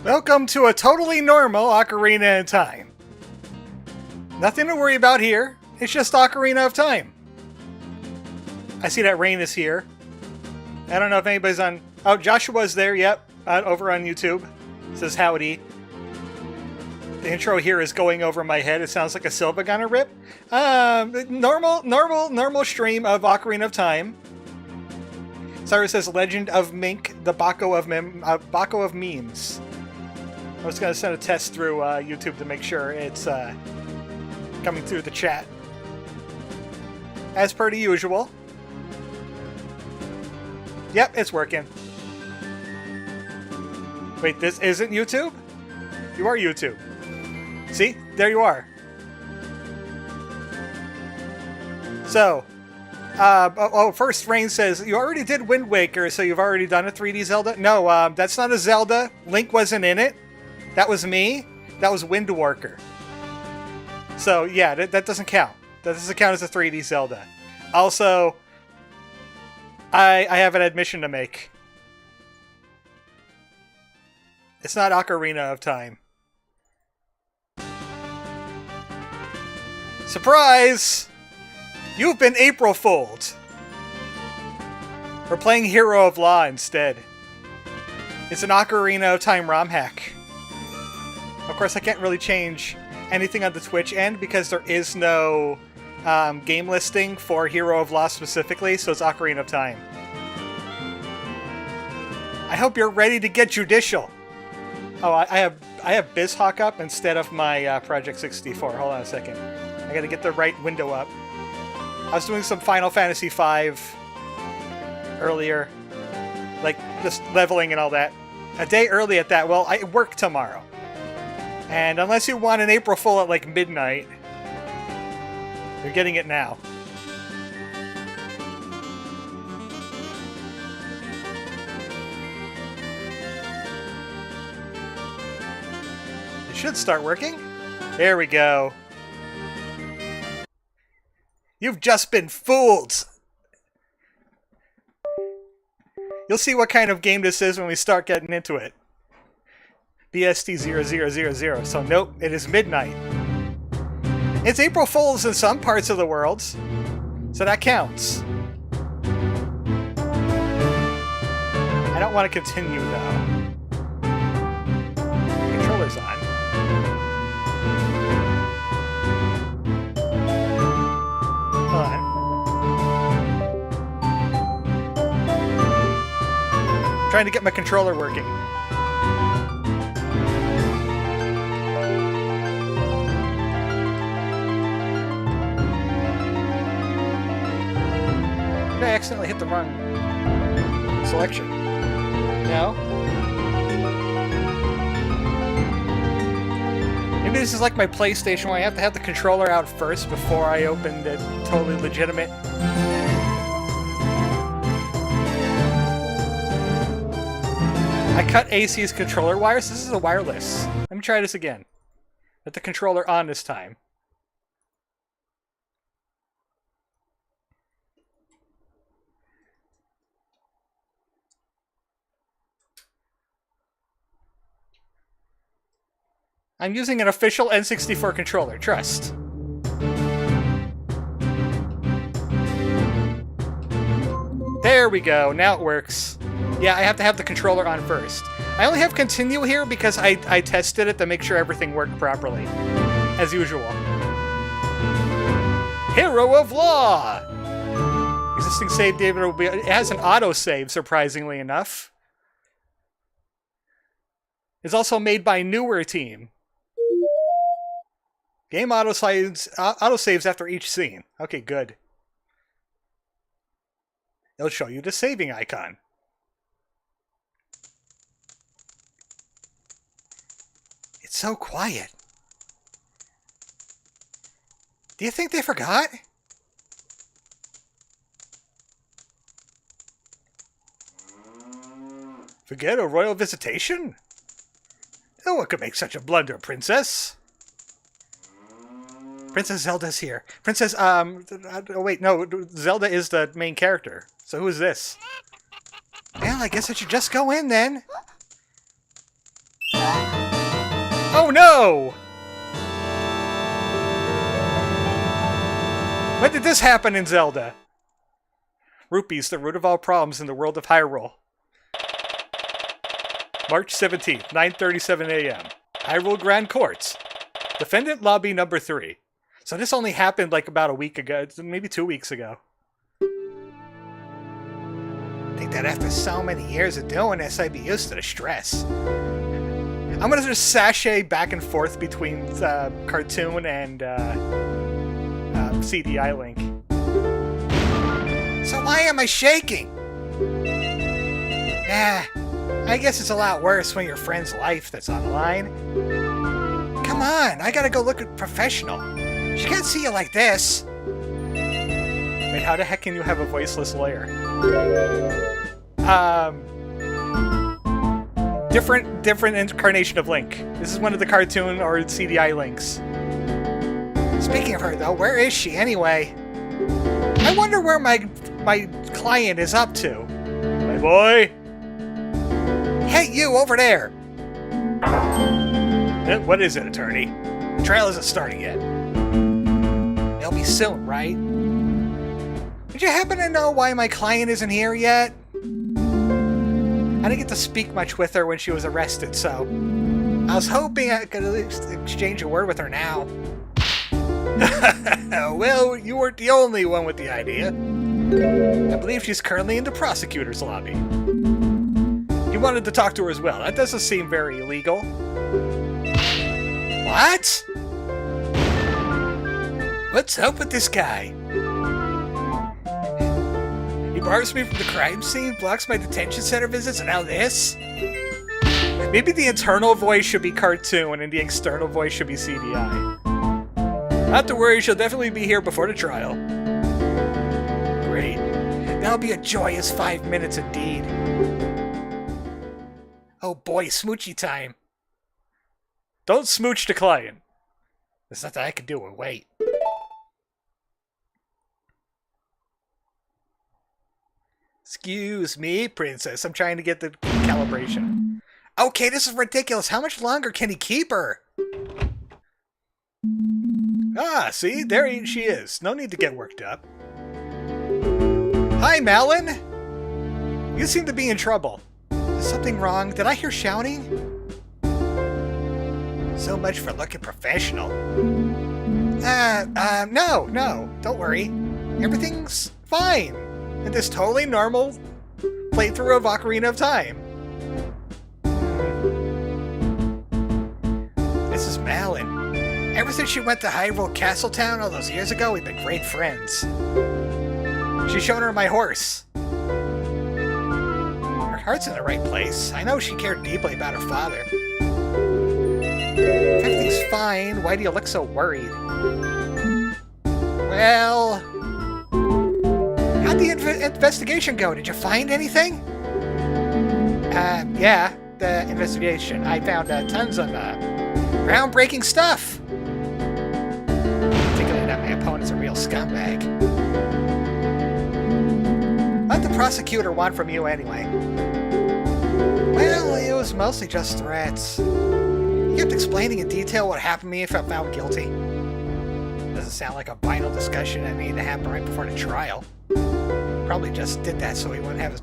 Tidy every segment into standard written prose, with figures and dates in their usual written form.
Welcome to a totally normal Ocarina of Time. Nothing to worry about here. It's just Ocarina of Time. I see that Rain is here. I don't know if anybody's on... Oh, Joshua's there, yep. Over on YouTube. Says howdy. The intro here is going over my head. It sounds like a Silva gonna rip. Normal stream of Ocarina of Time. Cyrus says Legend of Mink, the Baco of memes. I was gonna send a test through YouTube to make sure it's coming through the chat. As per the usual. Yep, it's working. Wait, this isn't YouTube? You are YouTube. See? There you are. So, first Rain says, you already did Wind Waker, so you've already done a 3D Zelda? No, that's not a Zelda. Link wasn't in it. That was me. That was Wind Waker. So, yeah, that doesn't count. That doesn't count as a 3D Zelda. Also, I have an admission to make. It's not Ocarina of Time. Surprise! You've been April Fooled. We're playing Hero of Law instead. It's an Ocarina of Time Romhack. Of course, I can't really change anything on the Twitch end because there is no game listing for Hero of Law specifically, so it's Ocarina of Time. I hope you're ready to get judicial. Oh, I have BizHawk up instead of my Project 64. Hold on a second. I gotta get the right window up. I was doing some Final Fantasy V earlier. Like, just leveling and all that. A day early at that. Well, I work tomorrow. And unless you want an April Fool at like midnight, you're getting it now. It should start working. There we go. You've just been fooled! You'll see what kind of game this is when we start getting into it. BST 0000. So nope, it is midnight. It's April Fools in some parts of the world, so that counts. I don't want to continue though. Controller's on. Hold on. Trying to get my controller working. Did I accidentally hit the wrong selection? No? Maybe this is like my PlayStation where I have to have the controller out first before I open the totally legitimate. I cut AC's controller wires. This is a wireless. Let me try this again. With the controller on this time. I'm using an official N64 controller, trust. There we go, now it works. Yeah, I have to have the controller on first. I only have continue here because I tested it to make sure everything worked properly. As usual. Hero of Law! Existing save data will be... It has an autosave, surprisingly enough. It's also made by Newer Team. Game autosaves after each scene. Okay, good. It'll show you the saving icon. It's so quiet. Do you think they forgot? Forget a royal visitation? No one could make such a blunder, princess. Princess Zelda's here. Princess, oh wait, no, Zelda is the main character. So who is this? Well, I guess I should just go in then. Oh no! When did this happen in Zelda? Rupees, the root of all problems in the world of Hyrule. March 17th, 9:37 a.m. Hyrule Grand Courts. Defendant Lobby number 3. So this only happened like about a week ago, maybe 2 weeks ago. I think that after so many years of doing this, I'd be used to the stress. I'm gonna just sashay back and forth between cartoon and CDI Link. So why am I shaking? I guess it's a lot worse when your friend's life that's on the line. Come on, I gotta go look at professional. She can't see you like this. Wait, how the heck can you have a voiceless lawyer? Different incarnation of Link. This is one of the cartoon or CDI Links. Speaking of her, though, where is she anyway? I wonder where my client is up to. My boy? Hey, you over there! What is it, attorney? The trial isn't starting yet. It'll be soon, right? Did you happen to know why my client isn't here yet? I didn't get to speak much with her when she was arrested, so I was hoping I could at least exchange a word with her now. Well, you weren't the only one with the idea. I believe she's currently in the prosecutor's lobby. You wanted to talk to her as well. That doesn't seem very illegal. What? What's up with this guy? He bars me from the crime scene, blocks my detention center visits, and now this? Maybe the internal voice should be cartoon and the external voice should be CDI. Not to worry, she'll definitely be here before the trial. Great. That'll be a joyous 5 minutes indeed. Oh boy, smoochy time. Don't smooch the client. There's nothing I can do or wait. Excuse me, princess. I'm trying to get the calibration. Okay, this is ridiculous. How much longer can he keep her? Ah, see? There she is. No need to get worked up. Hi, Malin! You seem to be in trouble. Is something wrong? Did I hear shouting? So much for looking professional. No. Don't worry. Everything's fine. In this totally normal playthrough of Ocarina of Time. This is Malin. Ever since she went to Hyrule Castletown all those years ago, we've been great friends. She's shown her my horse. Her heart's in the right place. I know she cared deeply about her father. If everything's fine, why do you look so worried? Well... How'd the investigation go? Did you find anything? Yeah, the investigation. I found tons of groundbreaking stuff. Particularly that my opponent's a real scumbag. What'd the prosecutor want from you anyway? Well, it was mostly just threats. He kept explaining in detail what happened to me if I'm found guilty. Doesn't sound like a final discussion that needed to happen right before the trial. Probably just did that so we wouldn't have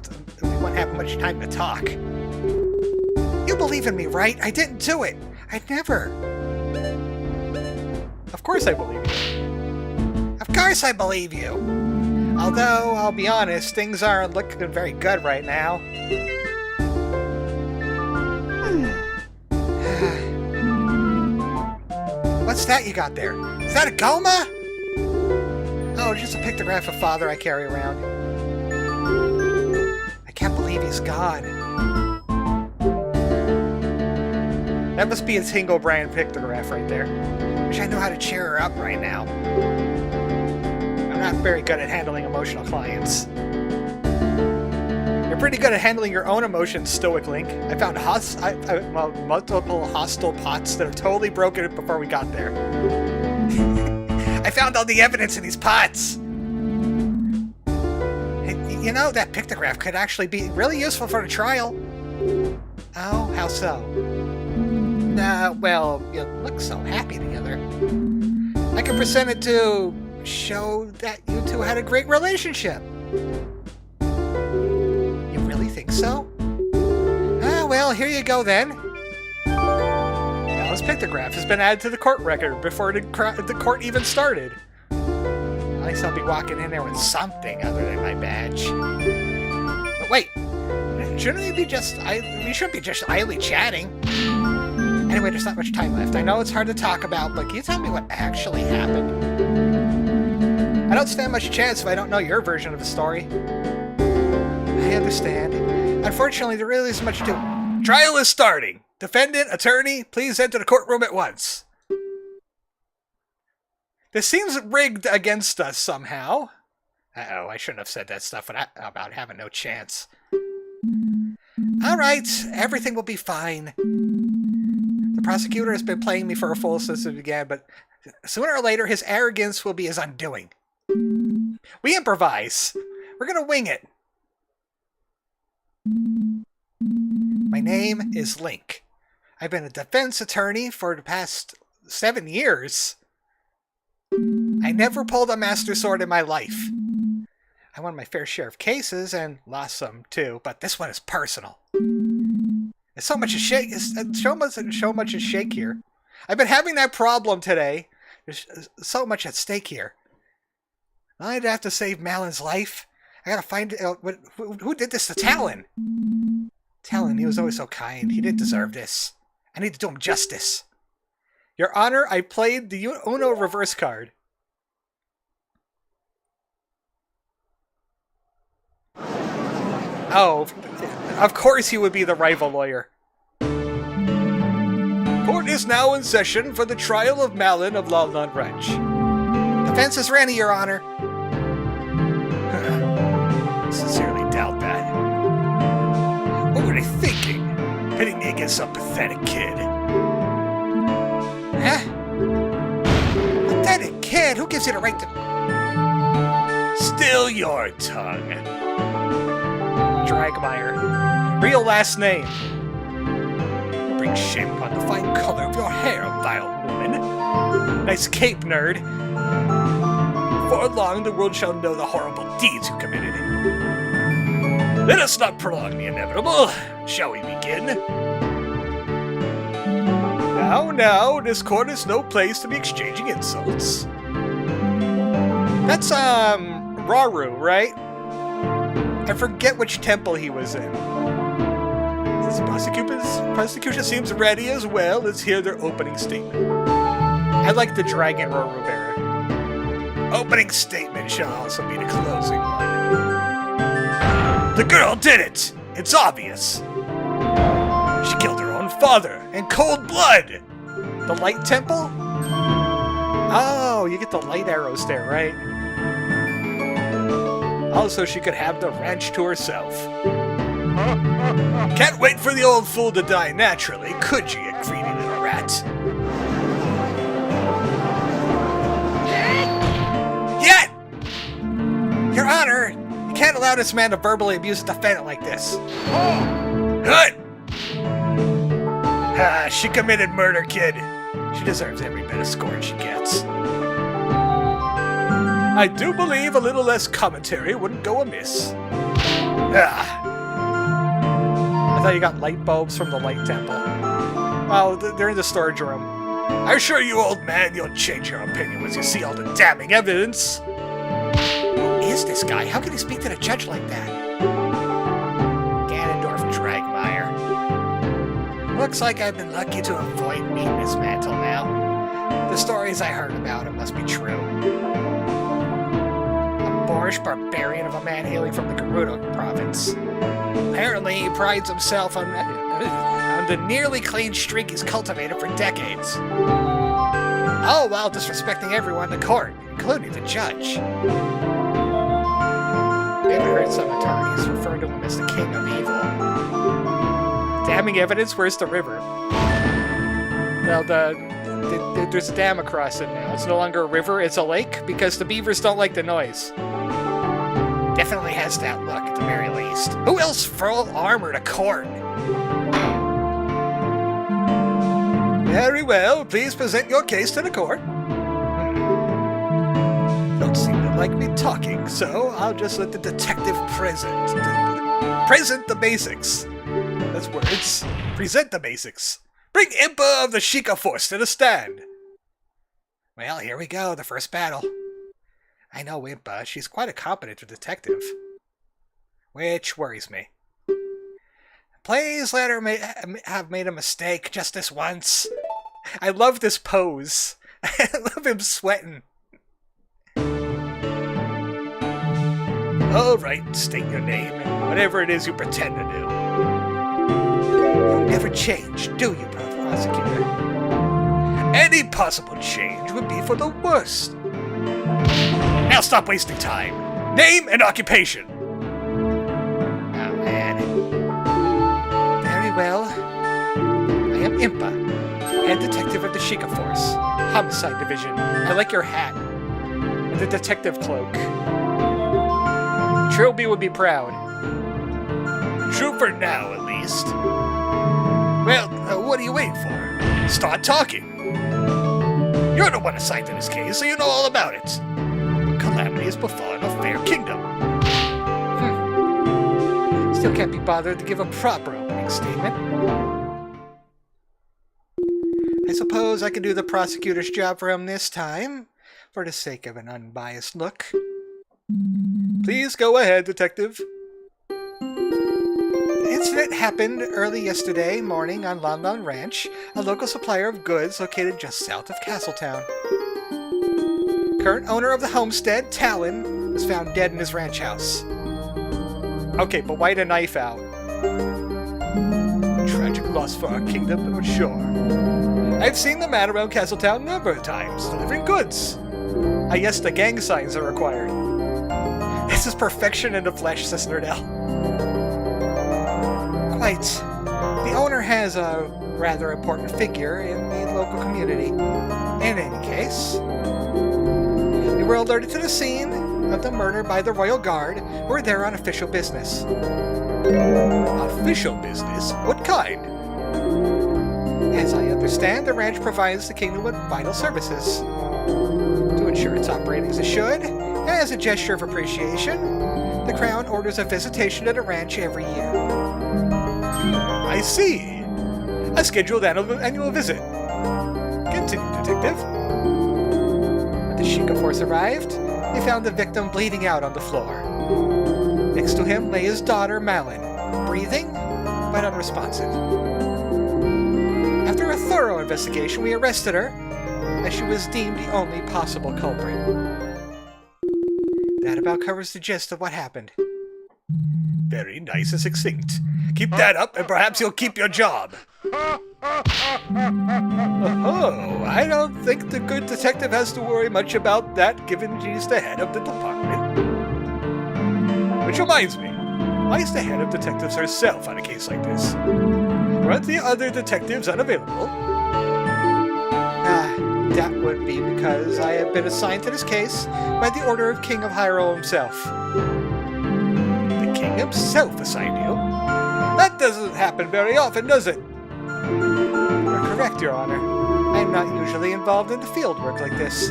much time to talk. You believe in me, right? I didn't do it. I'd never. Of course I believe you. Of course I believe you. Although, I'll be honest, things aren't looking very good right now. What's that you got there? Is that a Goma? Oh, just a pictograph of father I carry around. I can't believe he's gone. That must be a Tingle brand pictograph right there. Wish I knew how to cheer her up right now. I'm not very good at handling emotional clients. You're pretty good at handling your own emotions, Stoic Link. I found multiple hostile pots that are totally broken before we got there. I found all the evidence in these pots! You know, that pictograph could actually be really useful for the trial. Oh, how so? Well, you look so happy together. I can present it to show that you two had a great relationship. You really think so? Well, here you go then. Now this pictograph has been added to the court record before the court even started. At least I'll be walking in there with something other than my badge. But wait, shouldn't we shouldn't be just idly chatting. Anyway, there's not much time left. I know it's hard to talk about, but can you tell me what actually happened? I don't stand much chance if I don't know your version of the story. I understand. Unfortunately, there really isn't much to it. Trial is starting. Defendant, attorney, please enter the courtroom at once. This seems rigged against us somehow. Uh-oh, I shouldn't have said that stuff about having no chance. All right, everything will be fine. The prosecutor has been playing me for a fool since it began, but sooner or later his arrogance will be his undoing. We improvise. We're gonna wing it. My name is Link. I've been a defense attorney for the past 7 years. I never pulled a master sword in my life. I won my fair share of cases and lost some too, but this one is personal. There's so much at stake here. I've been having that problem today. There's so much at stake here. I'd have to save Malon's life. I gotta find out who did this to Talon. Talon, he was always so kind. He didn't deserve this. I need to do him justice. Your Honor, I played the Uno reverse card. Oh, of course he would be the rival lawyer. Court is now in session for the trial of Malon of Lowland Ranch. Defense is ready, Your Honor. Sincerely doubt that. What were they thinking? Pitting me against some pathetic kid. Huh? Pathetic kid? Who gives you the right to... Still your tongue. Dragmeyer. Real last name. Bring shame upon the fine color of your hair, vile woman. Nice cape, nerd. Before long, the world shall know the horrible deeds you committed. Let us not prolong the inevitable. Shall we begin? Now, this court is no place to be exchanging insults. That's, Raru, right? I forget which temple he was in. This prosecution seems ready as well. Let's hear their opening statement. I like the dragon Raru bearer. Opening statement shall also be the closing one. The girl did it! It's obvious! She killed her own father, in cold blood! The light temple? Oh, you get the light arrows there, right? Also, she could have the ranch to herself. Can't wait for the old fool to die naturally, could you, you greedy little rat? Yet! Your Honor, you can't allow this man to verbally abuse a defendant like this. Good! She committed murder, kid. She deserves every bit of scorn she gets. I do believe a little less commentary wouldn't go amiss. I thought you got light bulbs from the light temple. Oh, they're in the storage room. I assure you, old man, you'll change your opinion once you see all the damning evidence. Who is this guy? How can he speak to the judge like that? Ganondorf Dragmeyer. Looks like I've been lucky to avoid meeting this mantle now. The stories I heard about him must be true. A boorish barbarian of a man hailing from the Gerudo province. Apparently, he prides himself on the nearly clean streak he's cultivated for decades. All while disrespecting everyone in the court, including the judge. I've heard some attorneys refer to him as the king of evil. Damning evidence, where's the river? Well, there's a dam across it now. It's no longer a river, it's a lake, because the beavers don't like the noise. Definitely has that look, at the very least. Who else full armor to court? Very well. Please present your case to the court. Don't seem to like me talking, so I'll just let the detective present the basics. That's words. Present the basics. Bring Impa of the Sheikah Force to the stand. Well, here we go, the first battle. I know Impa, she's quite a competent detective. Which worries me. Please let her have made a mistake just this once. I love this pose. I love him sweating. Alright, state your name and whatever it is you pretend to do. You never change, do you, prosecutor? Any possible change would be for the worst. Now stop wasting time. Name and occupation. Oh, man. Very well. I am Impa, head detective of the Sheikah Force, Homicide Division. I like your hat. And the detective cloak. Trilby would be proud. True for now, at least. Well, what are you waiting for? Start talking. You're the one assigned to this case, so you know all about it. What calamity has befallen a fair kingdom? Still can't be bothered to give a proper opening statement. I suppose I can do the prosecutor's job for him this time, for the sake of an unbiased look. Please go ahead, detective. The incident happened early yesterday morning on Lon Lon Ranch, a local supplier of goods located just south of Castletown. Current owner of the homestead, Talon, was found dead in his ranch house. Okay, but why the knife out? Tragic loss for our kingdom, but sure. I've seen the man around Castletown a number of times, delivering goods. I guess the gang signs are required. This is perfection in the flesh, says Nerdell. Quite. The owner has a rather important figure in the local community. In any case, we were alerted to the scene of the murder by the Royal Guard. We're there on official business. Official business? What kind? As I understand, the ranch provides the kingdom with vital services. To ensure it's operating as it should, as a gesture of appreciation, the Crown orders a visitation to the ranch every year. I see. A scheduled annual visit. Continue, detective. When the Sheikah Force arrived, they found the victim bleeding out on the floor. Next to him lay his daughter, Malin, breathing, but unresponsive. After a thorough investigation, we arrested her, as she was deemed the only possible culprit. That about covers the gist of what happened. Very nice and succinct. Keep that up, and perhaps you'll keep your job. Oh, I don't think the good detective has to worry much about that, given she's the head of the department. Which reminds me, why is the head of detectives herself on a case like this? Weren't the other detectives unavailable? That would be because I have been assigned to this case by the order of King of Hyrule himself. The king himself assigned you? That doesn't happen very often, does it? You're correct, Your Honor. I am not usually involved in the field work like this.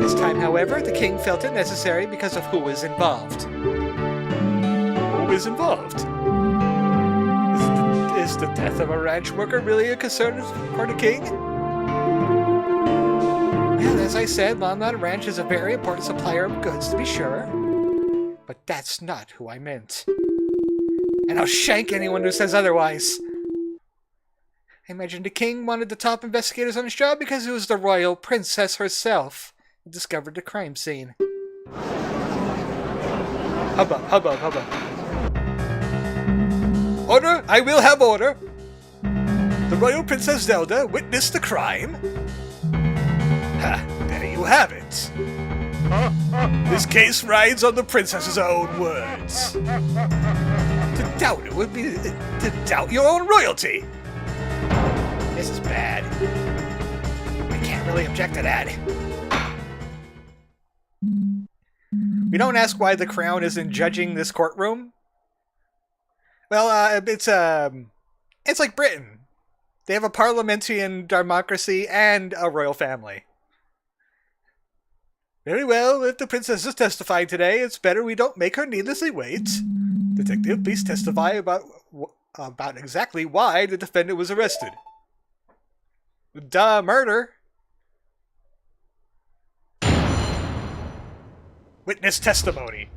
This time, however, the king felt it necessary because of who was involved. Who is involved? Is the death of a ranch worker really a concern for the king? Well, as I said, Lon Lon Ranch is a very important supplier of goods, to be sure. But that's not who I meant. And I'll shank anyone who says otherwise. I imagine the king wanted the top investigators on his job because it was the royal princess herself who discovered the crime scene. Hubbub, hubbub, hubbub. Order! I will have order! The royal Princess Zelda witnessed the crime. Ha! There you have it. This case rides on the princess's own words. To doubt it would be to doubt your own royalty. This is bad. I can't really object to that. We don't ask why the Crown isn't judging this courtroom. Well, it's like Britain. They have a parliamentarian democracy and a royal family. Very well, if the princess is testifying today, it's better we don't make her needlessly wait. Detective, please testify about exactly why the defendant was arrested. Duh, murder. Witness testimony.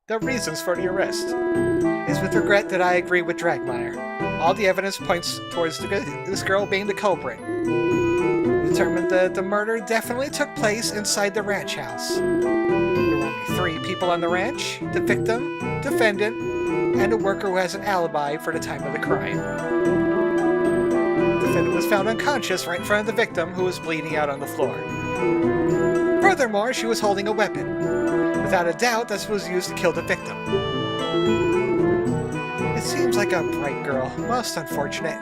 The reasons for the arrest. It is with regret that I agree with Dragmire. All the evidence points towards this girl being the culprit. We determined that the murder definitely took place inside the ranch house. There were only 3 people on the ranch: the victim, defendant, and a worker who has an alibi for the time of the crime. The defendant was found unconscious right in front of the victim, who was bleeding out on the floor. Furthermore, she was holding a weapon. Without a doubt, this was used to kill the victim. It seems like a bright girl. Most unfortunate.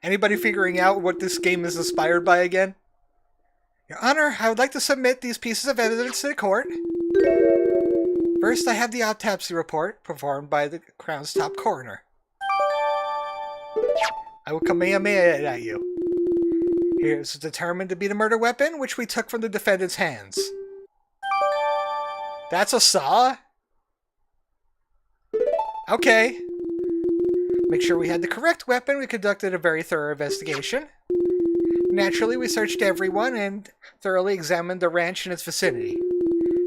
Anybody figuring out what this game is inspired by again? Your Honor, I would like to submit these pieces of evidence to the court. First, I have the autopsy report performed by the Crown's top coroner. I will kamehameha it at you. Here's determined to be the murder weapon, which we took from the defendant's hands. That's a saw? Okay. Make sure we had the correct weapon, we conducted a very thorough investigation. Naturally, we searched everyone and thoroughly examined the ranch and its vicinity.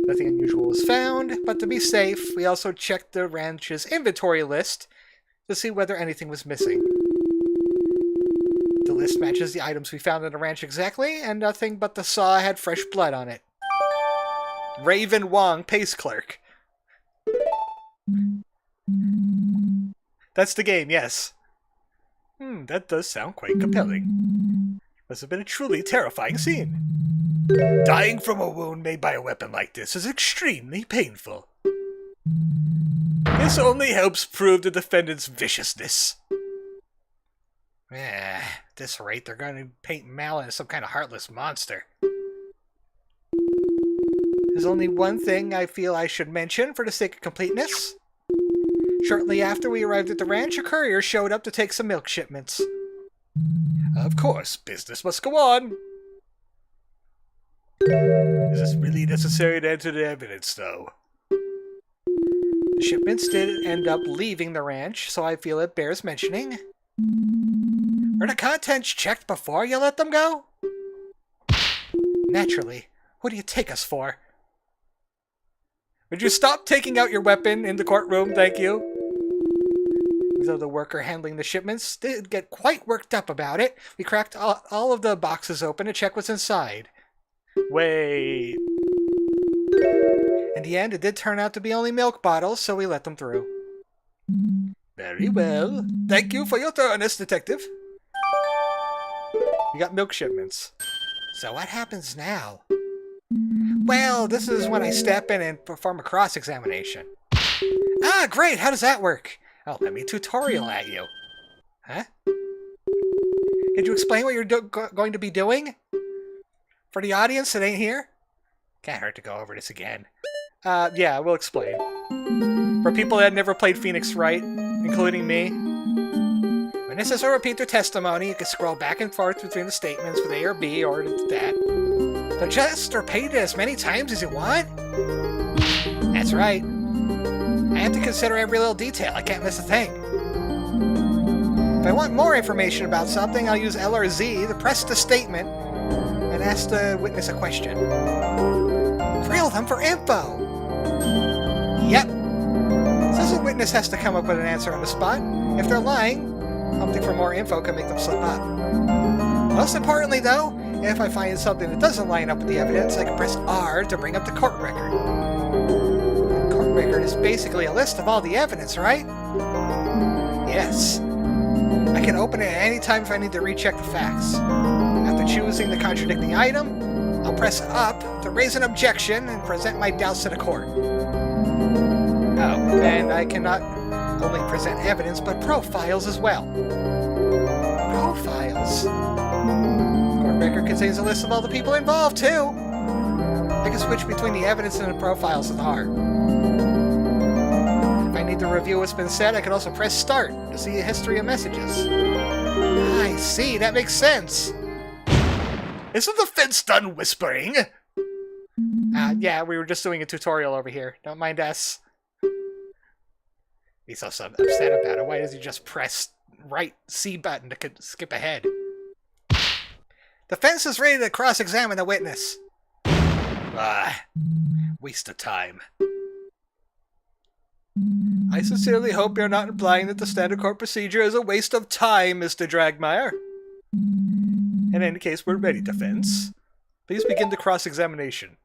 Nothing unusual was found, but to be safe, we also checked the ranch's inventory list to see whether anything was missing. The list matches the items we found in the ranch exactly, and nothing but the saw had fresh blood on it. Raven Wong, pace clerk. That's the game, yes. That does sound quite compelling. Must have been a truly terrifying scene. Dying from a wound made by a weapon like this is extremely painful. This only helps prove the defendant's viciousness. At this rate, they're going to paint Malin as some kind of heartless monster. There's only one thing I feel I should mention for the sake of completeness. Shortly after we arrived at the ranch, a courier showed up to take some milk shipments. Of course, business must go on. Is this really necessary to enter the evidence, though? The shipments did end up leaving the ranch, so I feel it bears mentioning. Were the contents checked before you let them go? Naturally. What do you take us for? Would you stop taking out your weapon in the courtroom, thank you? Though the worker handling the shipments did get quite worked up about it, we cracked all of the boxes open to check what's inside. Wait. In the end, it did turn out to be only milk bottles, so we let them through. Very well. Thank you for your thoroughness, detective. You got milk shipments. So what happens now? Well, this is when I step in and perform a cross-examination. Ah, great! How does that work? Oh, let me tutorial at you. Huh? Could you explain what you're going to be doing? For the audience that ain't here? Can't hurt to go over this again. Yeah, we'll explain. For people that never played Phoenix Wright, including me, witnesses will repeat their testimony. You can scroll back and forth between the statements with A or B or that. Adjust or repeat it as many times as you want? That's right. I have to consider every little detail. I can't miss a thing. If I want more information about something, I'll use L or Z to press the statement and ask the witness a question. Grill them for info! Yep. Says the witness has to come up with an answer on the spot. If they're lying, hunting for more info can make them slip up. Most importantly, though, if I find something that doesn't line up with the evidence, I can press R to bring up the court record. The court record is basically a list of all the evidence, right? Yes. I can open it at any time if I need to recheck the facts. After choosing the contradicting item, I'll press up to raise an objection and present my doubts to the court. Oh, and I cannot only present evidence, but profiles as well. Profiles? Court record contains a list of all the people involved, too. I can switch between the evidence and the profiles with R. I need to review what's been said, I can also press start to see a history of messages. I see, that makes sense. Isn't the fence done whispering? Yeah, we were just doing a tutorial over here. Don't mind us. He's also upset about it. Why does he just press right C button to skip ahead? The fence is ready to cross-examine the witness. Waste of time. I sincerely hope you're not implying that the standard court procedure is a waste of time, Mr. Dragmire. In any case, we're ready, defense. Please begin the cross-examination.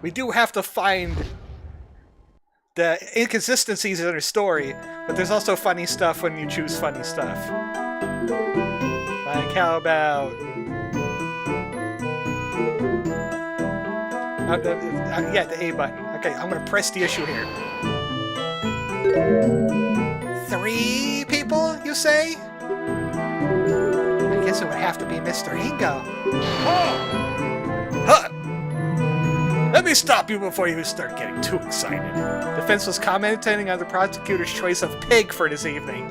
We do have to find the inconsistencies in her story, but there's also funny stuff when you choose funny stuff. Like, how about... yeah, the A button. Okay, I'm gonna press the issue here. 3 people, you say? I guess it would have to be Mr. Ingo. Huh! Let me stop you before you start getting too excited. Defense was commenting on the prosecutor's choice of pig for this evening.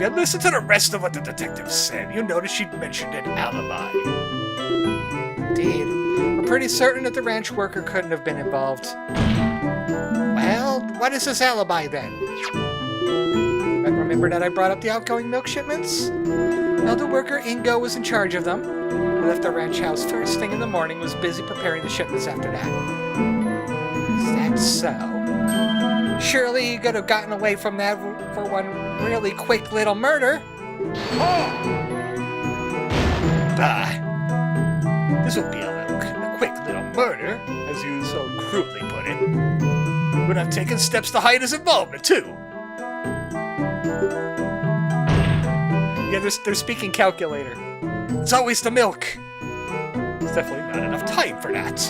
You listen to the rest of what the detective said. You notice she'd mentioned an alibi. Indeed. We're pretty certain that the ranch worker couldn't have been involved. Well, what is this alibi then? Remember that I brought up the outgoing milk shipments? Well, the worker Ingo was in charge of them. He left the ranch house first thing in the morning, was busy preparing the shipments after that. Is that so? Surely you could have gotten away from that for one really quick little murder. This would be a quick little murder, as you so crudely put it. Would have taken steps to hide his involvement, too. Yeah, they're speaking calculator. It's always the milk. There's definitely not enough time for that.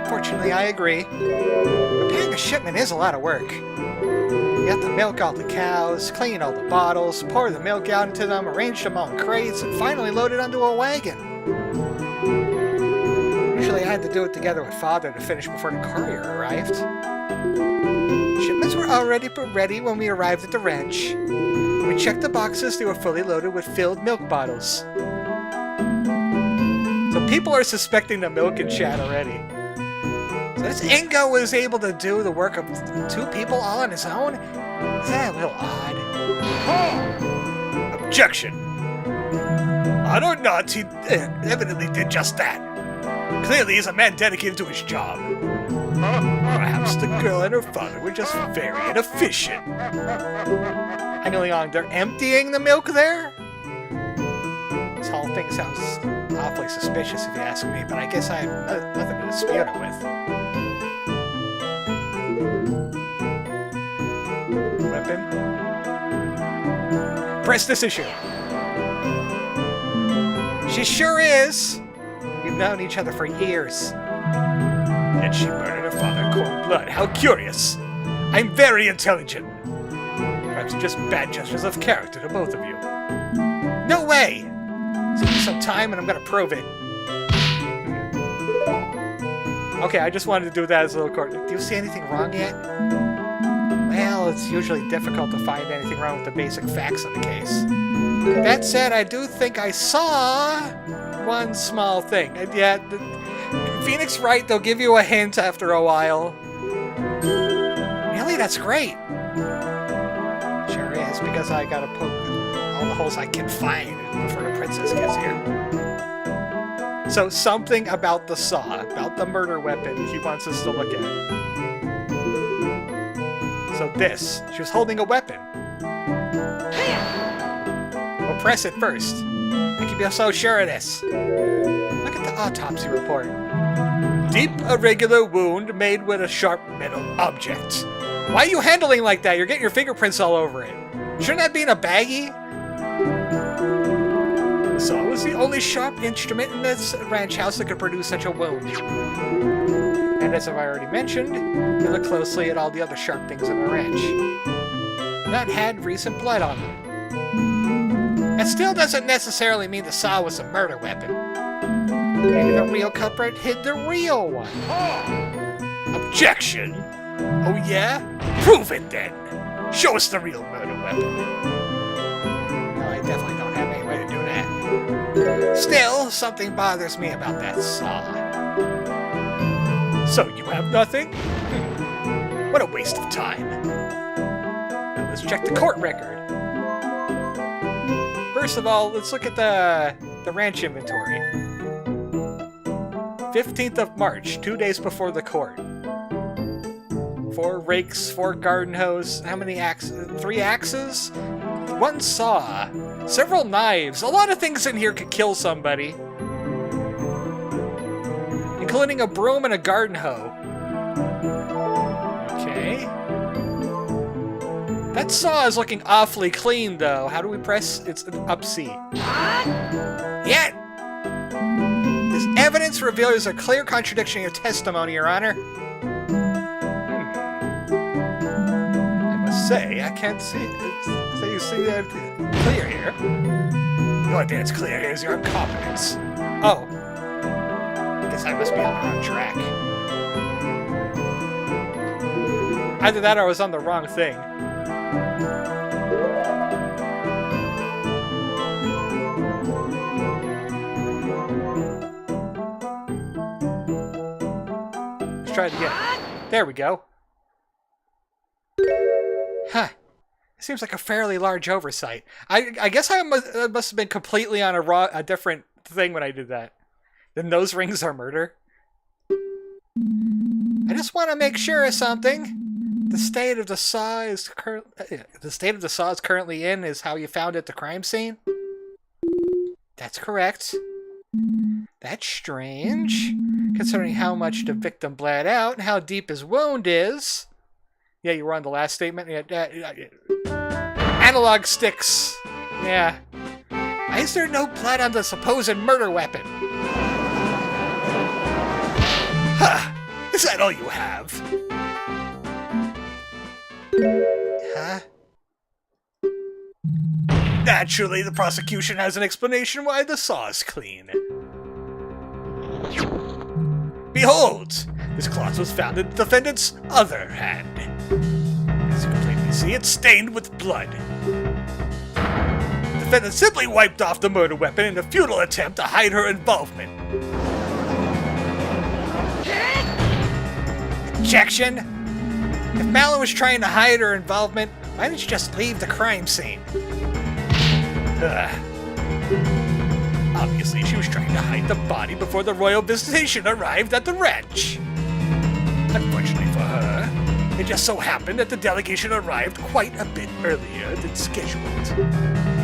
Unfortunately, I agree. Preparing a shipment is a lot of work. You have to milk all the cows, clean all the bottles, pour the milk out into them, arrange them all in crates, and finally load it onto a wagon. Usually I had to do it together with Father to finish before the courier arrived. Shipments were already ready when we arrived at the ranch. We checked the boxes, they were fully loaded with filled milk bottles. So people are suspecting the milk in chat already. So this Ingo was able to do the work of 2 people all on his own? Is that a little odd? Objection! I don't know, he evidently did just that. Clearly he's a man dedicated to his job. Perhaps the girl and her father were just very inefficient. Hang on, they're emptying the milk there? This whole thing sounds awfully suspicious if you ask me, but I guess I have nothing to dispute it with. Weapon? Press this issue. She sure is! We've known each other for years. And she murdered her father in cold blood. How curious! I'm very intelligent. Perhaps just bad gestures of character to both of you. No way! Give me some time and I'm gonna prove it. Okay, I just wanted to do that as a little court. Do you see anything wrong yet? Well, it's usually difficult to find anything wrong with the basic facts of the case. That said, I do think I saw one small thing. And yeah, Phoenix right, they'll give you a hint after a while. Really? That's great. Sure is, because I gotta poke all the holes I can find before the princess gets here. So something about the saw, about the murder weapon he wants us to look at. So this, she was holding a weapon. We'll press it first. I can be so sure of this. Look at the autopsy report. Deep irregular wound made with a sharp metal object. Why are you handling like that? You're getting your fingerprints all over it. Shouldn't that be in a baggie? The saw was the only sharp instrument in this ranch house that could produce such a wound. And as I've already mentioned, you look closely at all the other sharp things in the ranch. None had recent blood on them. That still doesn't necessarily mean the saw was a murder weapon. Maybe the real culprit hid the real one. Objection! Oh yeah? Prove it then! Show us the real murder weapon. No, I definitely don't have any way to do that. Still, something bothers me about that saw. So you have nothing? What a waste of time. Now let's check the court record. First of all, let's look at the ranch inventory. 15th of March, 2 days before the court. 4 rakes, 4 garden hose, how many axes? 3 axes? 1 saw, several knives. A lot of things in here could kill somebody. Including a broom and a garden hoe. Okay. That saw is looking awfully clean, though. How do we press? It's an up C. Yet! This evidence reveals a clear contradiction in your testimony, Your Honor. I must say, I can't see it. So you see that clear here. The only thing that's clear here is your incompetence. Oh. Guess I must be on the wrong track. Either that or I was on the wrong thing. Let's try it again. There we go. Huh. It seems like a fairly large oversight. I guess I must have been completely on a different thing when I did that. Then those rings are murder. I just want to make sure of something. The state of the saw is currently in is how you found it at the crime scene. That's correct. That's strange, considering how much the victim bled out and how deep his wound is. Yeah, you were on the last statement. Analog sticks. Yeah. Why is there no blood on the supposed murder weapon? Huh. Is that all you have? Huh? Naturally, the prosecution has an explanation why the saw is clean. Behold! This cloth was found in the defendant's other hand. As you can plainly see, it's stained with blood. The defendant simply wiped off the murder weapon in a futile attempt to hide her involvement. Objection! If Malin was trying to hide her involvement, why didn't she just leave the crime scene? Obviously, she was trying to hide the body before the royal visitation arrived at the ranch. Unfortunately for her, it just so happened that the delegation arrived quite a bit earlier than scheduled.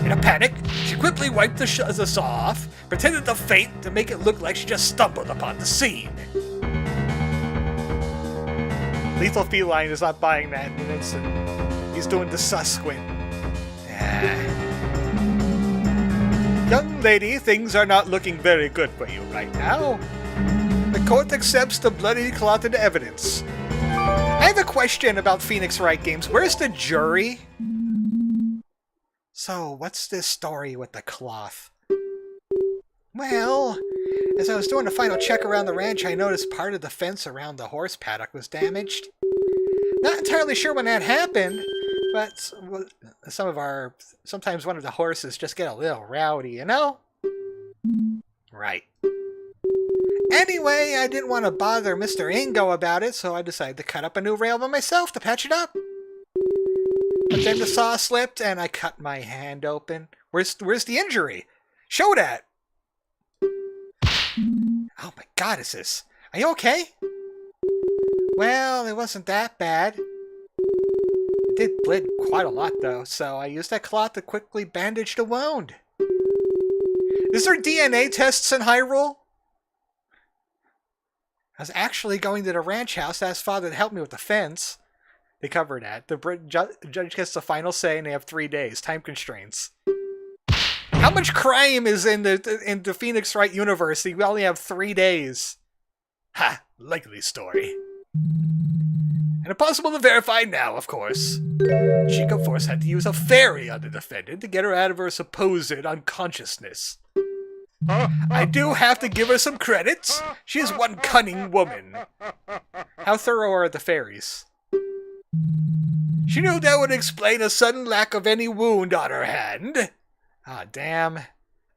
In a panic, she quickly wiped the saw off, pretended to faint to make it look like she just stumbled upon the scene. Lethal Feline is not buying that in an instant. He's doing the sus squint. Young lady, things are not looking very good for you right now. The court accepts the bloody cloth into evidence. I have a question about Phoenix Wright games. Where's the jury? So, what's this story with the cloth? Well, as I was doing a final check around the ranch, I noticed part of the fence around the horse paddock was damaged. Not entirely sure when that happened, but sometimes one of the horses just get a little rowdy, you know? Right. Anyway, I didn't want to bother Mr. Ingo about it, so I decided to cut up a new rail by myself to patch it up. But then the saw slipped and I cut my hand open. Where's the injury? Show that! Oh my god, is this? Are you okay? Well, it wasn't that bad. It did bleed quite a lot though, so I used that cloth to quickly bandage the wound. Is there DNA tests in Hyrule? I was actually going to the ranch house to ask Father to help me with the fence. They covered that. The judge gets the final say and they have 3 days. Time constraints. How much crime is in the Phoenix Wright universe? We only have 3 days. Ha! Likely story. And impossible to verify now, of course. Chico Force had to use a fairy on the defendant to get her out of her supposed unconsciousness. I do have to give her some credits. She is one cunning woman. How thorough are the fairies? She knew that would explain a sudden lack of any wound on her hand. Ah, damn.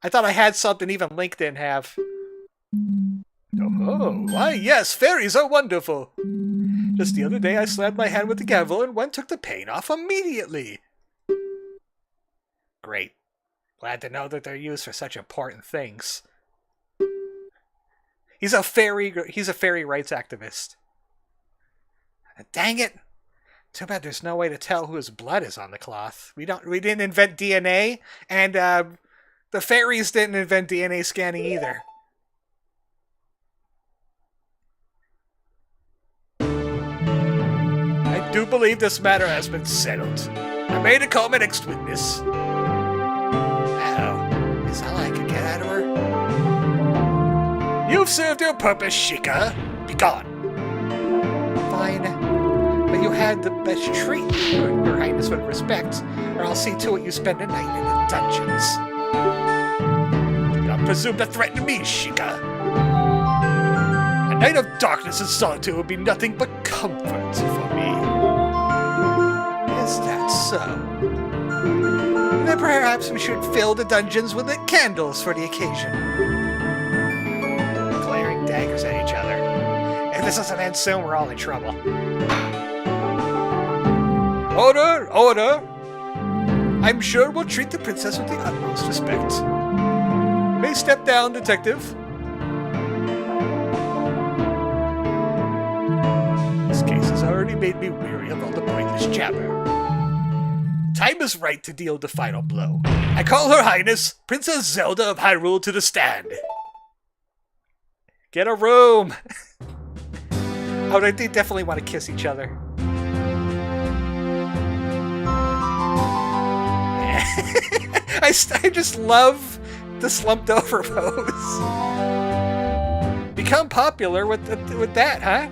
I thought I had something even Link didn't have. Oh, why yes, fairies are wonderful. Just the other day I slapped my hand with the gavel and one took the pain off immediately. Great. Glad to know that they're used for such important things. He's a fairy rights activist. Dang it. Too bad there's no way to tell whose blood is on the cloth. We didn't invent DNA, and the fairies didn't invent DNA scanning either. I do believe this matter has been settled. I made a call my next witness. Oh, is that all I could get out of her? You've served your purpose, Sheikah. Be gone. Fine. But you had the best treat, Your Highness, with respect, or I'll see to it you spend a night in the dungeons. Do not presume to threaten me, Sheikah. A night of darkness and solitude would be nothing but comfort for me. Is that so? Then perhaps we should fill the dungeons with lit candles for the occasion. Glaring daggers at each other. If this doesn't end soon, we're all in trouble. Order! Order! I'm sure we'll treat the princess with the utmost respect. You may step down, detective. This case has already made me weary of all the pointless jabber. Time is right to deal the final blow. I call Her Highness, Princess Zelda of Hyrule, to the stand. Get a room! Oh, they definitely want to kiss each other. I just love the slumped over pose. Become popular with that, huh?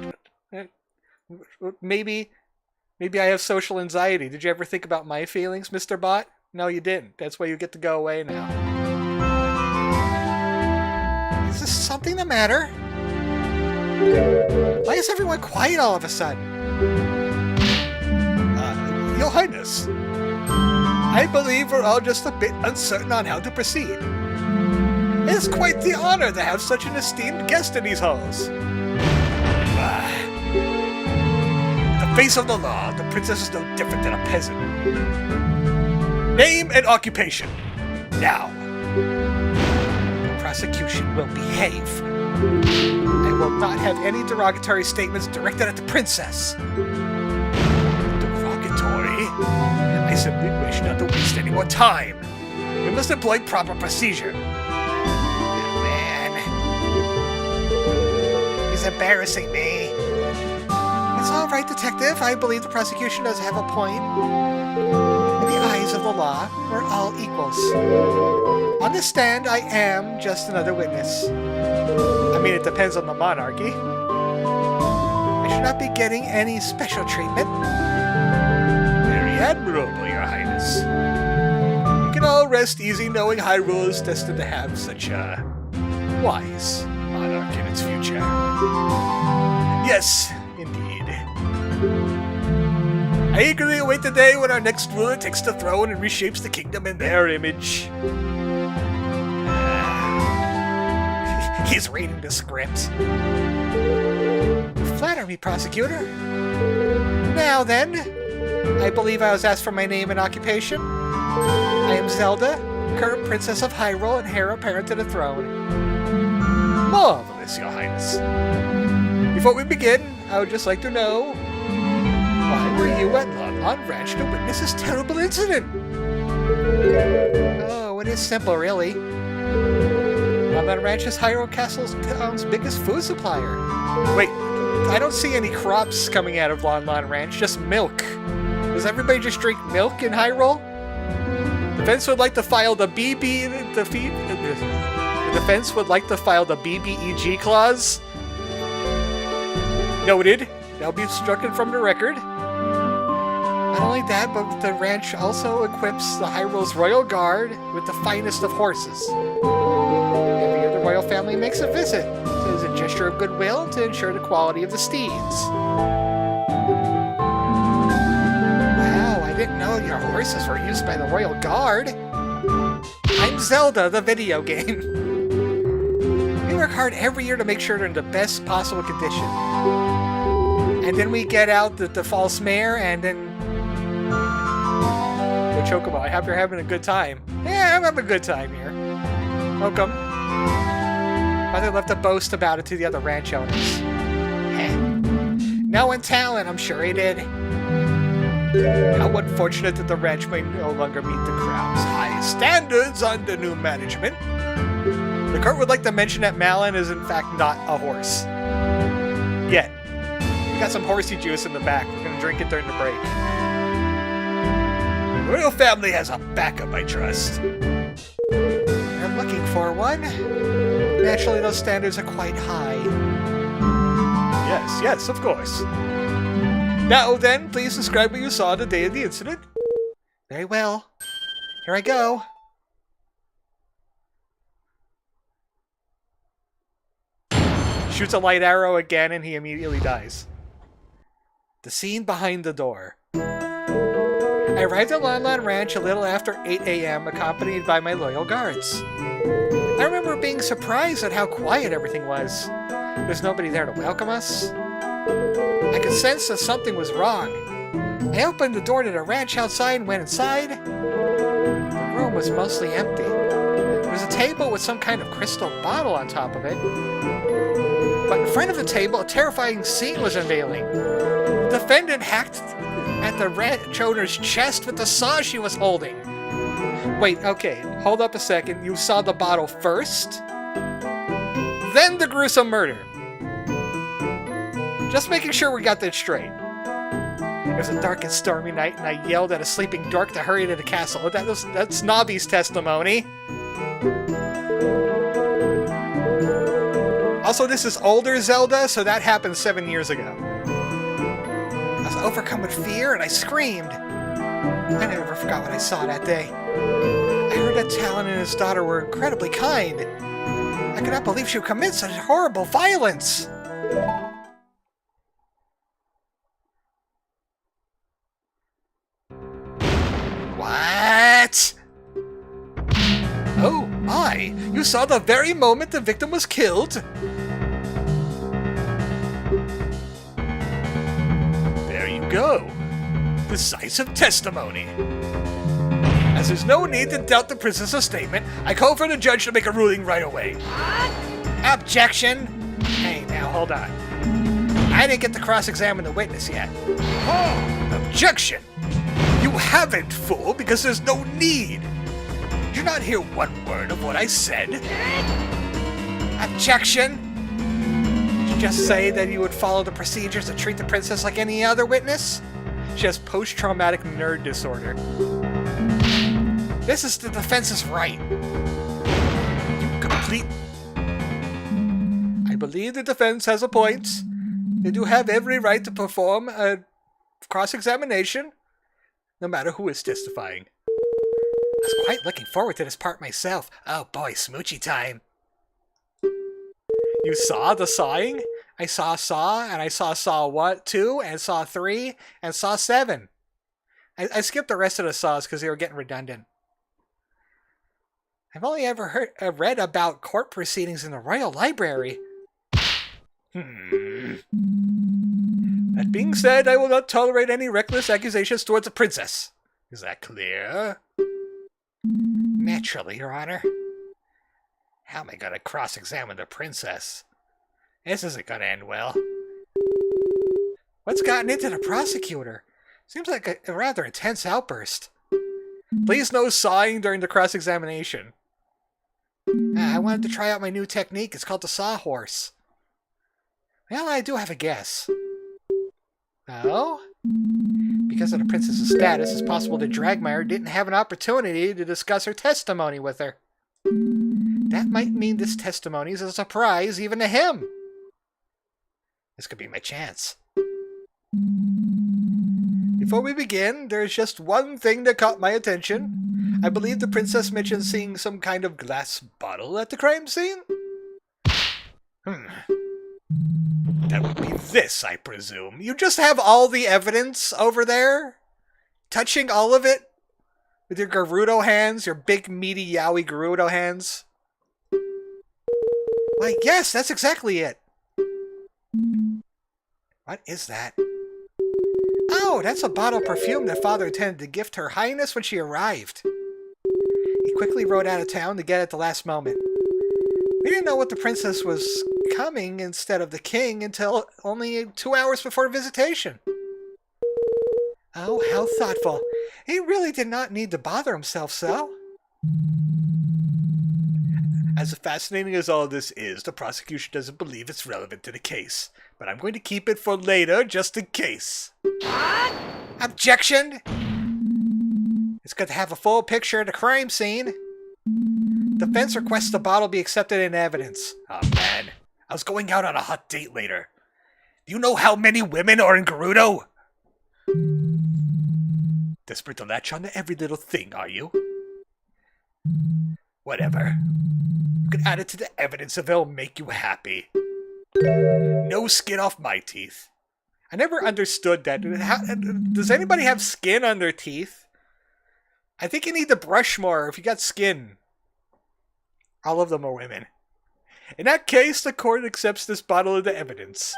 Maybe I have social anxiety. Did you ever think about my feelings, Mr. Bot? No, you didn't. That's why you get to go away now. Is this something the matter? Why is everyone quiet all of a sudden? Your Highness, I believe we're all just a bit uncertain on how to proceed. It is quite the honor to have such an esteemed guest in these halls. The face of the law, the princess is no different than a peasant. Name and occupation. Now. The prosecution will behave. I will not have any derogatory statements directed at the princess. Derogatory? I simply wish not to waste any more time. We must employ proper procedure. Oh, man. He's embarrassing me. It's all right, detective. I believe the prosecution does have a point. In the eyes of the law, we're all equals. On the stand, I am just another witness. I mean, it depends on the monarchy. I should not be getting any special treatment. Very admirable, Your Highness. You can all rest easy knowing Hyrule is destined to have such a wise monarch in its future. Yes, indeed. I eagerly await the day when our next ruler takes the throne and reshapes the kingdom in their image. He's reading the script. Flatter me, prosecutor. Now then, I believe I was asked for my name and occupation. I am Zelda, current princess of Hyrule and heir apparent to the throne. Marvelous, Your Highness. Before we begin, I would just like to know, why were you at Lon Ranch to witness this terrible incident? Oh, it is simple, really. Lon Ranch is Hyrule Castle's town's biggest food supplier. Wait, I don't see any crops coming out of Lon Ranch, just milk. Does everybody just drink milk in Hyrule? The defense would like to file the defense would like to file the BBEG clause. Noted. That'll be stricken from the record. Not only that, but the ranch also equips the Hyrule's Royal Guard with the finest of horses. royal family makes a visit as a gesture of goodwill to ensure the quality of the steeds. Wow, I didn't know your horses were used by the royal guard. I'm Zelda, the video game. We work hard every year to make sure they're in the best possible condition. And then we get out the false mare and then... the Chocobo. I hope you're having a good time. Yeah, I'm having a good time here. Welcome. Mother left to boast about it to the other ranch owners. No one Talon, I'm sure he did. How unfortunate that the ranch may no longer meet the crown's high standards under new management. The court would like to mention that Malin is in fact not a horse. Yet. We got some horsey juice in the back. We're gonna drink it during the break. The royal family has a backup, I trust. I'm looking for one. Naturally, those standards are quite high. Yes, of course. Now then, please describe what you saw the day of the incident. Very well. Here I go. Shoots a light arrow again and he immediately dies. The scene behind the door. I arrived at Lon Lon Ranch a little after 8 a.m. accompanied by my loyal guards. I remember being surprised at how quiet everything was. There's nobody there to welcome us. I could sense that something was wrong. I opened the door to the ranch outside and went inside. The room was mostly empty. There was a table with some kind of crystal bottle on top of it. But in front of the table, a terrifying scene was unveiling. The defendant hacked at the ranch owner's chest with the saw she was holding. Wait, okay, hold up a second. You saw the bottle first? Then the gruesome murder. Just making sure we got that straight. It was a dark and stormy night, and I yelled at a sleeping dork to hurry to the castle. That's Nobby's testimony. Also, this is older Zelda, so that happened 7 years ago. I was overcome with fear, and I screamed. I never forgot what I saw that day. I heard that Talon and his daughter were incredibly kind. I could not believe she would commit such horrible violence. What? Oh my! You saw the very moment the victim was killed? There you go. Decisive testimony. As there's no need to doubt the princess's statement, I call for the judge to make a ruling right away. Objection! Hey, now hold on. I didn't get to cross-examine the witness yet. Objection! You haven't, fool, because there's no need. Did you not hear one word of what I said? Objection! Did you just say that you would follow the procedures to treat the princess like any other witness? She has post-traumatic nerd disorder. This is the defense's right. You complete... I believe the defense has a point. They do have every right to perform a cross-examination, no matter who is testifying. I was quite looking forward to this part myself. Oh boy, smoochy time. You saw the sawing? I saw Saw, and I saw Saw 2, and Saw 3, and Saw 7. I skipped the rest of the Saws because they were getting redundant. I've only ever read about court proceedings in the Royal Library. That being said, I will not tolerate any reckless accusations towards a princess. Is that clear? Naturally, Your Honor. How am I going to cross-examine the princess? This isn't going to end well. What's gotten into the prosecutor? Seems like a rather intense outburst. Please no sawing during the cross-examination. I wanted to try out my new technique. It's called the sawhorse. Well, I do have a guess. Oh? Because of the princess's status, it's possible that Dragmire didn't have an opportunity to discuss her testimony with her. That might mean this testimony is a surprise even to him. This could be my chance. Before we begin, there's just one thing that caught my attention. I believe the princess mentioned seeing some kind of glass bottle at the crime scene. That would be this, I presume. You just have all the evidence over there? Touching all of it? With your Gerudo hands? Your big, meaty, yowie Gerudo hands? Why, yes, that's exactly it. What is that? Oh, that's a bottle of perfume that Father intended to gift Her Highness when she arrived. He quickly rode out of town to get it at the last moment. We didn't know what the princess was coming instead of the king until only 2 hours before visitation. Oh, how thoughtful. He really did not need to bother himself so. As fascinating as all this is, the prosecution doesn't believe it's relevant to the case. But I'm going to keep it for later, just in case. What? Objection! It's good to have a full picture of the crime scene. Defense requests the bottle be accepted in evidence. Oh man, I was going out on a hot date later. Do you know how many women are in Gerudo? Desperate to latch on to every little thing, are you? Whatever. You can add it to the evidence if it'll make you happy. No skin off my teeth. I never understood that. Does anybody have skin on their teeth? I think you need to brush more if you got skin. All of them are women. In that case, the court accepts this bottle into evidence.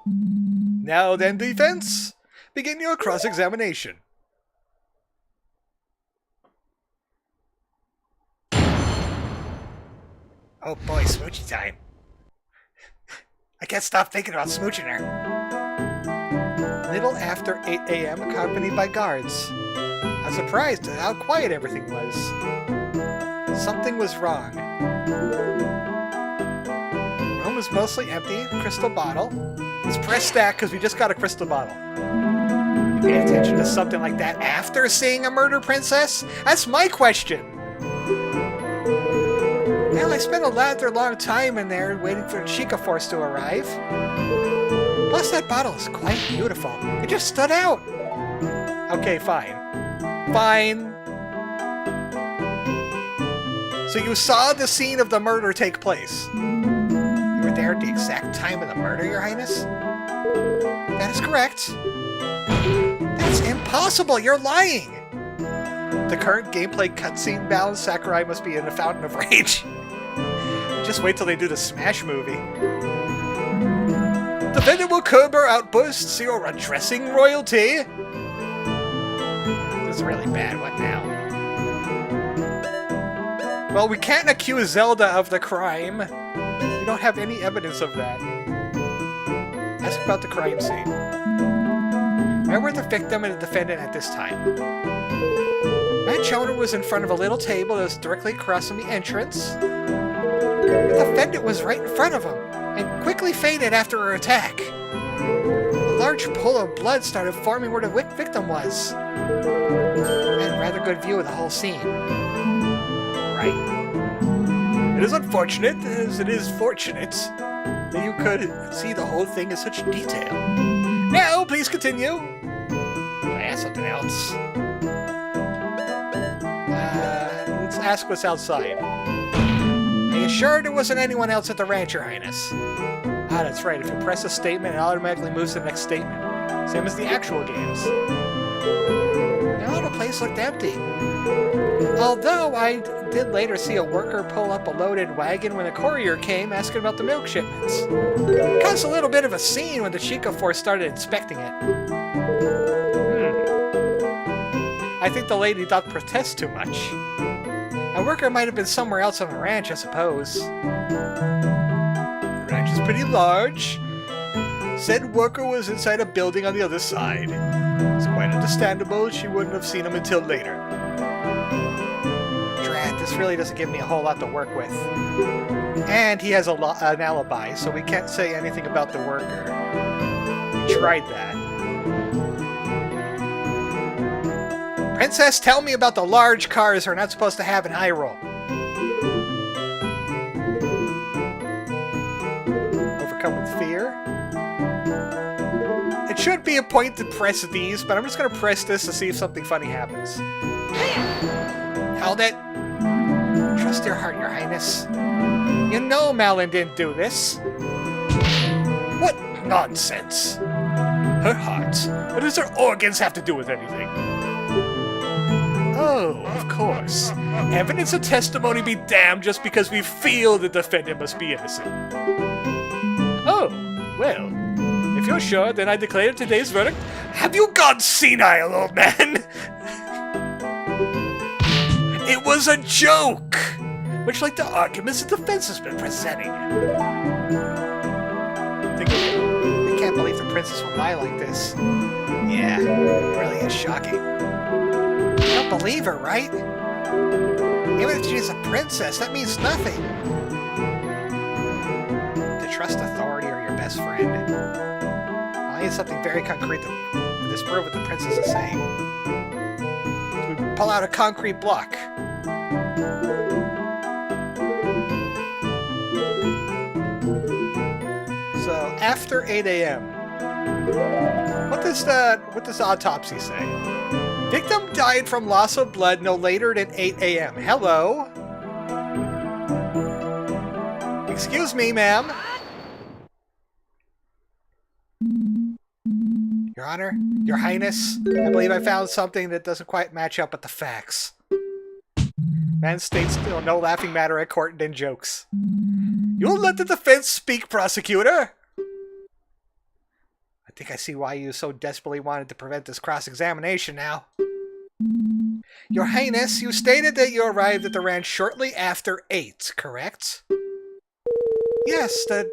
Now then, defense, begin your cross-examination. Oh boy, smoochy time. I can't stop thinking about smooching her. Little after 8 a.m., accompanied by guards. I was surprised at how quiet everything was. Something was wrong. Room was mostly empty. Crystal bottle. Let's press that because we just got a crystal bottle. You pay attention to something like that after seeing a murder princess? That's my question. Well, I spent a rather long time in there waiting for the Chica Force to arrive. Plus, that bottle is quite beautiful. It just stood out. Okay, fine. Fine. So you saw the scene of the murder take place. You were there at the exact time of the murder, Your Highness? That is correct. That's impossible! You're lying! The current gameplay cutscene balance, Sakurai must be in a fountain of rage. Just wait till they do the Smash movie. The defendant will curb her outbursts, you're undressing royalty. This is really bad, what now? Well, we can't accuse Zelda of the crime. We don't have any evidence of that. Ask about the crime scene. Where were the victim and the defendant at this time? Matt Choner was in front of a little table that was directly across from the entrance. The defendant was right in front of him, and quickly fainted after her attack. A large pool of blood started forming where the victim was. I had a rather good view of the whole scene. Right. It is unfortunate, as it is fortunate, that you could see the whole thing in such detail. Now, please continue. I ask something else. Let's ask what's outside. Are you sure there wasn't anyone else at the ranch, Your Highness? Ah, that's right. If you press a statement, it automatically moves to the next statement. Same as the actual games. No, the place looked empty. Although I did later see a worker pull up a loaded wagon when a courier came asking about the milk shipments. It caused a little bit of a scene when the Chica Force started inspecting it. I think the lady doth protest too much. A worker might have been somewhere else on the ranch, I suppose. The ranch is pretty large. Said worker was inside a building on the other side. It's quite understandable she wouldn't have seen him until later. Drat, this really doesn't give me a whole lot to work with. And he has an alibi, so we can't say anything about the worker. We tried that. Princess, tell me about the large cars we're not supposed to have in Hyrule. Overcome with fear. It should be a point to press these, but I'm just going to press this to see if something funny happens. Held it. Trust your heart, Your Highness. You know Malin didn't do this. What nonsense! Her heart. What does her organs have to do with anything? Oh, of course. Evidence of testimony be damned just because we feel the defendant must be innocent. Oh, well. If you're sure, then I declare today's verdict. Have you gone senile, old man? It was a joke! Much like the arguments the defense has been presenting. I can't believe the princess would lie like this. Yeah, it really is shocking. You don't believe her, right? Even if she's a princess, that means nothing. To trust authority or your best friend. I need something very concrete to disprove what the princess is saying. So we pull out a concrete block. So after 8 a.m. What does the autopsy say? Victim died from loss of blood no later than 8 a.m. Hello? Excuse me, ma'am. Your Honor, Your Highness, I believe I found something that doesn't quite match up with the facts. Man states no laughing matter at court and then jokes. You'll let the defense speak, prosecutor? I think I see why you so desperately wanted to prevent this cross-examination now. Your Highness, you stated that you arrived at the ranch shortly after 8, correct? Yes, the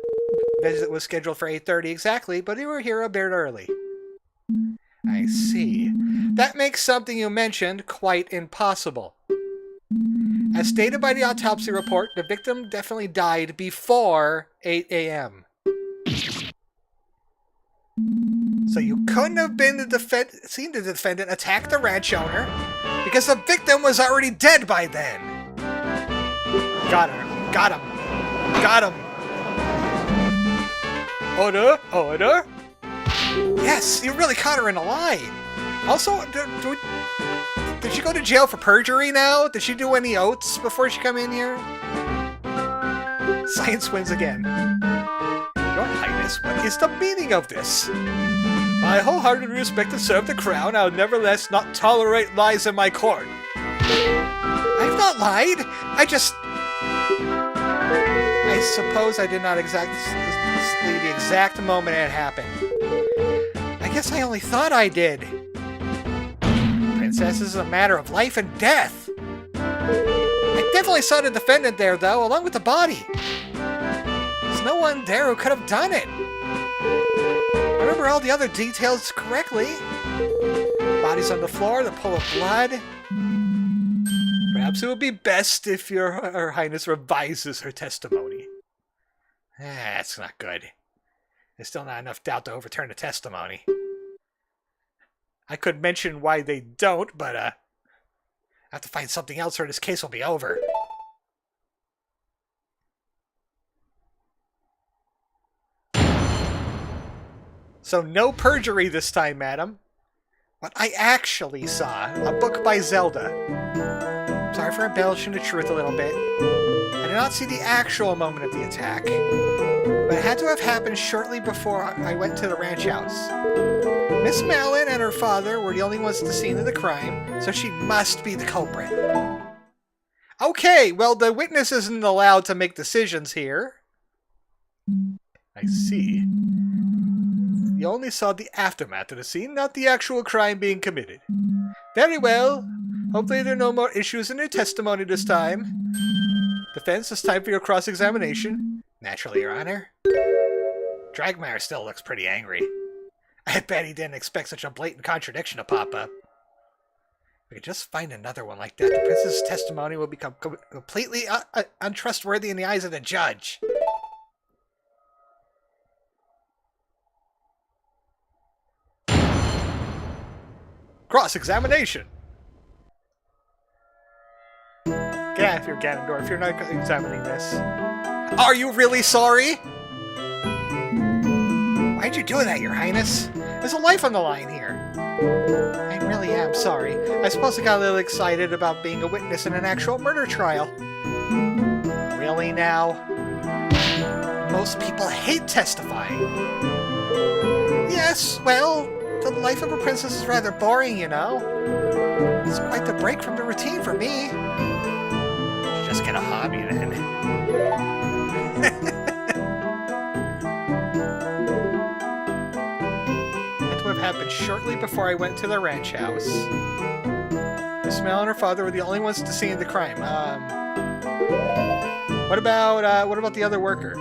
visit was scheduled for 8:30 exactly, but you were here a bit early. I see. That makes something you mentioned quite impossible. As stated by the autopsy report, the victim definitely died before 8 a.m. So you couldn't have been seen the defendant attack the ranch owner because the victim was already dead by then. Got her. Got him. Got him. Order? Order? Yes, you really caught her in a lie. Also, did she go to jail for perjury now? Did she do any oaths before she come in here? Science wins again. Your Highness, what is the meaning of this? I wholeheartedly respect and serve the crown. I'll nevertheless not tolerate lies in my court. I've not lied. I suppose I did not exactly the exact moment it happened. I guess I only thought I did. Princess, this is a matter of life and death. I definitely saw the defendant there, though, along with the body. There's no one there who could have done it. I remember all the other details correctly. Body's on the floor, the pool of blood. Perhaps it would be best if Her Highness revises her testimony. That's not good. There's still not enough doubt to overturn the testimony. I could mention why they don't, but I have to find something else or this case will be over. So no perjury this time, madam. What I actually saw, a book by Zelda. Sorry for embellishing the truth a little bit. I did not see the actual moment of the attack, but it had to have happened shortly before I went to the ranch house. Miss Malin and her father were the only ones at the scene of the crime, so she must be the culprit. Okay, well, the witness isn't allowed to make decisions here. I see. You only saw the aftermath of the scene, not the actual crime being committed. Very well. Hopefully there are no more issues in your testimony this time. Defense, it's time for your cross-examination. Naturally, Your Honor. Dragmire still looks pretty angry. I bet he didn't expect such a blatant contradiction to pop up. If we could just find another one like that, the princess's testimony will become completely untrustworthy in the eyes of the judge. Cross-examination! Get out of here, Ganondorf. You're not examining this. Are you really sorry? Why'd you do that, Your Highness? There's a life on the line here. I really am sorry. I suppose I got a little excited about being a witness in an actual murder trial. Really now? Most people hate testifying. Yes, well, the life of a princess is rather boring, you know. It's quite the break from the routine for me. Should just get a hobby then. That would have happened shortly before I went to the ranch house. Miss Mel and her father were the only ones to see the crime. What about the other worker?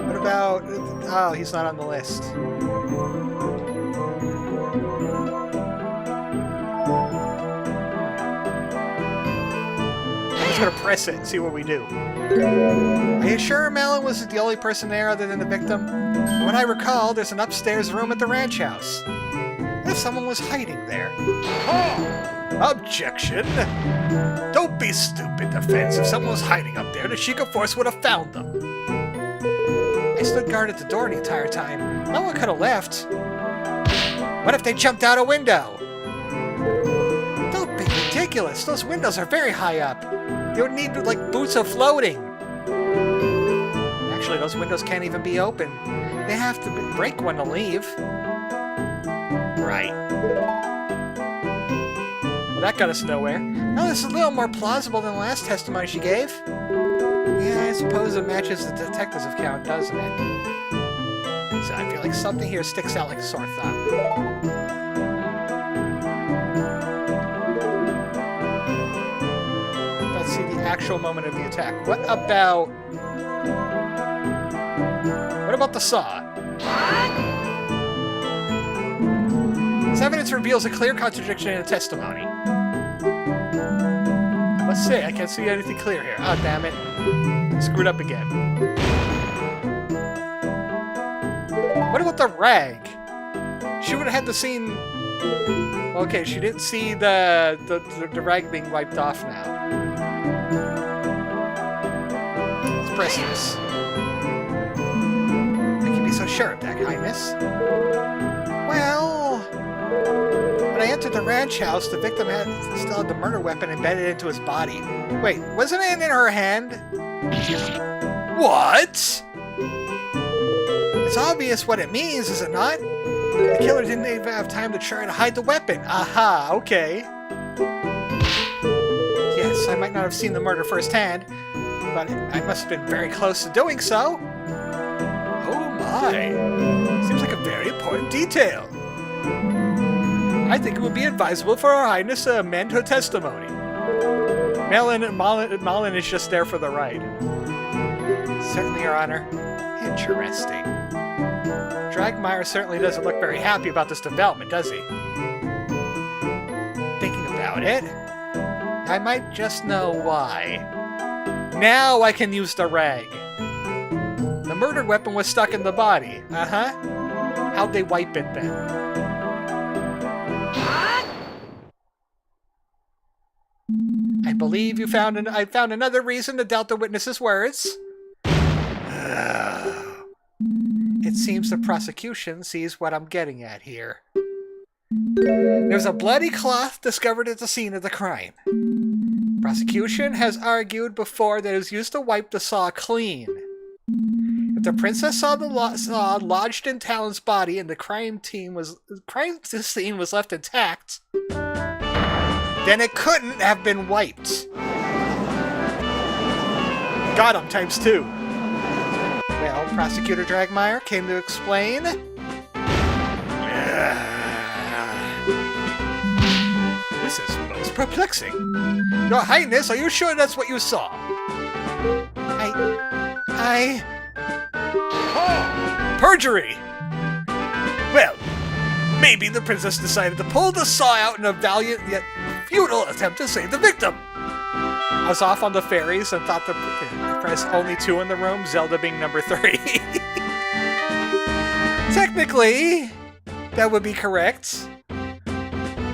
What about... Oh, he's not on the list. I'm just gonna press it and see what we do. Are you sure Malin was the only person there other than the victim? When I recall, there's an upstairs room at the ranch house. What if someone was hiding there? Oh, objection! Don't be stupid, Defense. If someone was hiding up there, the Sheikah Force would have found them. I stood guard at the door the entire time. No one could have left. What if they jumped out a window? Don't be ridiculous. Those windows are very high up. They would need, like, boots of floating. Actually, those windows can't even be open. They have to break one to leave. Right. Well, that got us nowhere. Well, this is a little more plausible than the last testimony she gave. Yeah, I suppose it matches the detective's account, doesn't it? So I feel like something here sticks out like a sore thumb. Let's see the actual moment of the attack. What about the saw? This evidence reveals a clear contradiction in the testimony. Let's see, I can't see anything clear here. Oh, damn it. Screwed up again. What about the rag? She would have had the scene... Okay, she didn't see the rag being wiped off now. Let's press this. I can be so sure of that, Highness. Well... When I entered the ranch house, the victim still had the murder weapon embedded into his body. Wait, wasn't it in her hand? What? It's obvious what it means, is it not? The killer didn't even have time to try to hide the weapon. Aha, okay. Yes, I might not have seen the murder firsthand, but I must have been very close to doing so. Oh my. Seems like a very important detail. I think it would be advisable for Her Highness to amend her testimony. Malin is just there for the ride. Certainly, Your Honor. Interesting. Dragmeyer certainly doesn't look very happy about this development, does he? Thinking about it, I might just know why. Now I can use the rag. The murdered weapon was stuck in the body. Uh-huh. How'd they wipe it then? I believe you found I found another reason to doubt the witness's words. It seems the prosecution sees what I'm getting at here. There's a bloody cloth discovered at the scene of the crime. Prosecution has argued before that it was used to wipe the saw clean. If the princess saw the saw lodged in Talon's body and the crime scene was left intact, then it couldn't have been wiped. Got him, ×2. Well, Prosecutor Dragmeyer came to explain. This is most perplexing. Your Highness, are you sure that's what you saw? Perjury! Well, maybe the princess decided to pull the saw out in a valiant yet futile attempt to save the victim. I was off on the fairies and thought to press only 2 in the room, Zelda being number 3. Technically, that would be correct.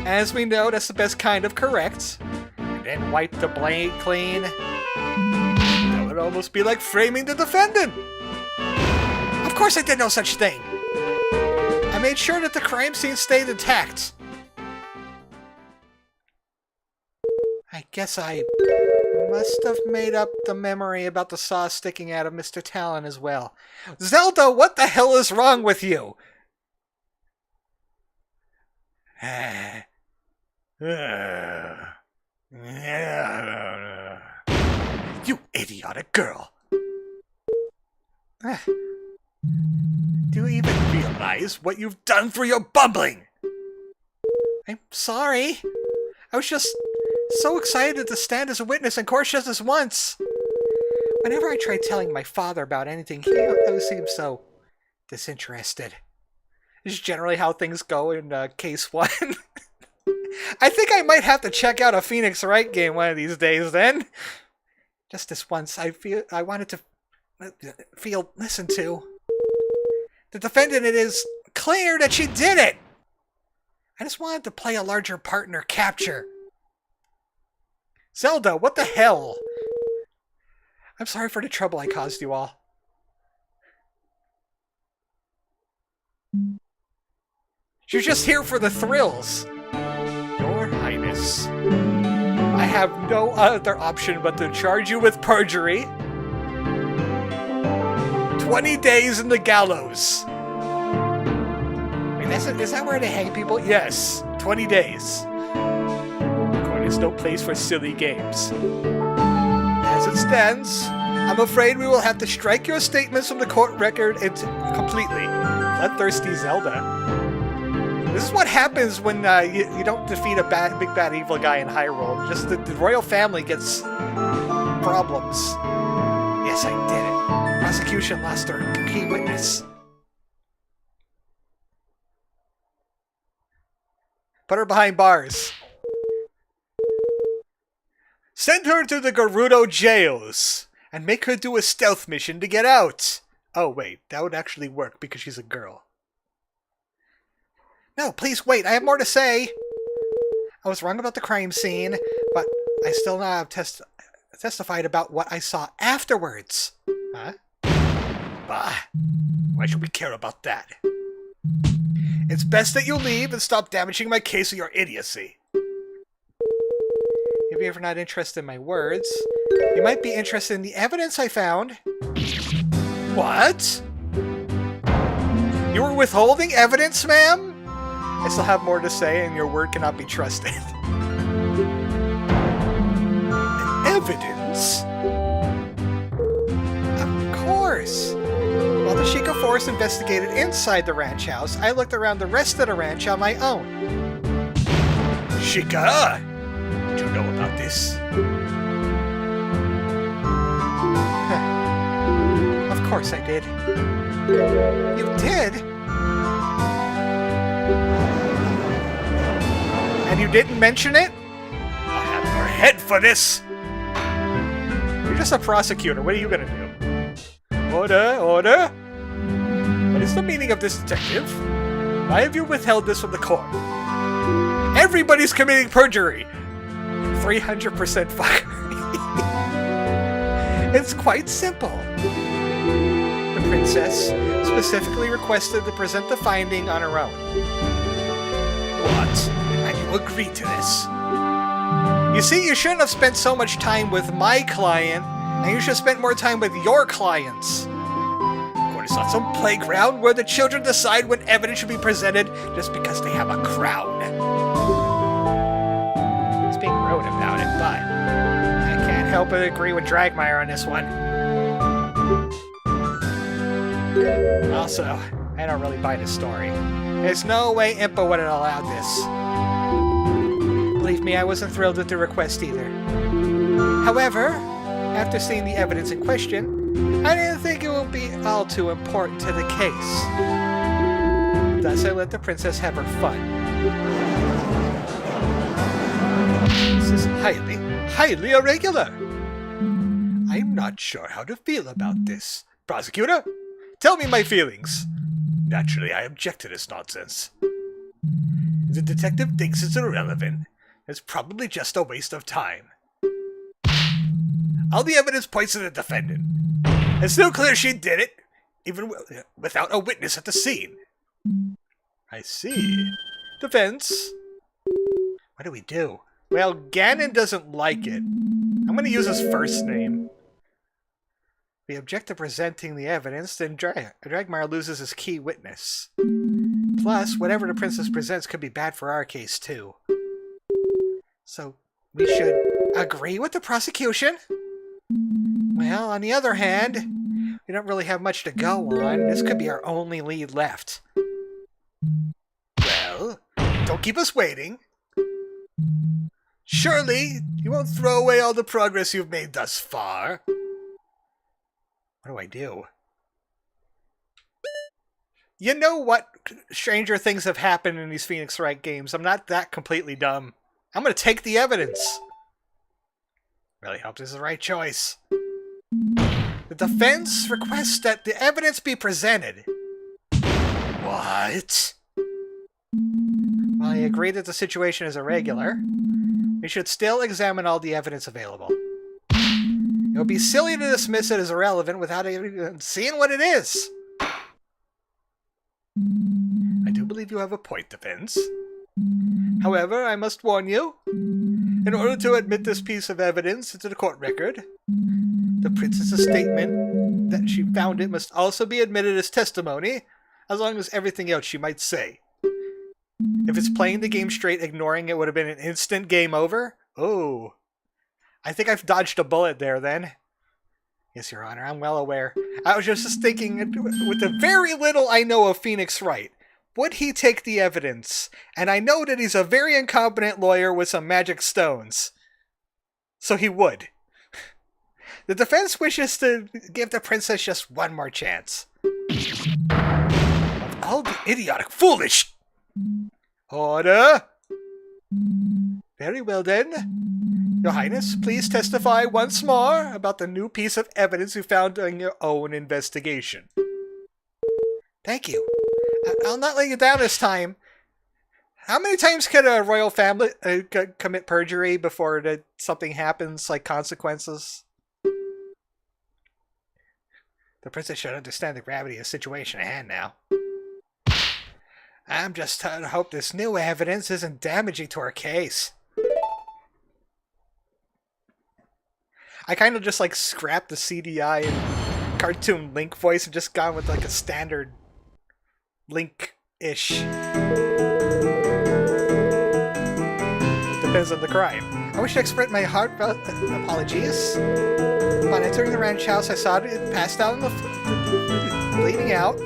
As we know, that's the best kind of correct. And then wipe the blade clean. That would almost be like framing the defendant. Of course I did no such thing. I made sure that the crime scene stayed intact. I guess I must have made up the memory about the saw sticking out of Mr. Talon as well. Zelda, what the hell is wrong with you? You idiotic girl. Do you even realize what you've done for your bumbling? I'm sorry. I was just so excited to stand as a witness in court just this once. Whenever I try telling my father about anything, he always seems so disinterested. This is generally how things go in case 1. I think I might have to check out a Phoenix Wright game one of these days then. Just this once, I wanted to feel listened to. The defendant, it is clear that she did it. I just wanted to play a larger part in her capture. Zelda, what the hell? I'm sorry for the trouble I caused you all. She's just here for the thrills. Your Highness, I have no other option but to charge you with perjury. 20 days in the gallows. Wait, is that where they hang people? Yes, 20 days. Court is no place for silly games. As it stands, I'm afraid we will have to strike your statements from the court record completely. Bloodthirsty Zelda. This is what happens when you don't defeat a big bad evil guy in Hyrule. Just the royal family gets problems. Yes, I did it. Prosecution lost their key witness. Put her behind bars. Send her to the Gerudo jails and make her do a stealth mission to get out. Oh, wait, that would actually work because she's a girl. No, please wait, I have more to say. I was wrong about the crime scene, but I still now have testified about what I saw afterwards. Huh? Bah, why should we care about that? It's best that you leave and stop damaging my case with your idiocy. If you're not interested in my words, you might be interested in the evidence I found. What? You were withholding evidence, ma'am? I still have more to say, and your word cannot be trusted. Evidence? Of course. While the Sheikah Force investigated inside the ranch house, I looked around the rest of the ranch on my own. Sheikah? Did you know about this? Of course I did. You did? And you didn't mention it? I'll have your head for this! You're just a prosecutor. What are you gonna do? Order, order! What is the meaning of this, detective? Why have you withheld this from the court? Everybody's committing perjury! 300% fuckery. It's quite simple. The princess specifically requested to present the finding on her own. What? And you agreed to this? You see, you shouldn't have spent so much time with my client, and you should have spent more time with your clients. Court is not some playground where the children decide when evidence should be presented just because they have a crown. He's being rude about it, but I can't help but agree with Dragmire on this one. Also, I don't really buy this story. There's no way Impa would have allowed this. Believe me, I wasn't thrilled with the request either. However, after seeing the evidence in question, I didn't think it would be all too important to the case. Thus, I let the princess have her fun. This is highly irregular. I'm not sure how to feel about this. Prosecutor, tell me my feelings. Naturally, I object to this nonsense. If the detective thinks it's irrelevant, it's probably just a waste of time. All the evidence points to the defendant. It's still clear she did it, even without a witness at the scene. I see. Defense. What do we do? Well, Ganon doesn't like it. I'm going to use his first name. We object to presenting the evidence, then Dragmar loses his key witness. Plus, whatever the princess presents could be bad for our case, too. So, we should agree with the prosecution? Well, on the other hand, we don't really have much to go on. This could be our only lead left. Well, don't keep us waiting. Surely, you won't throw away all the progress you've made thus far. What do I do? You know what stranger things have happened in these Phoenix Wright games. I'm not that completely dumb. I'm going to take the evidence. Really hope this is the right choice. The defense requests that the evidence be presented. What? While I agree that the situation is irregular, we should still examine all the evidence available. It would be silly to dismiss it as irrelevant without even seeing what it is. I do believe you have a point, defense. However, I must warn you, in order to admit this piece of evidence into the court record, the princess's statement that she found it must also be admitted as testimony, as long as everything else she might say. If it's playing the game straight, ignoring it would have been an instant game over. Oh. I think I've dodged a bullet there, then. Yes, Your Honor, I'm well aware. I was just thinking, with the very little I know of Phoenix Wright, would he take the evidence? And I know that he's a very incompetent lawyer with some magic stones. So he would. The defense wishes to give the princess just one more chance. Of all the idiotic, foolish... Order! Very well then. Your Highness, please testify once more about the new piece of evidence you found during your own investigation. Thank you. I'll not let you down this time. How many times could a royal family commit perjury before something happens, like consequences? The princess should understand the gravity of the situation at hand now. I'm just trying to hope this new evidence isn't damaging to our case. I kind of just like scrapped the CDI and cartoon Link voice and just gone with like a standard Link-ish. Depends on the crime. I wish to express my heartfelt apologies. Upon entering the ranch house, I saw it passed out on the bleeding out.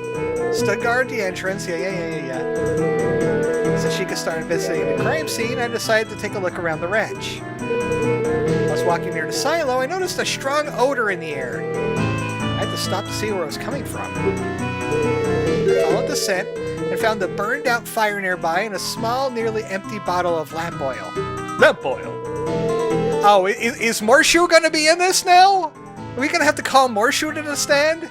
Stood guard the entrance. Yeah. So she could start investigating the crime scene, I decided to take a look around the ranch. I was walking near the silo, I noticed a strong odor in the air. I had to stop to see where it was coming from. I followed the scent and found a burned out fire nearby and a small, nearly empty bottle of lamp oil. Lamp oil? Oh, is Morshu gonna be in this now? Are we gonna have to call Morshu to the stand?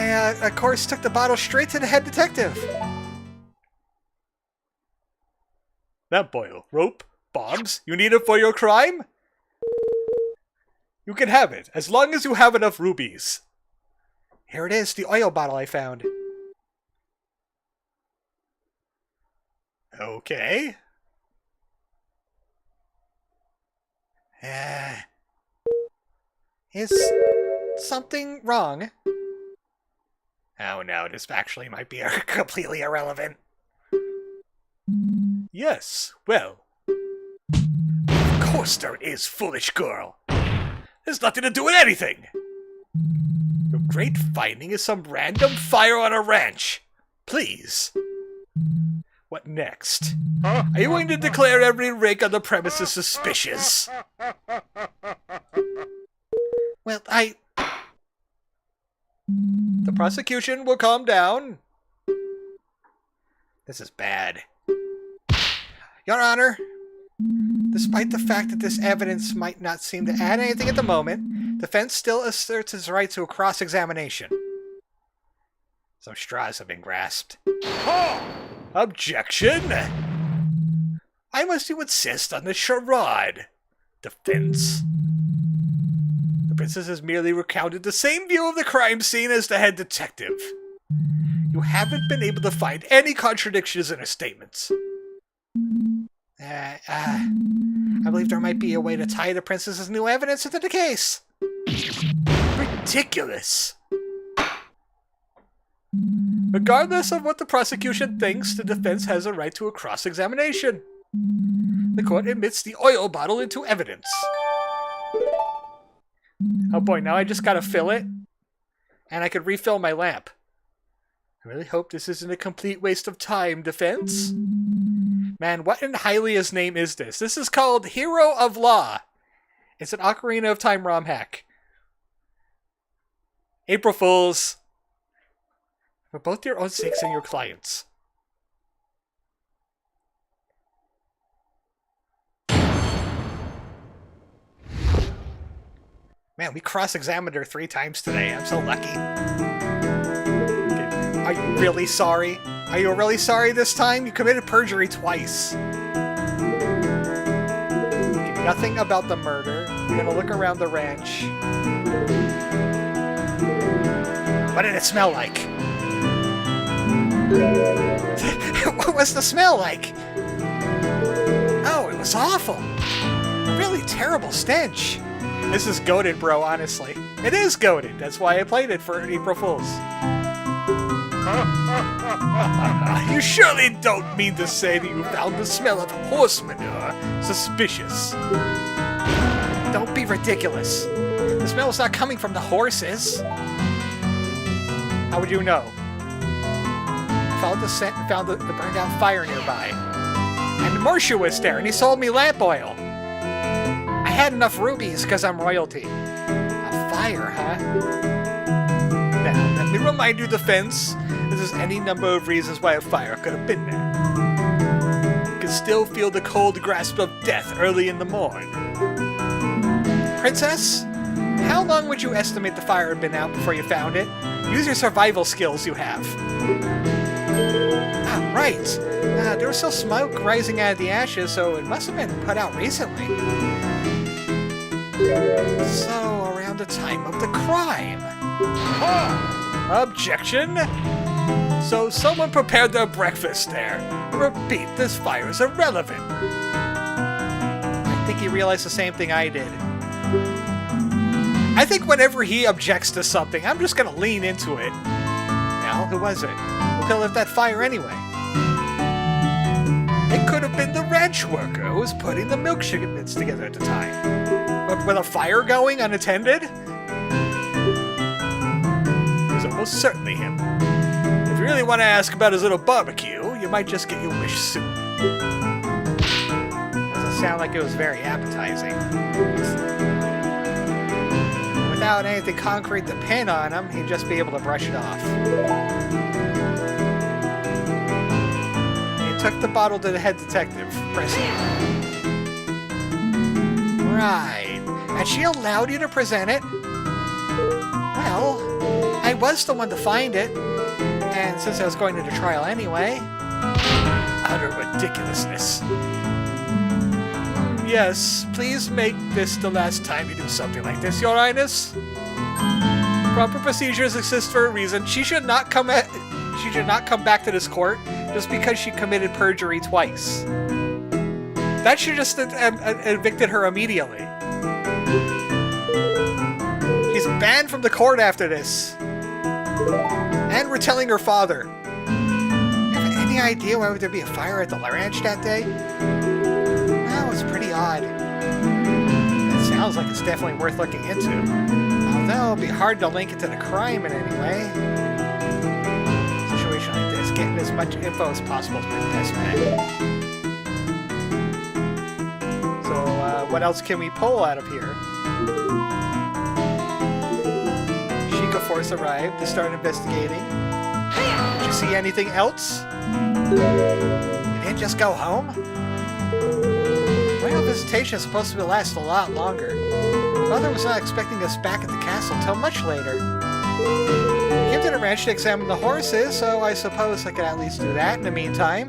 I, of course, took the bottle straight to the head detective. Lamp oil, rope, bombs, you need it for your crime? You can have it, as long as you have enough rubies. Here it is, the oil bottle I found. Okay. Is something wrong? Oh no, this actually might be completely irrelevant. Yes, well. Of course there is, foolish girl. There's nothing to do with anything. Your great finding is some random fire on a ranch. Please. What next? Are you going to declare every rig on the premises suspicious? Well, The prosecution will calm down. This is bad. Your Honor, despite the fact that this evidence might not seem to add anything at the moment, defense still asserts its right to a cross-examination. Some straws have been grasped. Objection! Why must you insist on this charade? Defense. The princess has merely recounted the same view of the crime scene as the head detective. You haven't been able to find any contradictions in her statements. I believe there might be a way to tie the princess's new evidence into the case. Ridiculous. Regardless of what the prosecution thinks, the defense has a right to a cross-examination. The court admits the oil bottle into evidence. Oh boy, now I just gotta fill it. And I could refill my lamp. I really hope this isn't a complete waste of time, defense. Man, what in Hylia's name is this? This is called Hero of Law. It's an Ocarina of Time Romhack. April Fools. For both your own sakes and your clients. Man, we cross-examined her 3 times today. I'm so lucky. Okay. Are you really sorry? Are you really sorry this time? You committed perjury twice. Okay, nothing about the murder. We're gonna look around the ranch. What did it smell like? What was the smell like? Oh, it was awful. A really terrible stench. This is goated, bro, honestly. It is goated. That's why I played it for April Fools. You surely don't mean to say that you found the smell of horse manure suspicious. Don't be ridiculous. The smell is not coming from the horses. How would you know? I followed the scent and found the burned down fire nearby. And Marcia was there, and he sold me lamp oil. I had enough rubies because I'm royalty. A fire, huh? Now, let me remind you, defense, there's any number of reasons why a fire could have been there. You can still feel the cold grasp of death early in the morn. Princess? How long would you estimate the fire had been out before you found it? Use your survival skills you have. Ah, right. There was still smoke rising out of the ashes, so it must have been put out recently. So, around the time of the crime. Objection! So someone prepared their breakfast there. Repeat, this fire is irrelevant. I think he realized the same thing I did. I think whenever he objects to something, I'm just gonna lean into it. Well, who was it? Who could have lit that fire anyway? It could have been the ranch worker who was putting the milk shipments together at the time. But with a fire going unattended? It was almost certainly him. If you really want to ask about his little barbecue, you might just get your wish soon. Doesn't sound like it was very appetizing. Without anything concrete to pin on him, he'd just be able to brush it off. He took the bottle to the head detective, pressing it. Right. And she allowed you to present it? Well, I was the one to find it. And since I was going to the trial anyway... Utter ridiculousness. Yes, please make this the last time you do something like this, Your Highness. Proper procedures exist for a reason. She should not come back to this court just because she committed perjury twice. That should just evicted her immediately. She's banned from the court after this. And we're telling her father. You have any idea why would there be a fire at the ranch that day? Well, it's pretty odd. It sounds like it's definitely worth looking into. Although it'll be hard to link it to the crime in any way. In a situation like this, getting as much info as possible is my best bet. So, what else can we pull out of here? Sheikah Force arrived to start investigating. Did you see anything else? You didn't just go home? Royal visitation is supposed to last a lot longer. Mother was not expecting us back at the castle until much later. We came to the ranch to examine the horses, so I suppose I could at least do that in the meantime.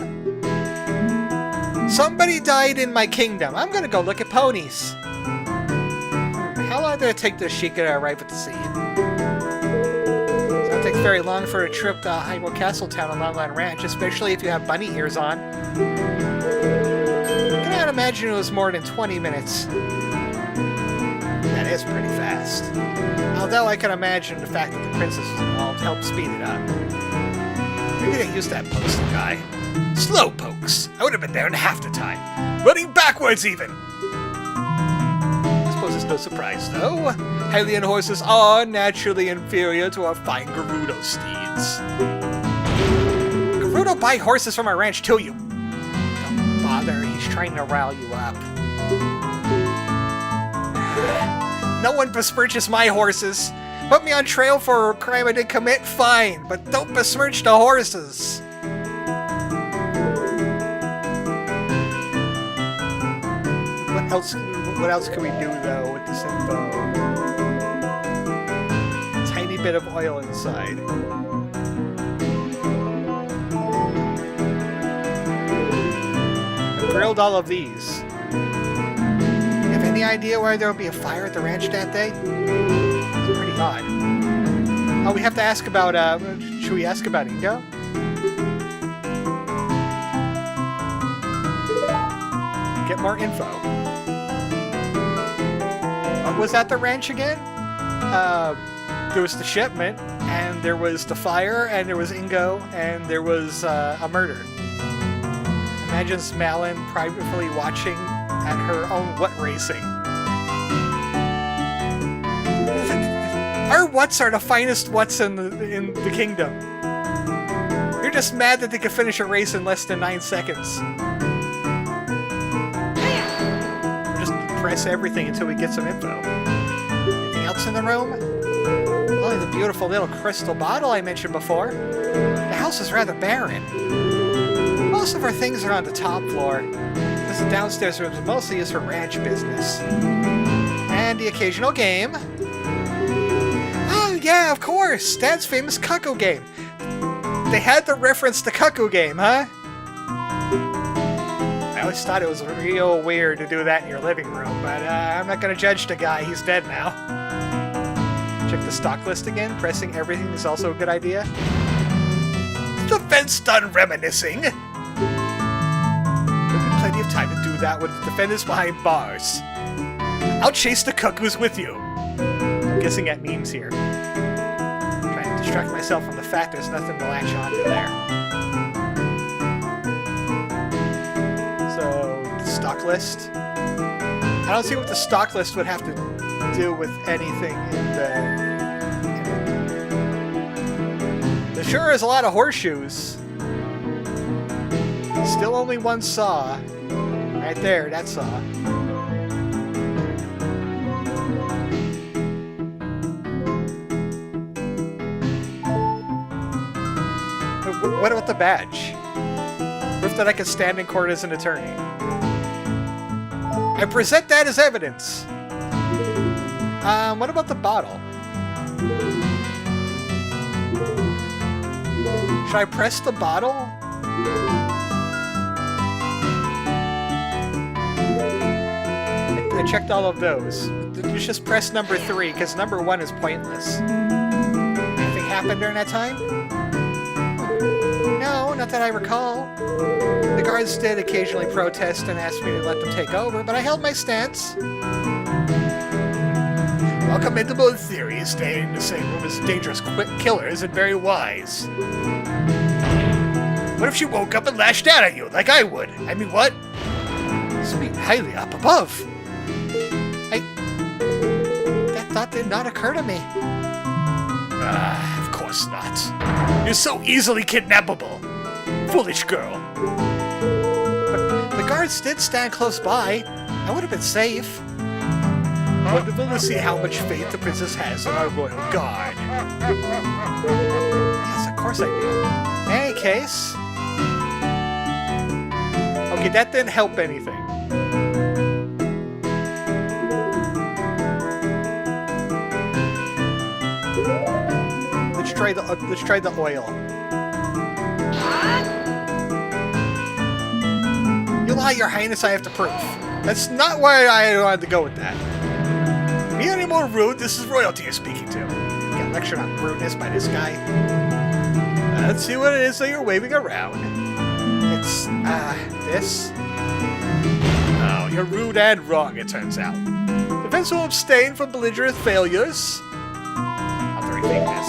Somebody died in my kingdom. I'm gonna go look at ponies. How long did it take this Sheikah to arrive at the scene? It's not take very long for a trip to Hyrule Castle Town on Longland Ranch, especially if you have bunny ears on. can't imagine it was more than 20 minutes. That is pretty fast. Although I can imagine the fact that the princess was involved helped speed it up. Maybe they used that postal guy. Slow pokes. I would have been there in half the time. Running backwards even. I suppose it's no surprise, though. Hylian horses are naturally inferior to our fine Gerudo steeds. Gerudo buy horses from our ranch to you. Don't bother, he's trying to rile you up. No one besmirches my horses. Put me on trail for a crime I didn't commit, fine, but don't besmirch the horses. What else can we do, though, with this info? Tiny bit of oil inside. I grilled all of these. You have any idea why there will be a fire at the ranch that day? It's pretty odd. Oh, we have to ask about, should we ask about Ingo? Get more info. Was at the ranch again? There was the shipment, and there was the fire, and there was Ingo, and there was a murder. Imagine Smalin privately watching at her own what racing. Our whats are the finest whats in the kingdom. You're just mad that they could finish a race in less than 9 seconds. Press everything until we get some info. Anything else in the room? Only the beautiful little crystal bottle I mentioned before. The house is rather barren. Most of our things are on the top floor. This downstairs room is mostly used for ranch business. And the occasional game. Oh yeah, of course! Dad's famous Cuckoo game. They had the reference to Cuckoo game, huh? I always thought it was real weird to do that in your living room, but I'm not going to judge the guy. He's dead now. Check the stock list again. Pressing everything is also a good idea. The fence done reminiscing. There'll be plenty of time to do that with the defendants behind bars. I'll chase the cuckoos with you. I'm guessing at memes here. I'm trying to distract myself from the fact there's nothing to latch onto there. Stock list. I don't see what the stock list would have to do with anything in the... There sure is a lot of horseshoes. Still only one saw. Right there, that saw. What about the badge? Proof that I can stand in court as an attorney. I present that as evidence. What about the bottle? Should I press the bottle? I checked all of those. You just press number 3, because number 1 is pointless. Anything happened during that time? No, not that I recall. The guards did occasionally protest and asked me to let them take over, but I held my stance. While commendable in theory, staying in the same room as dangerous killers and very wise. What if she woke up and lashed out at you, like I would? I mean, what? Speak highly up above. That thought did not occur to me. Of course not. You're so easily kidnappable. Foolish girl. But the guards did stand close by. I would have been safe. Wonderful to see how much faith the princess has in our royal guard. Yes, of course I do. In any case... Okay, that didn't help anything. Let's try the oil. You lie, Your Highness, I have to prove. That's not why I wanted to go with that. Be any more rude? This is royalty you're speaking to. Get lectured on rudeness by this guy. Let's see what it is that you're waving around. It's, this. You're rude and wrong, it turns out. Defense will abstain from belligerent failures. How do I think this?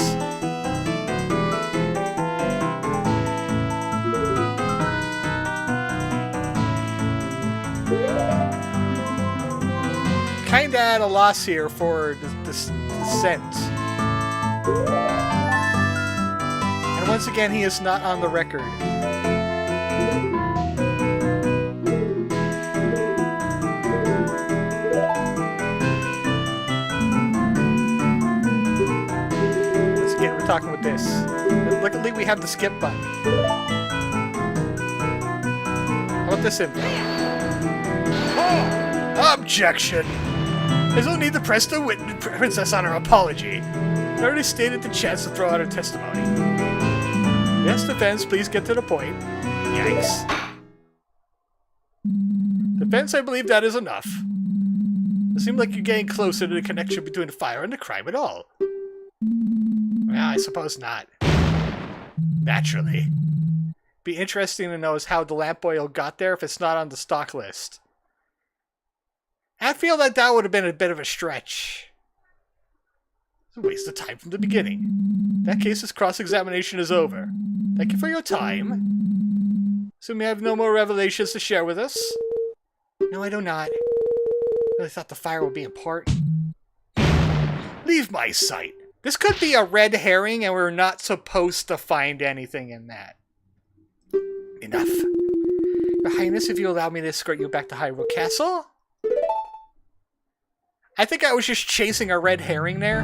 Kinda at a loss here for dissent. And once again, he is not on the record. Once again, we're talking with this. Luckily, we have the skip button. How about this info? Objection! There's no need to press the princess on her apology. I already stated the chance to throw out her testimony. Yes, defense, please get to the point. Yikes. Defense, I believe that is enough. It seems like you're getting closer to the connection between the fire and the crime at all. Well, I suppose not. Naturally. Be interesting to know is how the lamp oil got there if it's not on the stock list. I feel like that would have been a bit of a stretch. It's a waste of time from the beginning. In that case, this cross-examination is over. Thank you for your time. Assume you have no more revelations to share with us? No, I do not. I really thought the fire would be important. Leave my sight. This could be a red herring, and we're not supposed to find anything in that. Enough. Your Highness, if you allow me to escort you back to Hyrule Castle? I think I was just chasing a red herring there.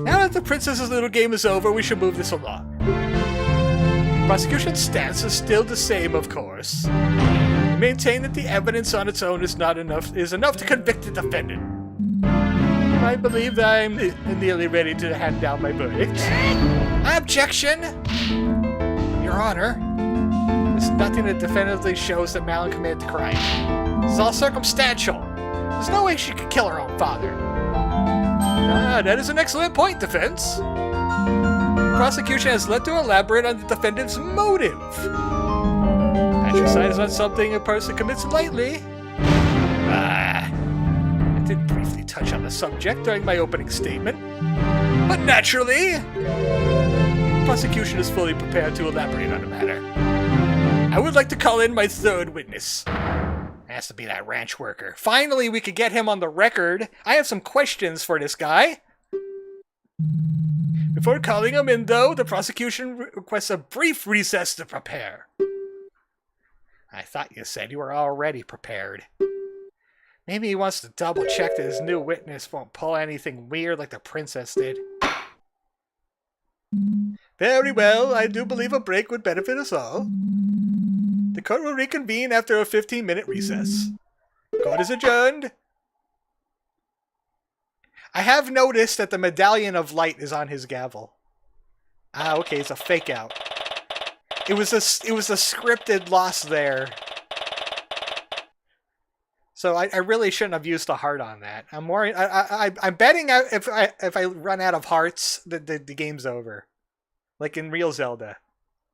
Now that the princess's little game is over, we should move this along. Prosecution's stance is still the same, of course. We maintain that the evidence on its own is enough to convict the defendant. I believe that I'm nearly ready to hand down my verdict. Objection! Your Honor, there's nothing that definitively shows that Malon committed the crime. This is all circumstantial. There's no way she could kill her own father. Ah, that is an excellent point, defense. The prosecution has led to elaborate on the defendant's motive. Patricide is not something a person commits lightly. I did briefly touch on the subject during my opening statement. But naturally, the prosecution is fully prepared to elaborate on the matter. I would like to call in my third witness. It has to be that ranch worker. Finally, we could get him on the record. I have some questions for this guy. Before calling him in, though, the prosecution requests a brief recess to prepare. I thought you said you were already prepared. Maybe he wants to double-check that his new witness won't pull anything weird like the princess did. Very well, I do believe a break would benefit us all. The court will reconvene after a 15-minute recess. Court is adjourned. I have noticed that the medallion of light is on his gavel. Ah, okay, it's a fake out. It was a scripted loss there. So I really shouldn't have used the heart on that. I'm betting if I run out of hearts, the game's over. Like in real Zelda.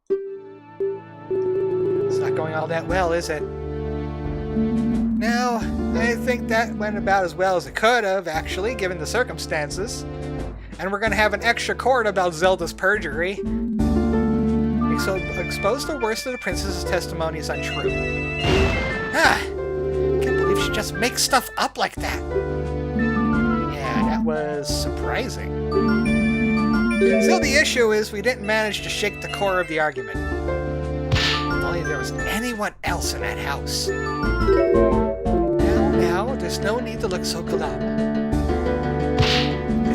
It's not going all that well, is it? No, I think that went about as well as it could have, actually, given the circumstances. And we're going to have an extra court about Zelda's perjury. So expose the worst of the princess's testimony is untrue. Can't believe she just makes stuff up like that. Yeah, that was surprising. So the issue is we didn't manage to shake the core of the argument. If only there was anyone else in that house. Now, there's no need to look so glum.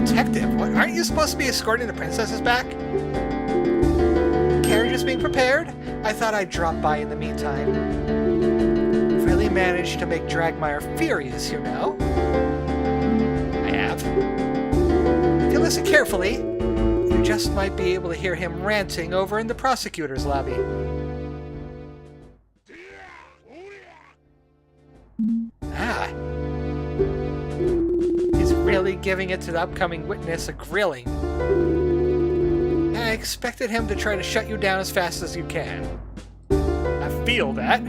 Detective, what? Aren't you supposed to be escorting the princesses back? Carriage is being prepared? I thought I'd drop by in the meantime. You've really managed to make Dragmire furious, you know. I have. If you listen carefully, you just might be able to hear him ranting over in the prosecutor's lobby. He's really giving it to the upcoming witness a grilling. I expected him to try to shut you down as fast as you can. A feel that.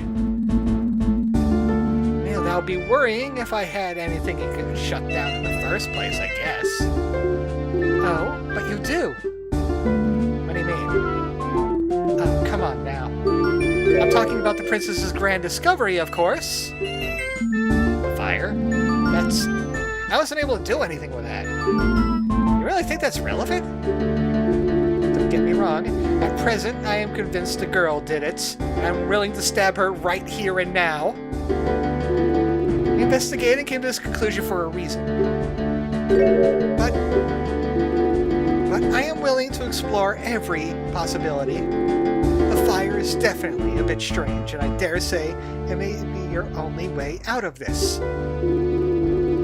Well, that would be worrying if I had anything you could shut down in the first place, I guess. Oh, but you do. What do you mean? Oh, come on now. I'm talking about the princess's grand discovery, of course. Fire? I wasn't able to do anything with that. You really think that's relevant? Don't get me wrong. At present, I am convinced the girl did it, and I'm willing to stab her right here and now. The investigating came to this conclusion for a reason. But I am willing to explore every possibility. The fire is definitely a bit strange, and I dare say it may be your only way out of this.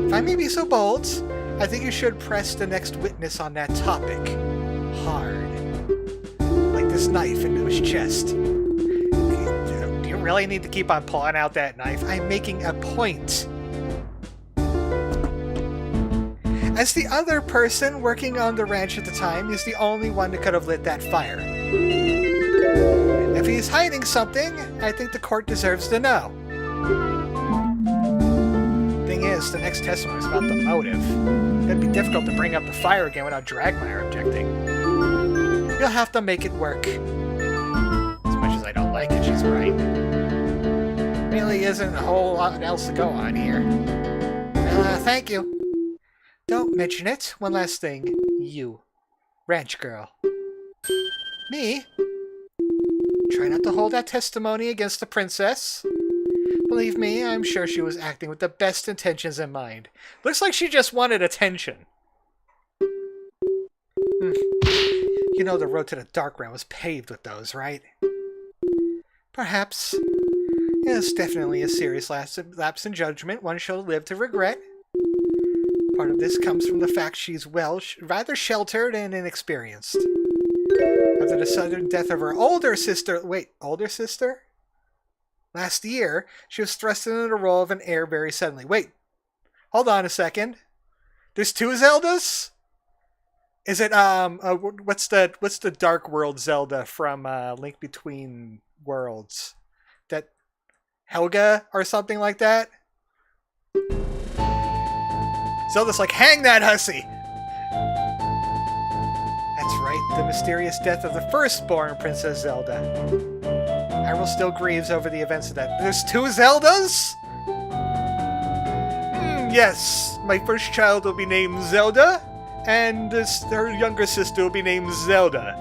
If I may be so bold, I think you should press the next witness on that topic hard. Like this knife into his chest. Do you really need to keep on pulling out that knife? I'm making a point. As the other person working on the ranch at the time, he's the only one that could have lit that fire. And if he's hiding something, I think the court deserves to know. Thing is, the next testimony is about the motive. It'd be difficult to bring up the fire again without Dragmire objecting. You'll have to make it work. As much as I don't like it, she's right. Really isn't a whole lot else to go on here. Well, thank you. Don't mention it. One last thing. You. Ranch girl. Me? Try not to hold that testimony against the princess. Believe me, I'm sure she was acting with the best intentions in mind. Looks like she just wanted attention. You know the road to the dark realm was paved with those, right? Perhaps. Yes, definitely a serious lapse in judgment one shall live to regret. Part of this comes from the fact she's, well, rather sheltered and inexperienced. After the sudden death of her older sister... Wait, older sister? Last year, she was thrust into the role of an heir very suddenly. Wait, hold on a second. There's two Zeldas? Is it, what's the Dark World Zelda from, Link Between Worlds? That Helga or something like that? Zelda's like, hang that hussy! That's right, the mysterious death of the firstborn Princess Zelda. Hyrule still grieves over the events of that. There's two Zeldas? Yes, my first child will be named Zelda, and her younger sister will be named Zelda.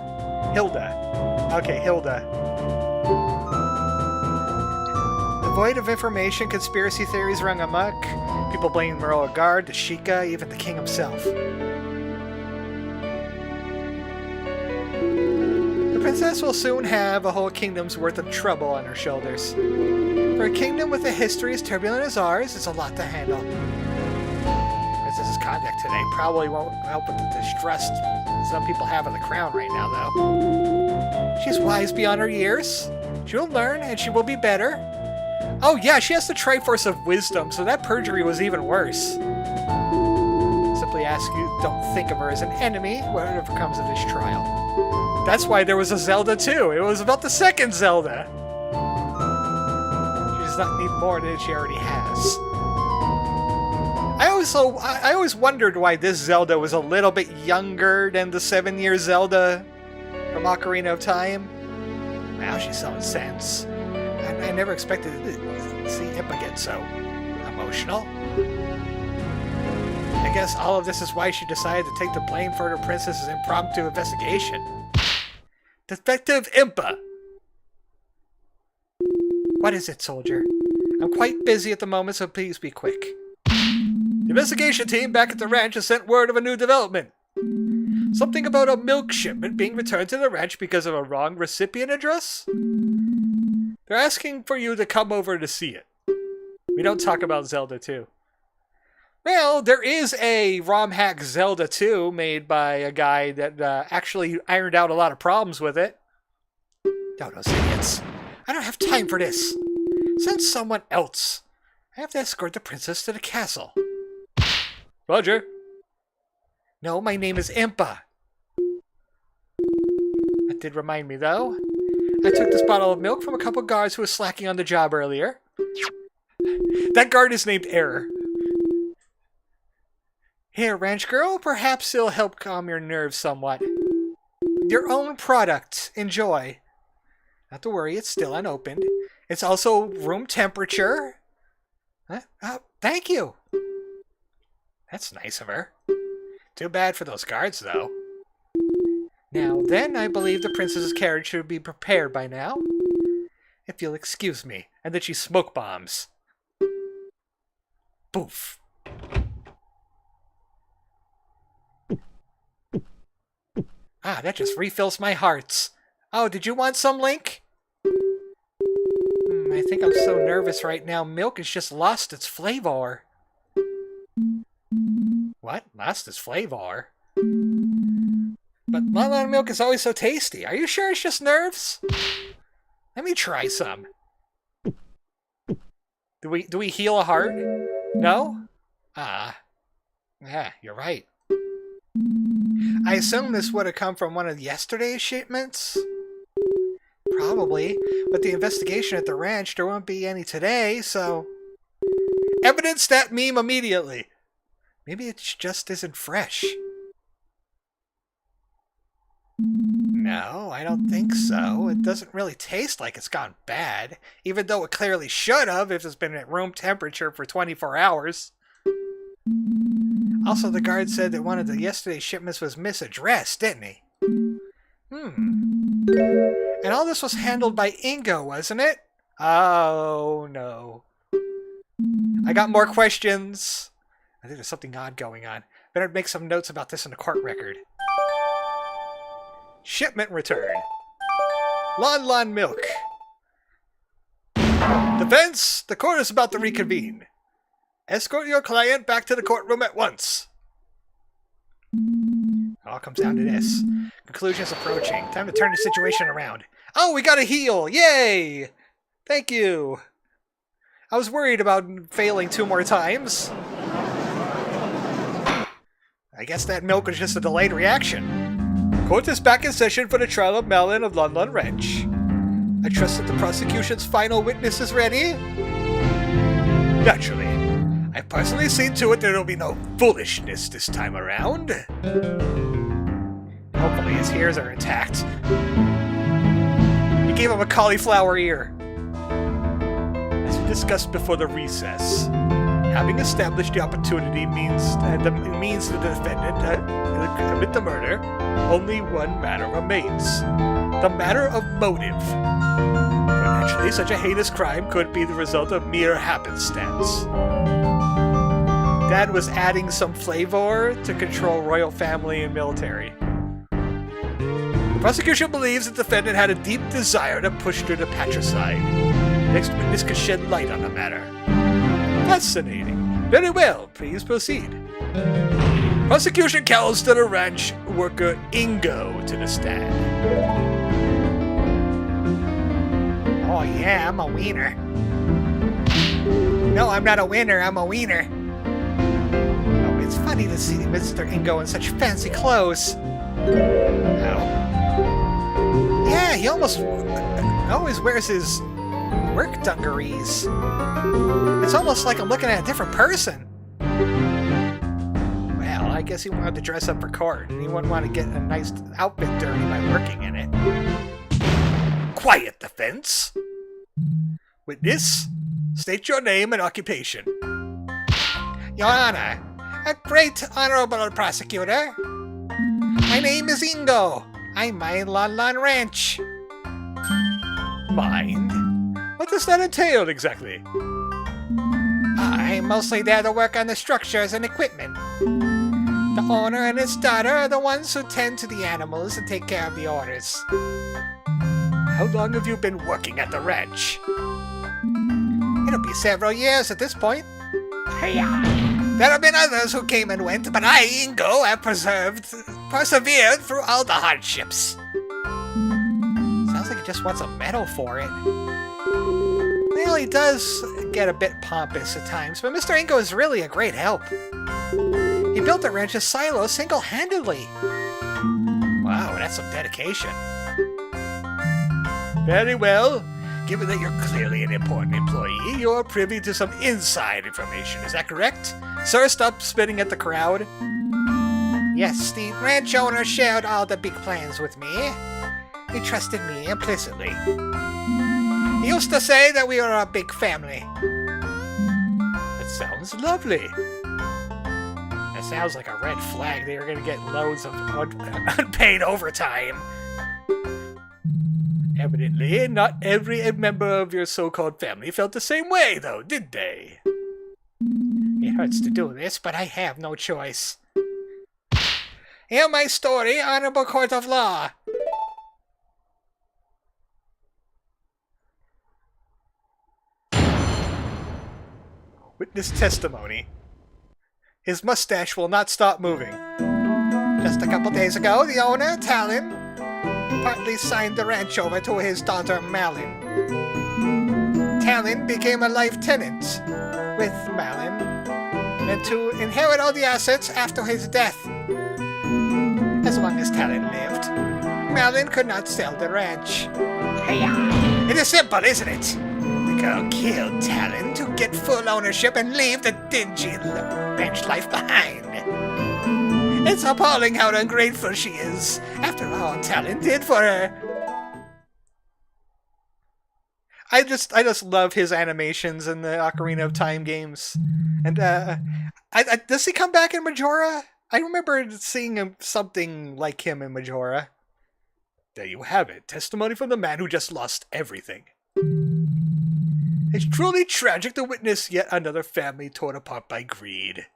Hilda. Okay, Hilda. Devoid of information, conspiracy theories run amok. People blame Merle Guard, the Sheikah, even the king himself. The princess will soon have a whole kingdom's worth of trouble on her shoulders. For a kingdom with a history as turbulent as ours, it's a lot to handle. Princess's conduct today probably won't help with the distrust some people have of the crown right now, though. She's wise beyond her years. She will learn, and she will be better. Oh yeah, she has the Triforce of Wisdom, so that perjury was even worse. Simply ask you, don't think of her as an enemy, whatever comes of this trial. That's why there was a Zelda too. It was about the second Zelda. She does not need more than she already has. I always wondered why this Zelda was a little bit younger than the 7-year Zelda from Ocarina of Time. Now she's so sense. I never expected to see Impa get so emotional. I guess all of this is why she decided to take the blame for her princess's impromptu investigation. Detective Impa! What is it, soldier? I'm quite busy at the moment, so please be quick. The investigation team back at the ranch has sent word of a new development. Something about a milk shipment being returned to the ranch because of a wrong recipient address? They're asking for you to come over to see it. We don't talk about Zelda 2. Well, there is a Romhack Zelda 2 made by a guy that actually ironed out a lot of problems with it. Don't those idiots. I don't have time for this. Send someone else. I have to escort the princess to the castle. Roger. No, my name is Impa. That did remind me, though. I took this bottle of milk from a couple guards who was slacking on the job earlier. That guard is named Error. Here, ranch girl, perhaps it'll help calm your nerves somewhat. Your own product. Enjoy. Not to worry, it's still unopened. It's also room temperature. Oh, thank you. That's nice of her. Too bad for those guards, though. Now then, I believe the princess's carriage should be prepared by now. If you'll excuse me. And then she smoke bombs. Poof. Ah, that just refills my hearts. Oh, did you want some, Link? I think I'm so nervous right now. Milk has just lost its flavor. What? Lost its flavor? But Lon milk is always so tasty. Are you sure it's just nerves? Let me try some. Do we heal a heart? No? Ah. Yeah, you're right. I assume this would have come from one of yesterday's shipments? Probably. With the investigation at the ranch, there won't be any today, so... Evidence that meme immediately! Maybe it just isn't fresh. No, I don't think so. It doesn't really taste like it's gone bad, even though it clearly should have if it's been at room temperature for 24 hours. Also, the guard said that one of the yesterday's shipments was misaddressed, didn't he? And all this was handled by Ingo, wasn't it? Oh, no. I got more questions. I think there's something odd going on. Better make some notes about this in the court record. Shipment return. Lon milk. Defense, the court is about to reconvene. Escort your client back to the courtroom at once. It all comes down to this. Conclusion is approaching. Time to turn the situation around. Oh, we got a heal! Yay! Thank you. I was worried about failing 2 more times. I guess that milk was just a delayed reaction. Court is back in session for the trial of Melon of Lon Wrench. I trust that the prosecution's final witness is ready? Naturally. I've personally seen to it there will be no foolishness this time around. Hopefully his ears are intact. You gave him a cauliflower ear. As we discussed before the recess, having established the opportunity means the defendant commit the murder, only one matter remains. The matter of motive. For naturally, such a heinous crime could be the result of mere happenstance. Dad was adding some flavor to control royal family and military. The prosecution believes the defendant had a deep desire to push through the patricide. The next witness could shed light on the matter. Fascinating. Very well, please proceed. Prosecution calls to the ranch worker Ingo to the stand. Oh yeah, I'm a wiener. No, I'm not a winner, I'm a wiener. Oh, it's funny to see Mr. Ingo in such fancy clothes. Oh. Yeah, he always wears his work dungarees. It's almost like I'm looking at a different person. Well, I guess he wanted to dress up for court, and he wouldn't want to get a nice outfit dirty by working in it. Quiet, defense. Witness, state your name and occupation. Your Honor, a great honorable prosecutor. My name is Ingo. I mine Lon Ranch. Mind? What does that entail exactly? I'm mostly there to work on the structures and equipment. The owner and his daughter are the ones who tend to the animals and take care of the orders. How long have you been working at the ranch? It'll be several years at this point. There have been others who came and went, but I, Ingo, have persevered through all the hardships. Sounds like he just wants a medal for it. Well, he does get a bit pompous at times, but Mr. Ingo is really a great help. He built the ranch's silo single-handedly. Wow, that's some dedication. Very well. Given that you're clearly an important employee, you're privy to some inside information. Is that correct? Sir, stop spitting at the crowd. Yes, the ranch owner shared all the big plans with me. He trusted me implicitly. He used to say that we were a big family. That sounds lovely. That sounds like a red flag. They are going to get loads of unpaid overtime. Evidently, not every member of your so-called family felt the same way, though, did they? It hurts to do this, but I have no choice. Hear my story, Honorable Court of Law. Witness testimony. His mustache will not stop moving. Just a couple days ago, the owner, Talon, partly signed the ranch over to his daughter, Malin. Talon became a life tenant with Malin, and to inherit all the assets after his death. As long as Talon lived, Malin could not sell the ranch. It is simple, isn't it? The girl killed Talon to get full ownership and leave the dingy ranch life behind. It's appalling how ungrateful she is, after all Talon did for her. I just love his animations in the Ocarina of Time games. And does he come back in Majora? I remember seeing something like him in Majora. There you have it. Testimony from the man who just lost everything. It's truly tragic to witness yet another family torn apart by greed.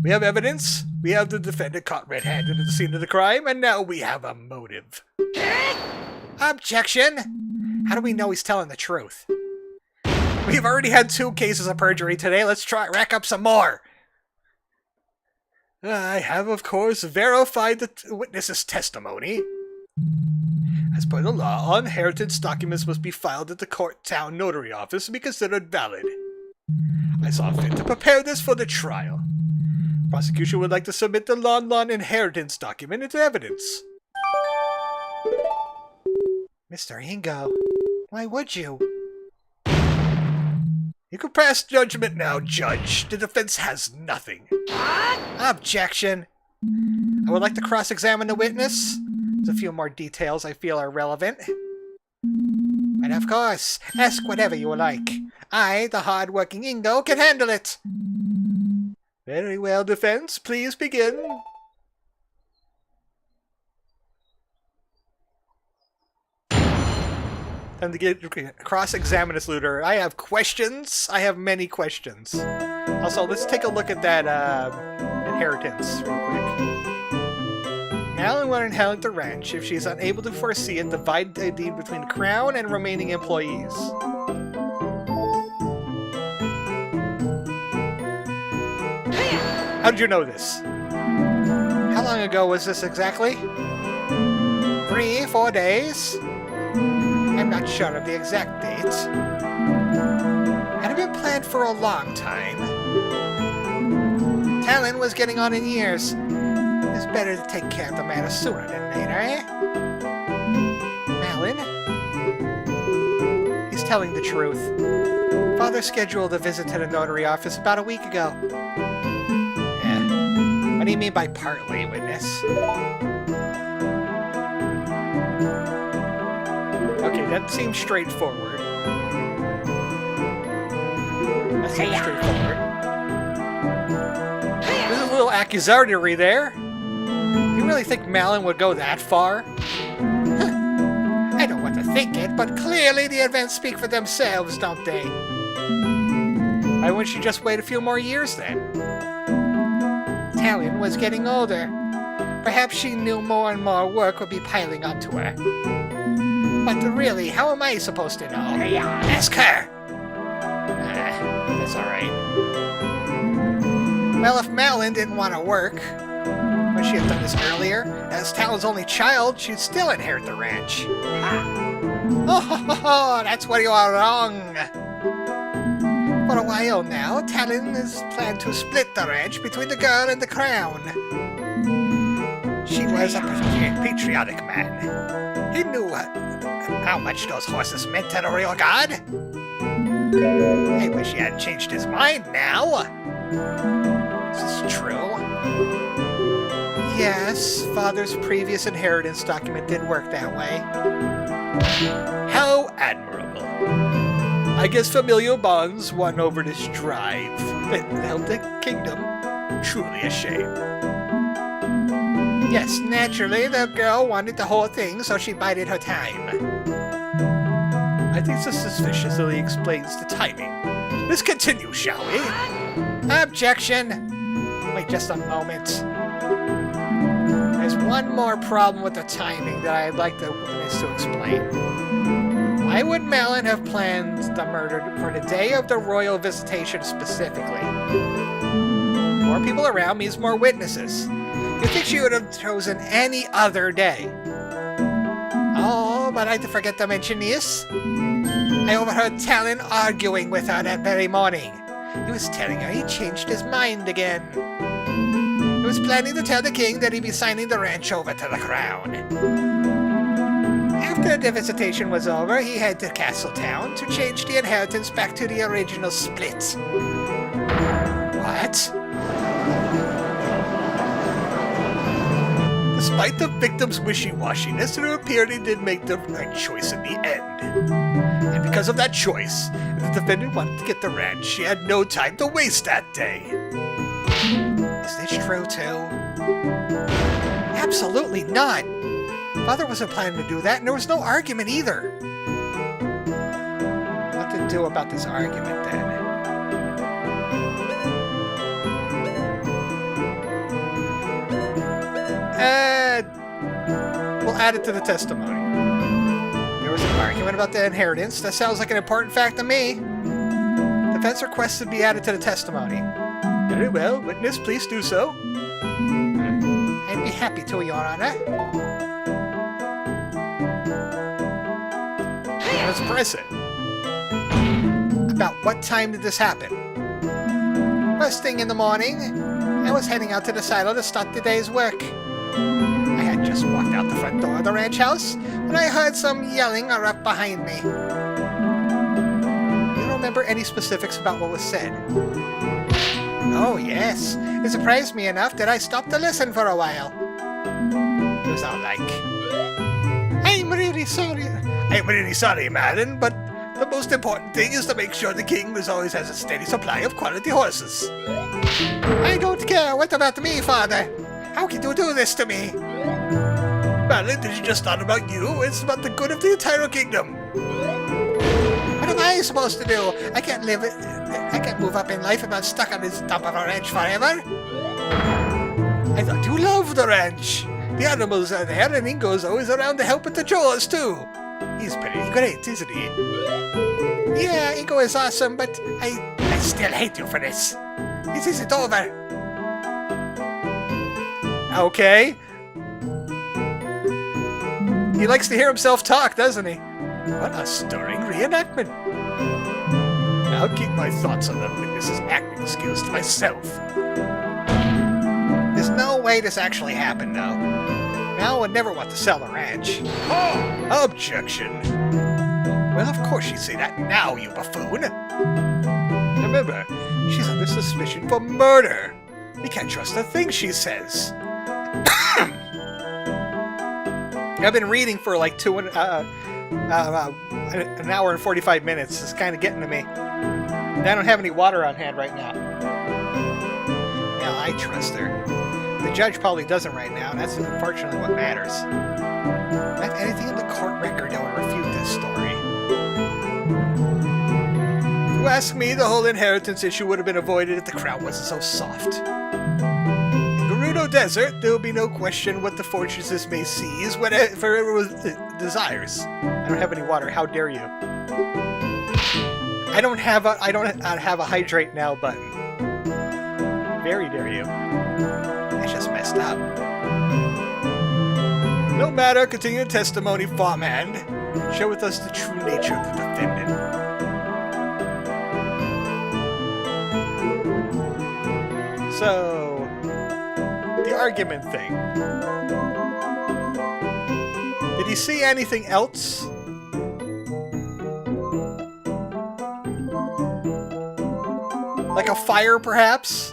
We have evidence. We have the defendant caught red-handed at the scene of the crime, and now we have a motive. Objection! How do we know he's telling the truth? We've already had 2 cases of perjury today. Let's rack up some more. I have, of course, verified the witness's testimony. As per the law, all inheritance documents must be filed at the court town notary office to be considered valid. I saw fit to prepare this for the trial. Prosecution would like to submit the Lon inheritance document into evidence. Mr. Ingo, why would you? You can pass judgment now, Judge. The defense has nothing. Objection! I would like to cross-examine the witness. There's a few more details I feel are relevant. And of course, ask whatever you like. I, the hard-working Ingo, can handle it. Very well, defense. Please begin. Time to get cross-examine this looter. I have questions. I have many questions. Also, let's take a look at that inheritance real quick. Malin will inherit the ranch. If she is unable to foresee it, divide the deed between the crown and remaining employees. How did you know this? How long ago was this exactly? 3, 4 days? I'm not sure of the exact date. Had it been planned for a long time? Talon was getting on in years. It's better to take care of the matter sooner than later, eh? Malin? He's telling the truth. Father scheduled a visit to the notary office about a week ago. What do you mean by partly, witness? Okay, that seems straightforward. That seems straightforward. There's a little accusatory there. Do you really think Malin would go that far? I don't want to think it, but clearly the events speak for themselves, don't they? Why wouldn't she just wait a few more years then? Talon was getting older. Perhaps she knew more and more work would be piling onto her. But really, how am I supposed to know? Ask her! That's alright. Well, if Malin didn't want to work, when she had done this earlier, as Talon's only child, she'd still inherit the ranch. Oh, that's where you are wrong! For a while now, Talon has planned to split the ranch between the girl and the crown. She was a patriotic man. He knew how much those horses meant to the royal guard. I wish he hadn't changed his mind now. Is this true? Yes, father's previous inheritance document did work that way. How admirable. I guess familial bonds won over this drive that held the kingdom. Truly a shame. Yes, naturally, the girl wanted the whole thing, so she bided her time. I think this suspiciously explains the timing. Let's continue, shall we? Objection! Wait just a moment. There's one more problem with the timing that I'd like the witness to explain. Why would Malin have planned the murder for the day of the royal visitation specifically? More people around means more witnesses. You think she would have chosen any other day? Oh, but I forget to mention this. I overheard Talon arguing with her that very morning. He was telling her he changed his mind again. He was planning to tell the king that he'd be signing the ranch over to the crown. After the visitation was over, he headed to Castletown to change the inheritance back to the original split. What? Despite the victim's wishy-washiness, it appeared he did make the right choice in the end. And because of that choice, if the defendant wanted to get the ranch, she had no time to waste that day. Is this true, too? Absolutely not! Father wasn't planning to do that, and there was no argument either. What to do about this argument, then? We'll add it to the testimony. There was an argument about the inheritance. That sounds like an important fact to me. Defense requests to be added to the testimony. Very well. Witness, please do so. I'd be happy to, Your Honor. Let's press it. About what time did this happen? First thing in the morning, I was heading out to the silo to start the day's work. I had just walked out the front door of the ranch house when I heard some yelling up behind me. You don't remember any specifics about what was said? Oh, yes. It surprised me enough that I stopped to listen for a while. It was all like, I'm really sorry, Malin, but the most important thing is to make sure the king always has a steady supply of quality horses. I don't care. What about me, father? How can you do this to me? Malin, this is just not about you. It's about the good of the entire kingdom. What am I supposed to do? I can't move up in life if I'm stuck on this top of a ranch forever. I thought you loved the ranch. The animals are there, and Ingo's always around to help with the chores, too. He's pretty great, isn't he? Yeah, Ingo is awesome, but I still hate you for this. This isn't over. Okay. He likes to hear himself talk, doesn't he? What a stirring reenactment. I'll keep my thoughts on the witness's acting skills to myself. There's no way this actually happened, though. Mal would never want to sell the ranch. Oh, objection. Well, of course you say that now, you buffoon. Remember, she's under suspicion for murder. We can't trust a thing she says. I've been reading for like an hour and 45 minutes. It's kind of getting to me. And I don't have any water on hand right now. Well, I trust her. The judge probably doesn't right now, and that's unfortunately what matters. Not anything in the court record that would refute this story. If you ask me, the whole inheritance issue would have been avoided if the crowd wasn't so soft. In Gerudo Desert, there will be no question what the fortresses may seize whenever it desires. I don't have any water. How dare you? I don't have a hydrate now button. Very dare you. I just messed up. No matter, continue the testimony, farmhand. Share with us the true nature of the defendant. So, the argument thing. Did he see anything else? Like a fire, perhaps?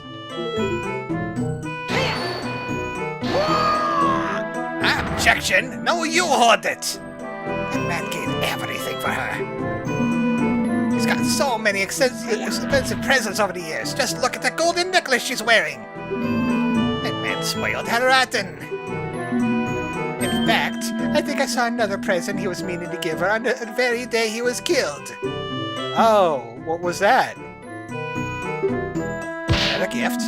Objection! No, you hold it! That man gave everything for her. He's got so many expensive presents over the years. Just look at the golden necklace she's wearing. That man spoiled her rotten. In fact, I think I saw another present he was meaning to give her on the very day he was killed. Oh, what was that? A gift?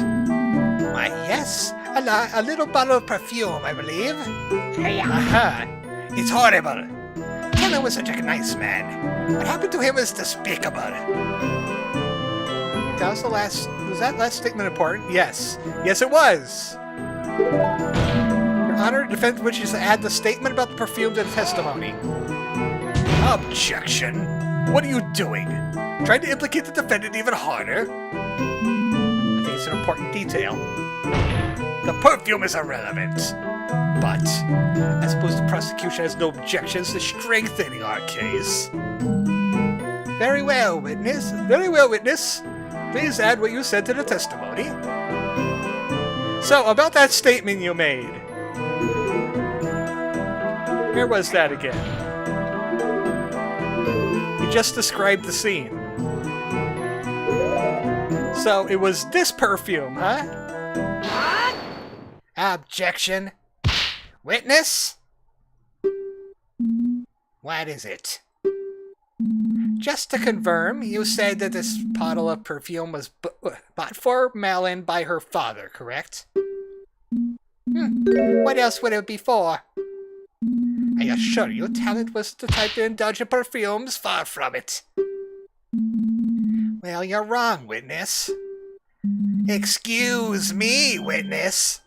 Why, yes. A little bottle of perfume, I believe. Aha! It's horrible. Talon was such a nice man. What happened to him was despicable. That was the last... Was that last statement important? Yes. Yes, it was! Your Honor, defense wishes to add the statement about the perfume to the testimony. Objection! What are you doing? Trying to implicate the defendant even harder? I think it's an important detail. The perfume is irrelevant. But I suppose the prosecution has no objections to strengthening our case. Very well, witness. Very well, witness. Please add what you said to the testimony. So, about that statement you made. Where was that again? You just described the scene. So, it was this perfume, huh? Objection. Witness? What is it? Just to confirm, you said that this bottle of perfume was bought for Malin by her father, correct? What else would it be for? I assure you, Talon was the type to indulge in perfumes. Far from it. Well, you're wrong, witness. Excuse me, witness.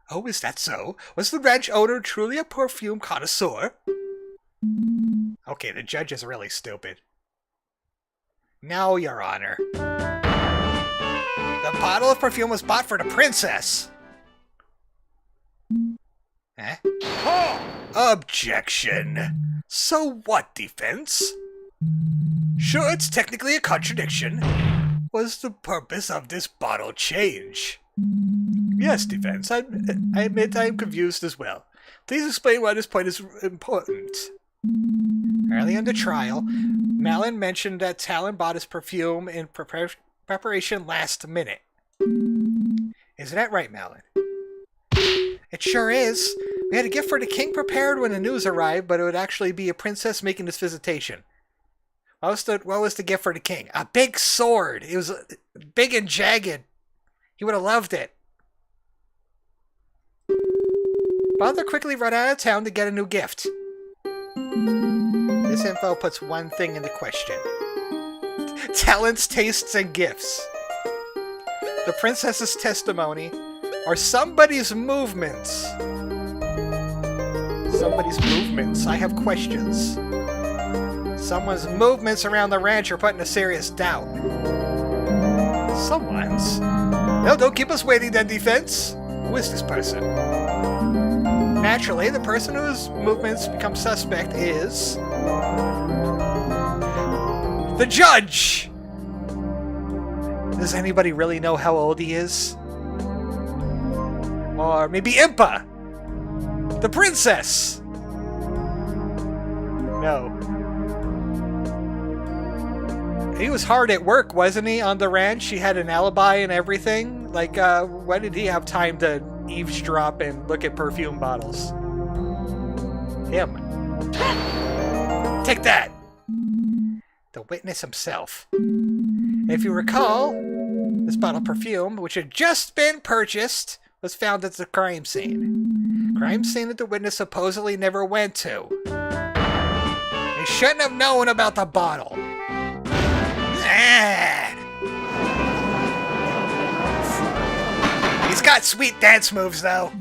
Oh, is that so? Was the ranch owner truly a perfume connoisseur? Okay, the judge is really stupid. No, Your Honor. The bottle of perfume was bought for the princess. Oh! Objection! So what, defense? Sure, it's technically a contradiction. Was the purpose of this bottle change? Yes, defense. I admit I am confused as well. Please explain why this point is important. Early in the trial, Malin mentioned that Talon bought his perfume in preparation last minute. Isn't that right, Malin? It sure is. We had a gift for the king prepared when the news arrived, but it would actually be a princess making this visitation. What was the gift for the king? A big sword. It was big and jagged. He would have loved it. Father quickly ran out of town to get a new gift. This info puts one thing into question. Talents, tastes, and gifts. The princess's testimony are somebody's movements. Somebody's movements. I have questions. Someone's movements around the ranch are put into serious doubt. Someone's? Well, don't keep us waiting then, defense. Who is this person? Naturally, the person whose movements become suspect is... the judge! Does anybody really know how old he is? Or maybe Impa? The princess! No. He was hard at work, wasn't he, on the ranch? He had an alibi and everything? Like, when did he have time to eavesdrop and look at perfume bottles? Him. Take that! The witness himself. If you recall, this bottle of perfume, which had just been purchased, was found at the crime scene. Crime scene that the witness supposedly never went to. He shouldn't have known about the bottle. He's got sweet dance moves, though.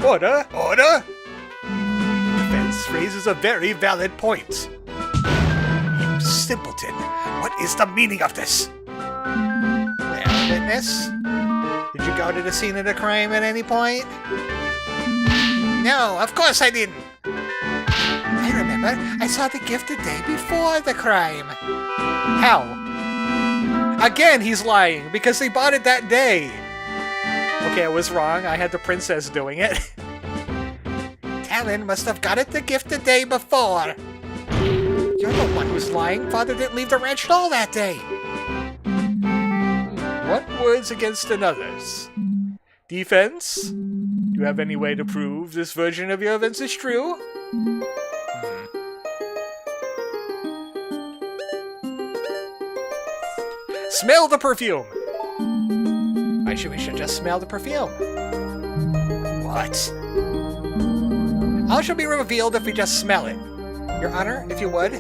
Order! Order! Defense raises a very valid point. You simpleton! What is the meaning of this? Well, witness, did you go to the scene of the crime at any point? No, of course I didn't. remember, I saw the gift the day before the crime. How? Again, he's lying, because they bought it that day. Okay, I was wrong. I had the princess doing it. Talon must have got it the gift the day before. You're the one who's lying. Father didn't leave the ranch at all that day. One words against another's. Defense? Do you have any way to prove this version of your events is true? Smell the perfume! I we should just smell the perfume. What? All shall be revealed if we just smell it. Your Honor, if you would.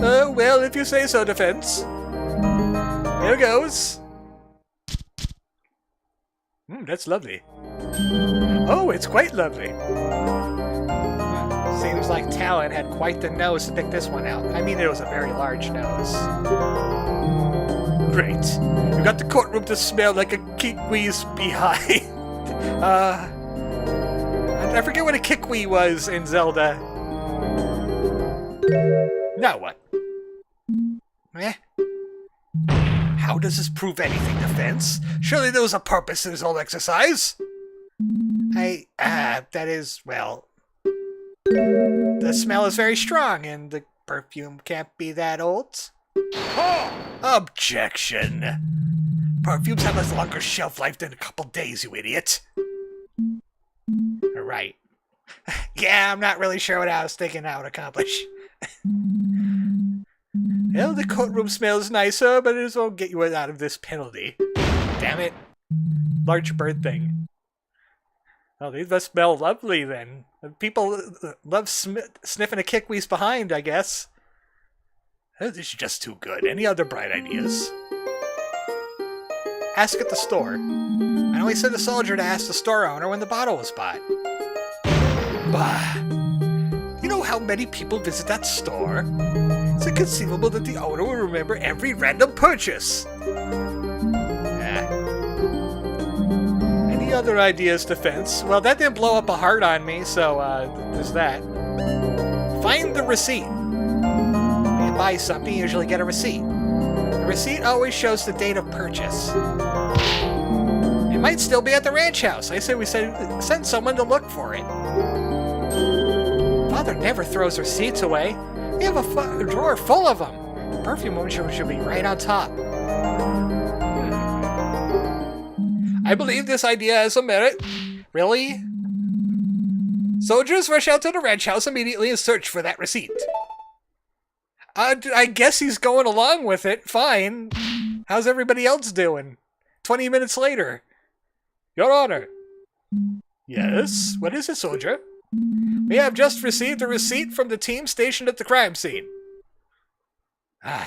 Well, if you say so, defense. Here goes. That's lovely. Oh, it's quite lovely. Seems like Talon had quite the nose to pick this one out. I mean, it was a very large nose. Great. You got the courtroom to smell like a kiwi's behind. I forget what a kiwi was in Zelda. Now what? Eh? How does this prove anything, defense? Surely there was a purpose in this whole exercise? That is, well... The smell is very strong, and the perfume can't be that old. Objection. Perfumes have a longer shelf life than a couple days, you idiot. Right. Yeah, I'm not really sure what I was thinking I would accomplish. Well, the courtroom smells nicer, but it won't get you out of this penalty. Damn it. Large bird thing. Oh, these must smell lovely then. People love sniffing a kiwi's behind, I guess. This is just too good. Any other bright ideas? Ask at the store. I only sent a soldier to ask the store owner when the bottle was bought. Bah. You know how many people visit that store? It's inconceivable that the owner will remember every random purchase. Any other ideas, defense? Well, that didn't blow up a heart on me, so there's that. Find the receipt. When you buy something, you usually get a receipt. The receipt always shows the date of purchase. It might still be at the ranch house. I say we send someone to look for it. Father never throws receipts away. We have a drawer full of them. The perfume one should be right on top. I believe this idea has some merit. Really? Soldiers rush out to the ranch house immediately and search for that receipt. I guess he's going along with it. Fine. How's everybody else doing? 20 minutes later. Your Honor. Yes? What is it, soldier? We have just received a receipt from the team stationed at the crime scene. Ugh.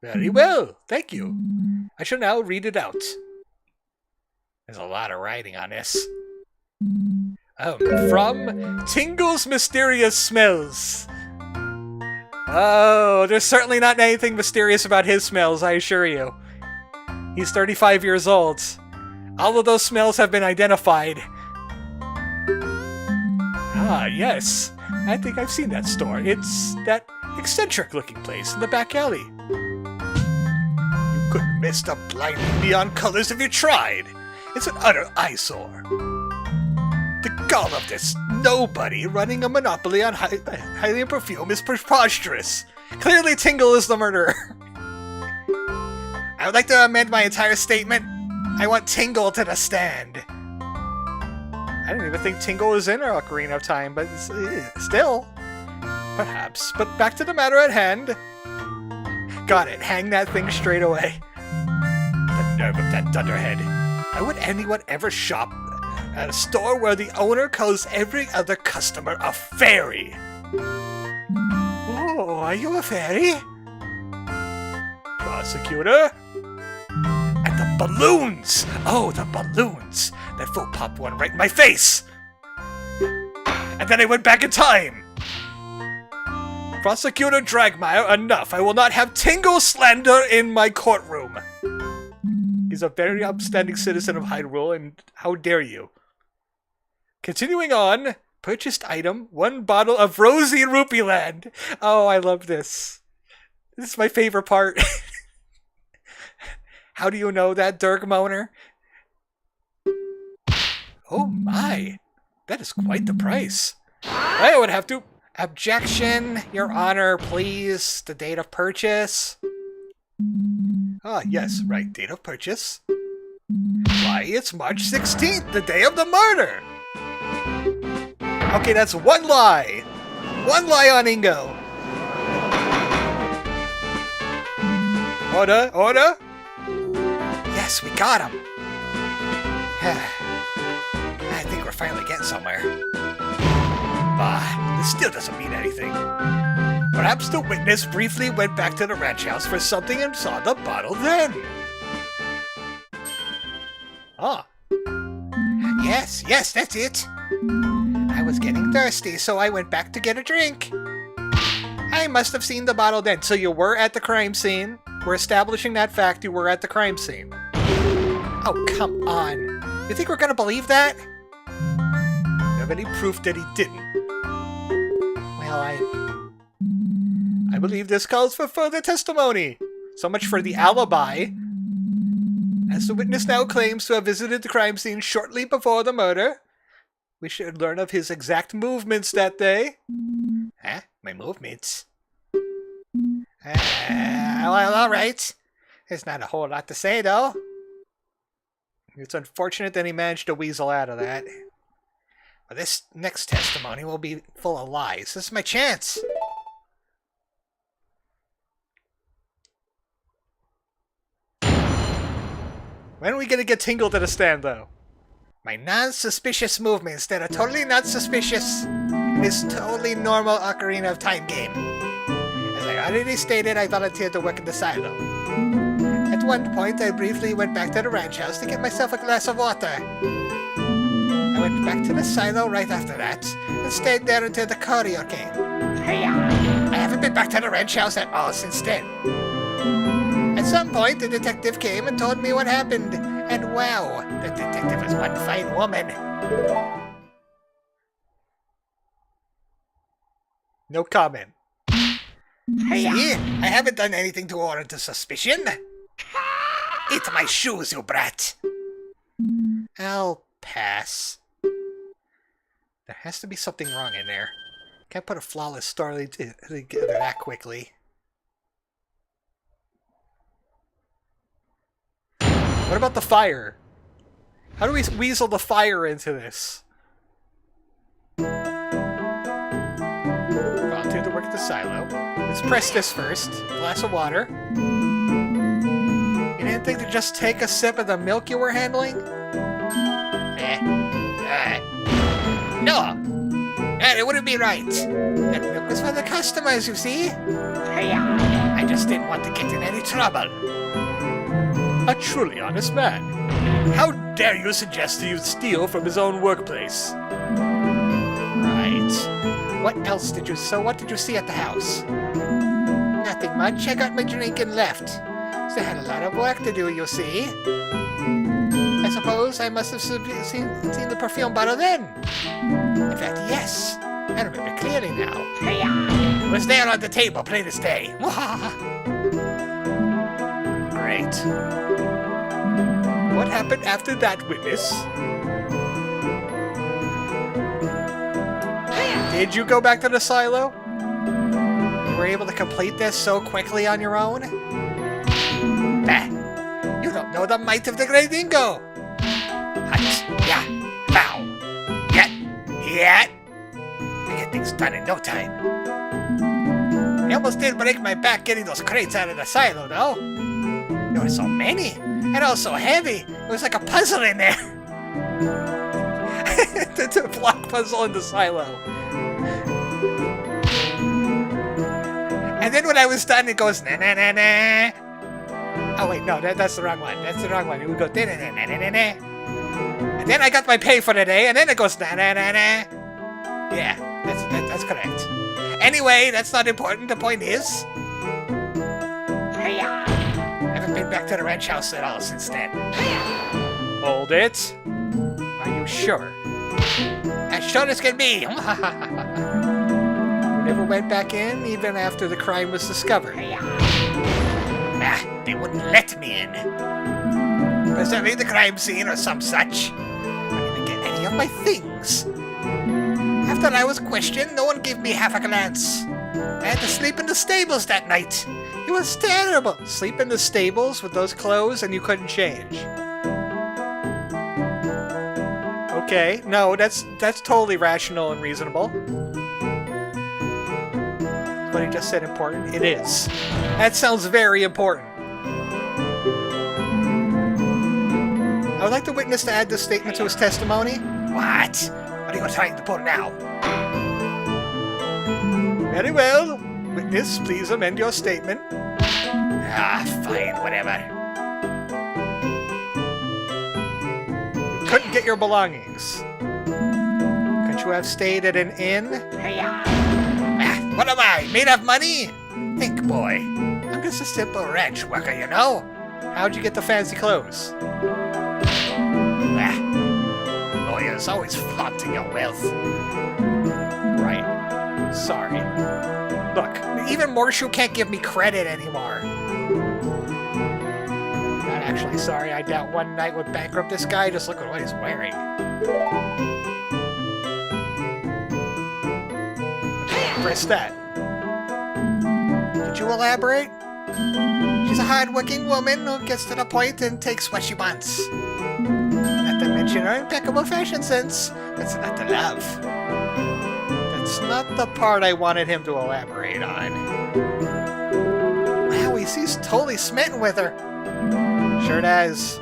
Very well, thank you. I shall now read it out. There's a lot of writing on this. From Tingle's Mysterious Smells. Oh, there's certainly not anything mysterious about his smells, I assure you. He's 35 years old. All of those smells have been identified. Ah, yes. I think I've seen that store. It's that eccentric-looking place in the back alley. You couldn't miss the blinding neon colors if you tried. It's an utter eyesore. The gall of this nobody running a monopoly on Hylian perfume is preposterous. Clearly Tingle is the murderer. I would like to amend my entire statement. I want Tingle to the stand. I didn't even think Tingle was in our Ocarina of Time, but still. Perhaps. But back to the matter at hand. Got it. Hang that thing straight away. The nerve of that dunderhead. Why would anyone ever shop at a store where the owner calls every other customer a fairy? Oh, are you a fairy? Prosecutor? And the balloons! Oh, the balloons! That fool popped one right in my face! And then I went back in time! Prosecutor Dragmire, enough! I will not have Tingle slander in my courtroom! He's a very upstanding citizen of Hyrule, and how dare you? Continuing on, Purchased item, 1 bottle of Rosy Rupee Land. Oh, I love this. This is my favorite part. How do you know that, Dirk Moaner? Oh my, that is quite the price. I would have to... Objection, Your Honor, please. The date of purchase. Ah, yes, right, date of purchase. Why, it's March 16th, the day of the murder. Okay, that's 1 lie. 1 lie on Ingo. Order, order. Yes, we got him. I think we're finally getting somewhere. This still doesn't mean anything. Perhaps the witness briefly went back to the ranch house for something and saw the bottle then. Ah. Yes, that's it. I was getting thirsty, so I went back to get a drink. I must have seen the bottle then. So you were at the crime scene. We're establishing that fact. You were at the crime scene. Oh, come on. You think we're gonna believe that? You have any proof that he didn't? Well, I believe this calls for further testimony. So much for the alibi. As the witness now claims to have visited the crime scene shortly before the murder, we should learn of his exact movements that day. Huh? My movements? Well, alright. There's not a whole lot to say, though. It's unfortunate that he managed to weasel out of that. But this next testimony will be full of lies. This is my chance. When are we gonna get Tingle to the stand, though? My non-suspicious movements that are totally not suspicious in this totally normal Ocarina of Time game. As I already stated, I volunteered to work in the silo. At one point, I briefly went back to the ranch house to get myself a glass of water. I went back to the silo right after that, and stayed there until the courier came. I haven't been back to the ranch house at all since then. At some point, the detective came and told me what happened, and wow, the detective was one fine woman. No comment. See? I haven't done anything to warrant a suspicion. Eat my shoes, you brat. I'll pass. There has to be something wrong in there. Can't put a flawless story together that quickly. What about the fire? How do we weasel the fire into this? Volunteer to work at the silo. Let's press this first. Glass of water. You didn't think to just take a sip of the milk you were handling? No! It wouldn't be right. That milk was for the customers, you see? I just didn't want to get in any trouble. A truly honest man. How dare you suggest that you steal from his own workplace? Right. What else did you... So what did you see at the house? Nothing much. I got my drink and left. Still had a lot of work to do, you see. I suppose I must have seen the perfume bottle then. In fact, yes. I remember clearly now. It was there on the table, plain as day. Great. What happened after that, witness? Did you go back to the silo? You were able to complete this so quickly on your own? Bah! You don't know the might of the great Ingo! Hut! Yeah! Bow! Yet! Yet! I get things done in no time. I almost did break my back getting those crates out of the silo, though. There were so many, and all so heavy. It was like a puzzle in there. It's a block puzzle in the silo. And then when I was done, it goes na na na na. Oh wait, no, that's the wrong one. That's the wrong one. It would go na na na na na na. And then I got my pay for the day, and then it goes na na na na. Yeah, that's correct. Anyway, that's not important. The point is, I haven't been back to the ranch house at all since then. Hold it. Are you sure? As sure as can be. We never went back in, even after the crime was discovered. They wouldn't let me in. Preserving the crime scene or some such. I didn't even get any of my things. After I was questioned, no one gave me half a glance. I had to sleep in the stables that night. It was terrible. Sleep in the stables with those clothes and you couldn't change. Okay, no, that's totally rational and reasonable. But he just said important. It is. That sounds very important. I would like the witness to add this statement to his testimony. What? What are you trying to pull now? Very well. Witness, please amend your statement. Fine, whatever. You couldn't get your belongings. Couldn't you have stayed at an inn? What am I, made of money? Think, boy. I'm just a simple ranch worker, you know? How'd you get the fancy clothes? Lawyers always flaunting your wealth. Right. Sorry. Look, even Morshu can't give me credit anymore. Not actually sorry. I doubt one night would bankrupt this guy. Just look at what he's wearing. Press that. Did you elaborate? She's a hard-working woman who gets to the point and takes what she wants. Not to mention her impeccable fashion sense. That's not the love. That's not the part I wanted him to elaborate on. Wow, he's totally smitten with her. Sure does.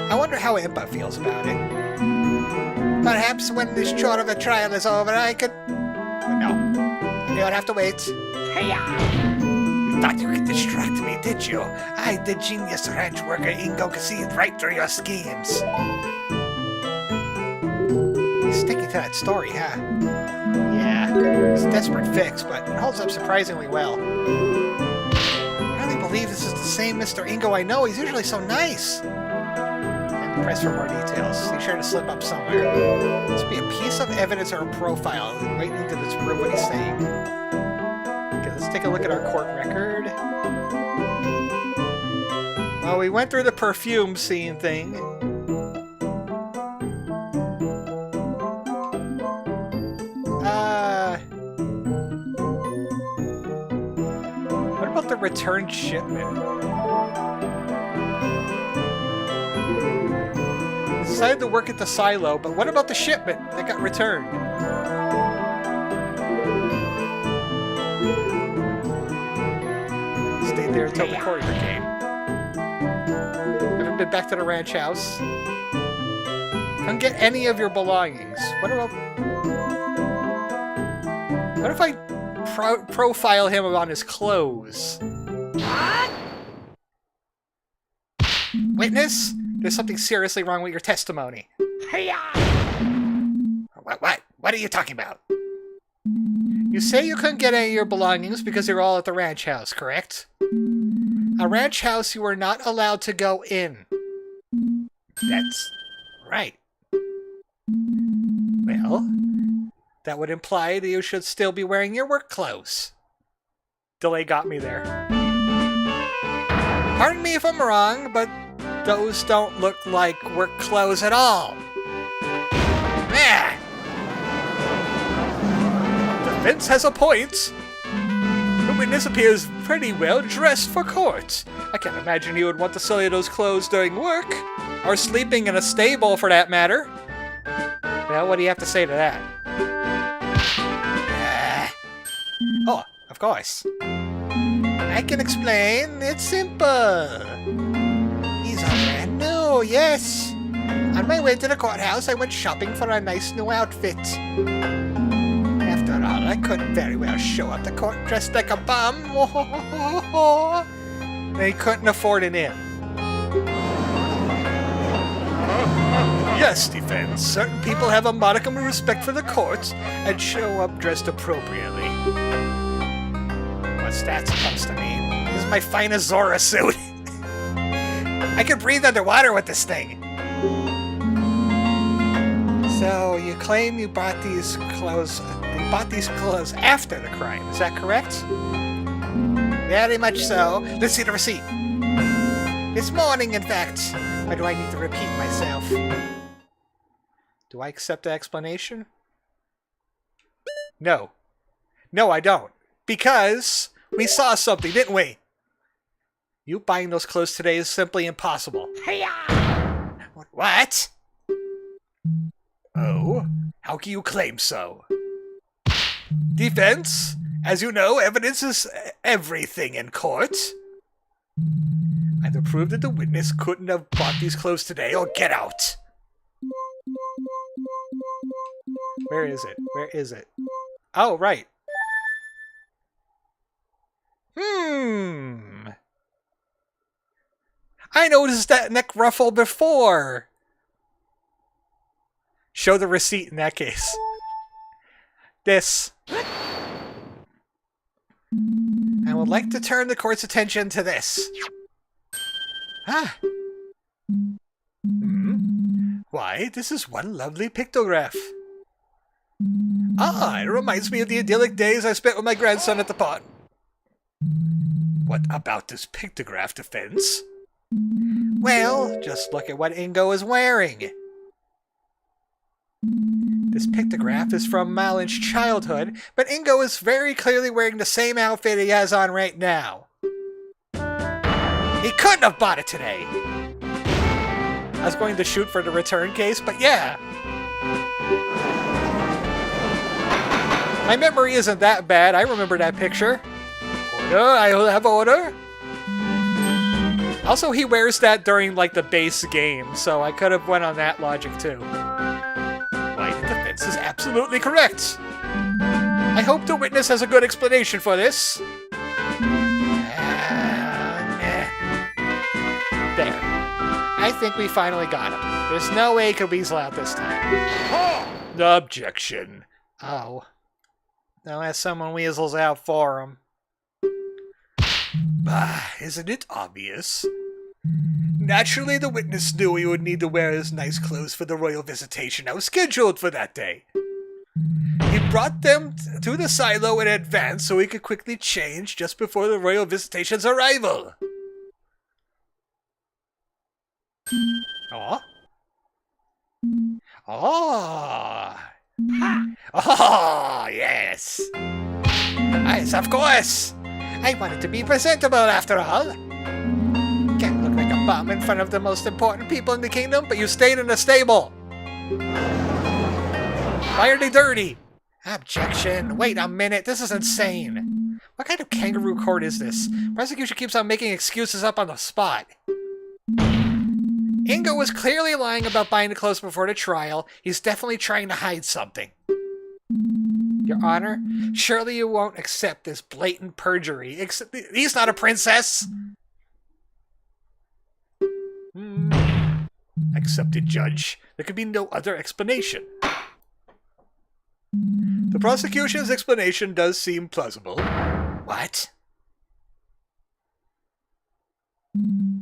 I wonder how Impa feels about it. Perhaps when this chore of a trial is over, I could... No. You'll have to wait. You thought you could distract me, did you? I, the genius ranch worker Ingo, could see right through your schemes. He's sticking to that story, huh? Yeah. It's a desperate fix, but it holds up surprisingly well. I really believe this is the same Mr. Ingo I know. He's usually so nice. And press for more details. Be sure to slip up somewhere. This would be a piece of evidence or a profile waiting to disprove what he's saying. Okay, let's take a look at our court record. Well, we went through the perfume scene thing. What about the returned shipment? Decided to work at the silo, but what about the shipment that got returned? Stayed there until the courier came. Haven't been back to the ranch house. Couldn't get any of your belongings. What about... What if I profile him on his clothes? Witness? There's something seriously wrong with your testimony. What are you talking about? You say you couldn't get any of your belongings because you're all at the ranch house, correct? A ranch house you were not allowed to go in. That's right. Well, that would imply that you should still be wearing your work clothes. Delay got me there. Pardon me if I'm wrong, but those don't look like work clothes at all. Defense has a point. The witness appears pretty well dressed for court. I can't imagine he would want to sell you those clothes during work. Or sleeping in a stable, for that matter. Well, what do you have to say to that? Oh, of course. I can explain. It's simple. These are brand new, yes. On my way to the courthouse, I went shopping for a nice new outfit. After all, I couldn't very well show up to court dressed like a bum. They couldn't afford an inn. Yes, defense. Certain people have a modicum of respect for the courts and show up dressed appropriately. What's that supposed to mean? This is my finest Zora suit. I can breathe underwater with this thing. So you claim you bought these clothes after the crime, is that correct? Very much so. Let's see the receipt. This morning, in fact. Why do I need to repeat myself? Do I accept the explanation? No. No, I don't. Because we saw something, didn't we? You buying those clothes today is simply impossible. What? Oh? How can you claim so? Defense? As you know, evidence is everything in court. Either prove that the witness couldn't have bought these clothes today or get out. Where is it? Where is it? Oh, right. I noticed that neck ruffle before. Show the receipt in that case. This. I would like to turn the court's attention to this. Why, this is one lovely pictograph. Ah, it reminds me of the idyllic days I spent with my grandson at the pond. What about this pictograph, Defense? Well, just look at what Ingo is wearing. This pictograph is from Malin's childhood, but Ingo is very clearly wearing the same outfit he has on right now. He couldn't have bought it today. I was going to shoot for the return case, but yeah. My memory isn't that bad. I remember that picture. Order, I will have order. Also, he wears that during, like, the base game, so I could have went on that logic, too. Why, the defense is absolutely correct. I hope the witness has a good explanation for this. There. I think we finally got him. There's no way he could weasel out this time. Objection. Oh. Unless someone weasels out for him. Isn't it obvious? Naturally, the witness knew he would need to wear his nice clothes for the royal visitation that was scheduled for that day. He brought them to the silo in advance so he could quickly change just before the royal visitation's arrival. Oh? Oh! Oh, yes! Yes, of course! I wanted to be presentable after all. Can't look like a bum in front of the most important people in the kingdom, but you stayed in the stable. Why are they dirty? Objection. Wait a minute, this is insane. What kind of kangaroo court is this? Prosecution keeps on making excuses up on the spot. Ingo was clearly lying about buying the clothes before the trial. He's definitely trying to hide something. Your Honor, surely you won't accept this blatant perjury. He's not a princess! Accepted, Judge. There could be no other explanation. The prosecution's explanation does seem plausible. What?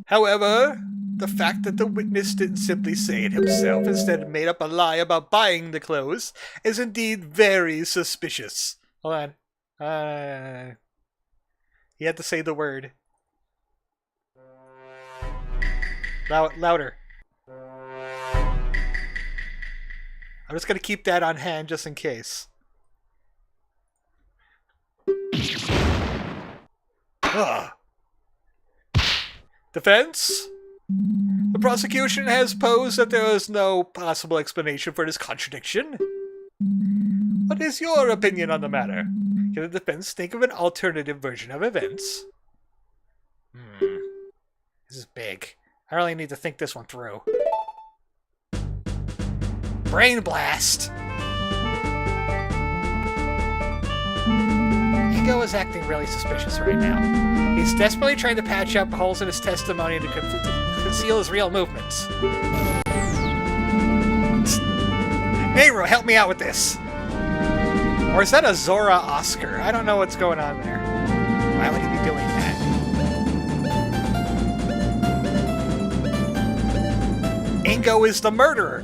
However, the fact that the witness didn't simply say it himself, instead made up a lie about buying the clothes, is indeed very suspicious. Hold on. You had to say the word. Louder. I'm just going to keep that on hand just in case. Defense? The prosecution has posed that there is no possible explanation for this contradiction. What is your opinion on the matter? Can the defense think of an alternative version of events? This is big. I really need to think this one through. Brain blast! Ingo is acting really suspicious right now. He's desperately trying to patch up holes in his testimony to conceal his real movements. Nero, help me out with this! Or is that a Zora Oscar? I don't know what's going on there. Why would he be doing that? Ingo is the murderer.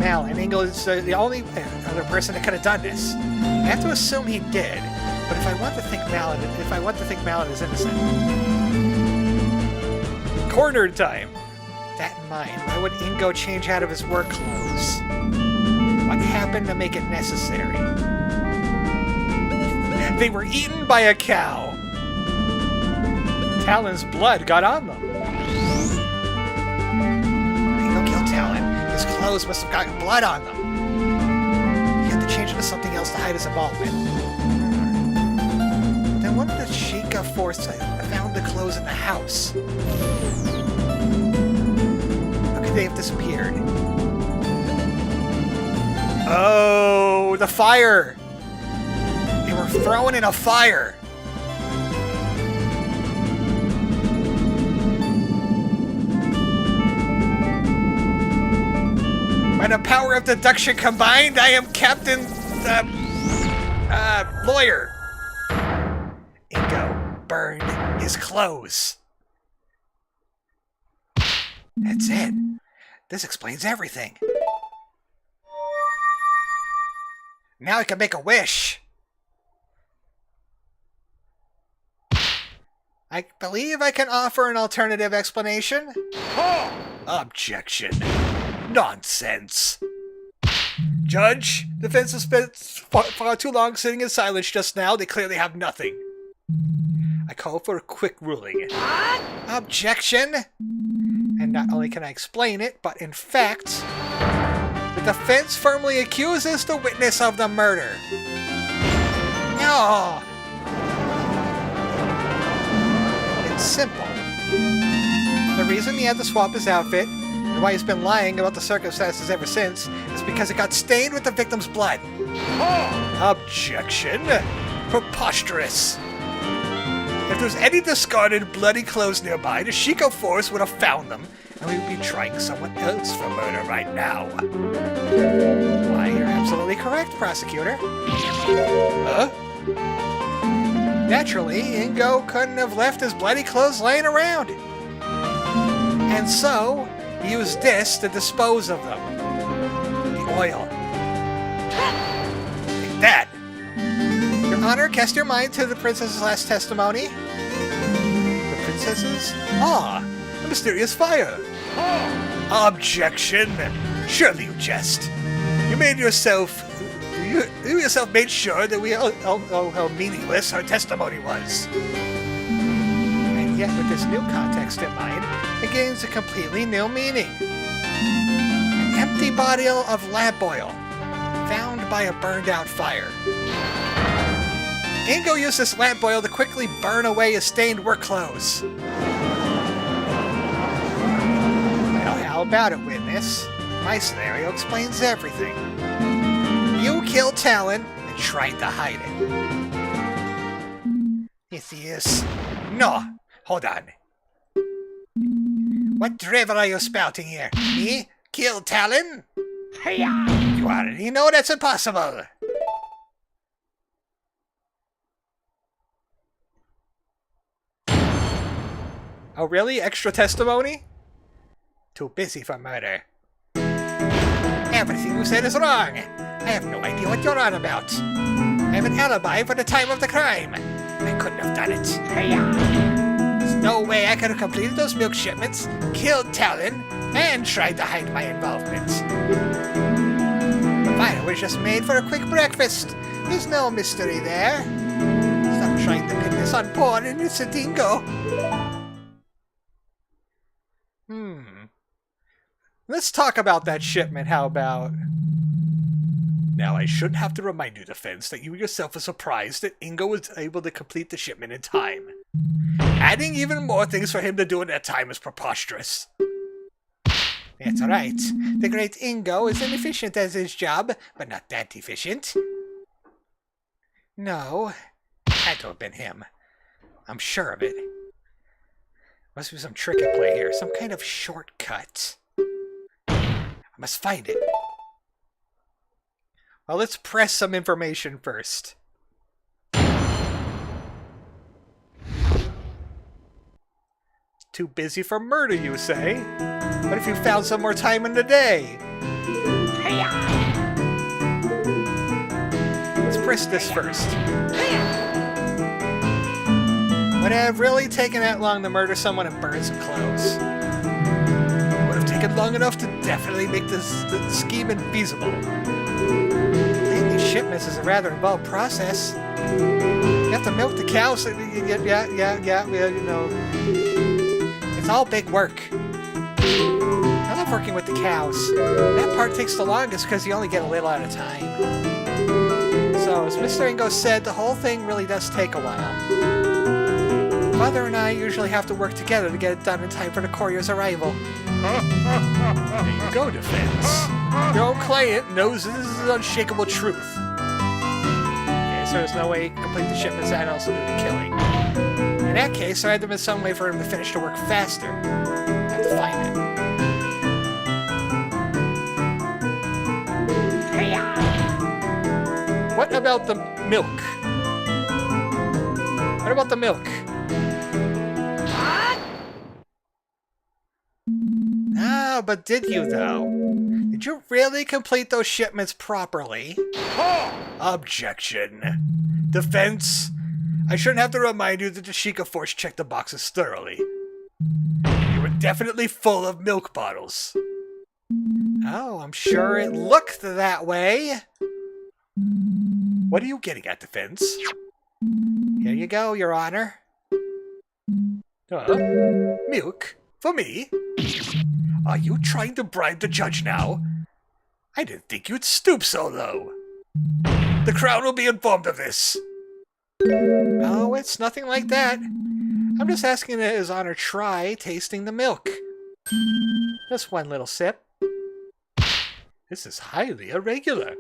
Malin. Ingo is the only other person that could have done this. I have to assume he did, but if I want to think Malin is innocent, Corner time. that in mind, why would Ingo change out of his work clothes? What happened to make it necessary? They were eaten by a cow. Talon's blood got on them. Ingo killed Talon. His clothes must have gotten blood on them. He had to change into something else to hide his involvement. Then what did the Sheikah force found the clothes in the house? How could they have disappeared? Oh, the fire. They were thrown in a fire. By the power of deduction combined, I am Captain... lawyer. Ingo burned his clothes. That's it. This explains everything. Now I can make a wish. I believe I can offer an alternative explanation. Objection. Nonsense. Judge, defense has spent far too long sitting in silence just now. They clearly have nothing. I call for a quick ruling. Objection. And not only can I explain it, but in fact, the defense firmly accuses the witness of the murder. No. It's simple. The reason he had to swap his outfit, and why he's been lying about the circumstances ever since, is because it got stained with the victim's blood. Objection. Preposterous. If there's any discarded bloody clothes nearby, the Sheikah force would have found them, and we would be trying someone else for murder right now. Why, you're absolutely correct, prosecutor. Huh? Naturally, Ingo couldn't have left his bloody clothes laying around. And so, he used this to dispose of them. The oil. Like that. Your Honor, cast your mind to the princess's last testimony. The princess's? Ah, the mysterious fire. Objection. Surely you jest. You yourself made sure that we all how meaningless her testimony was. And yet, with this new context in mind, it gains a completely new meaning. An empty bottle of lamp oil, found by a burned-out fire. Ingo used this lamp oil to quickly burn away his stained work clothes. Well, how about it, witness? My scenario explains everything. You killed Talon and tried to hide it. Theseus. No, hold on. What drivel are you spouting here? Me? Kill Talon? You already know that's impossible. Oh, really? Extra testimony? Too busy for murder. Everything you said is wrong. I have no idea what you're on about. I have an alibi for the time of the crime. I couldn't have done it. There's no way I could have completed those milk shipments, killed Talon, and tried to hide my involvement. The fire was just made for a quick breakfast. There's no mystery there. Stop trying to pin this on poor innocent Ingo. Let's talk about that shipment, how about? Now, I shouldn't have to remind you, defense, that you yourself are surprised that Ingo was able to complete the shipment in time. Adding even more things for him to do in that time is preposterous. That's right. The great Ingo is inefficient as his job, but not that efficient. No, had to have been him. I'm sure of it. Must be some trick at play here, some kind of shortcut. I must find it. Well, let's press some information first. Too busy for murder, you say? What if you found some more time in the day? frisk this first. Would it have really taken that long to murder someone and burn some clothes? Would have taken long enough to definitely make the scheme infeasible. Making these shipments is a rather involved process. You have to milk the cows. Yeah, you know. It's all big work. I love working with the cows. That part takes the longest because you only get a little at a time. So, as Mr. Ingo said, the whole thing really does take a while. Mother and I usually have to work together to get it done in time for the courier's arrival. There you go, Defense. Your own client knows this is an unshakable truth. Okay, so there's no way you can complete the shipments and also do the killing. In that case, there had to be some way for him to finish the work faster. I have to find it. What about the milk? What about the milk? Ah, but did you though? Did you really complete those shipments properly? Objection. Defense. I shouldn't have to remind you that the Sheikah Force checked the boxes thoroughly. You were definitely full of milk bottles. Oh, I'm sure it looked that way. What are you getting at, Defense? Here you go, Your Honor. Milk? For me? Are you trying to bribe the judge now? I didn't think you'd stoop so low. The Crown will be informed of this. Oh, it's nothing like that. I'm just asking that His Honor try tasting the milk. Just one little sip. This is highly irregular.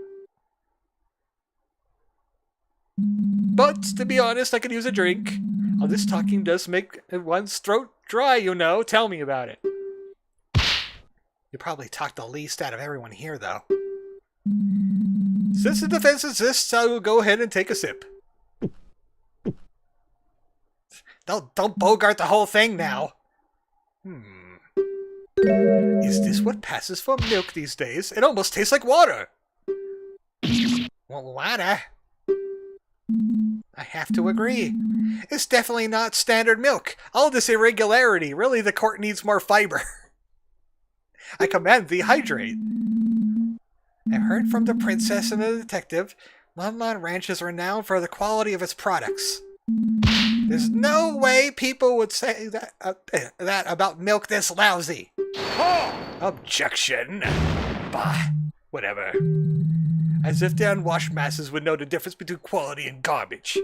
But, to be honest, I could use a drink. All this talking does make one's throat dry, you know. Tell me about it. You probably talked the least out of everyone here, though. Since the defense insists, I will go ahead and take a sip. Don't bogart the whole thing now. Is this what passes for milk these days? It almost tastes like water. Well, water? I have to agree. It's definitely not standard milk. All this irregularity. Really, the court needs more fiber. I command thee, hydrate. I've heard from the princess and the detective. Lon Lon Ranch is renowned for the quality of its products. There's no way people would say that about milk this lousy. Objection. Bah, whatever. As if the unwashed masses would know the difference between quality and garbage.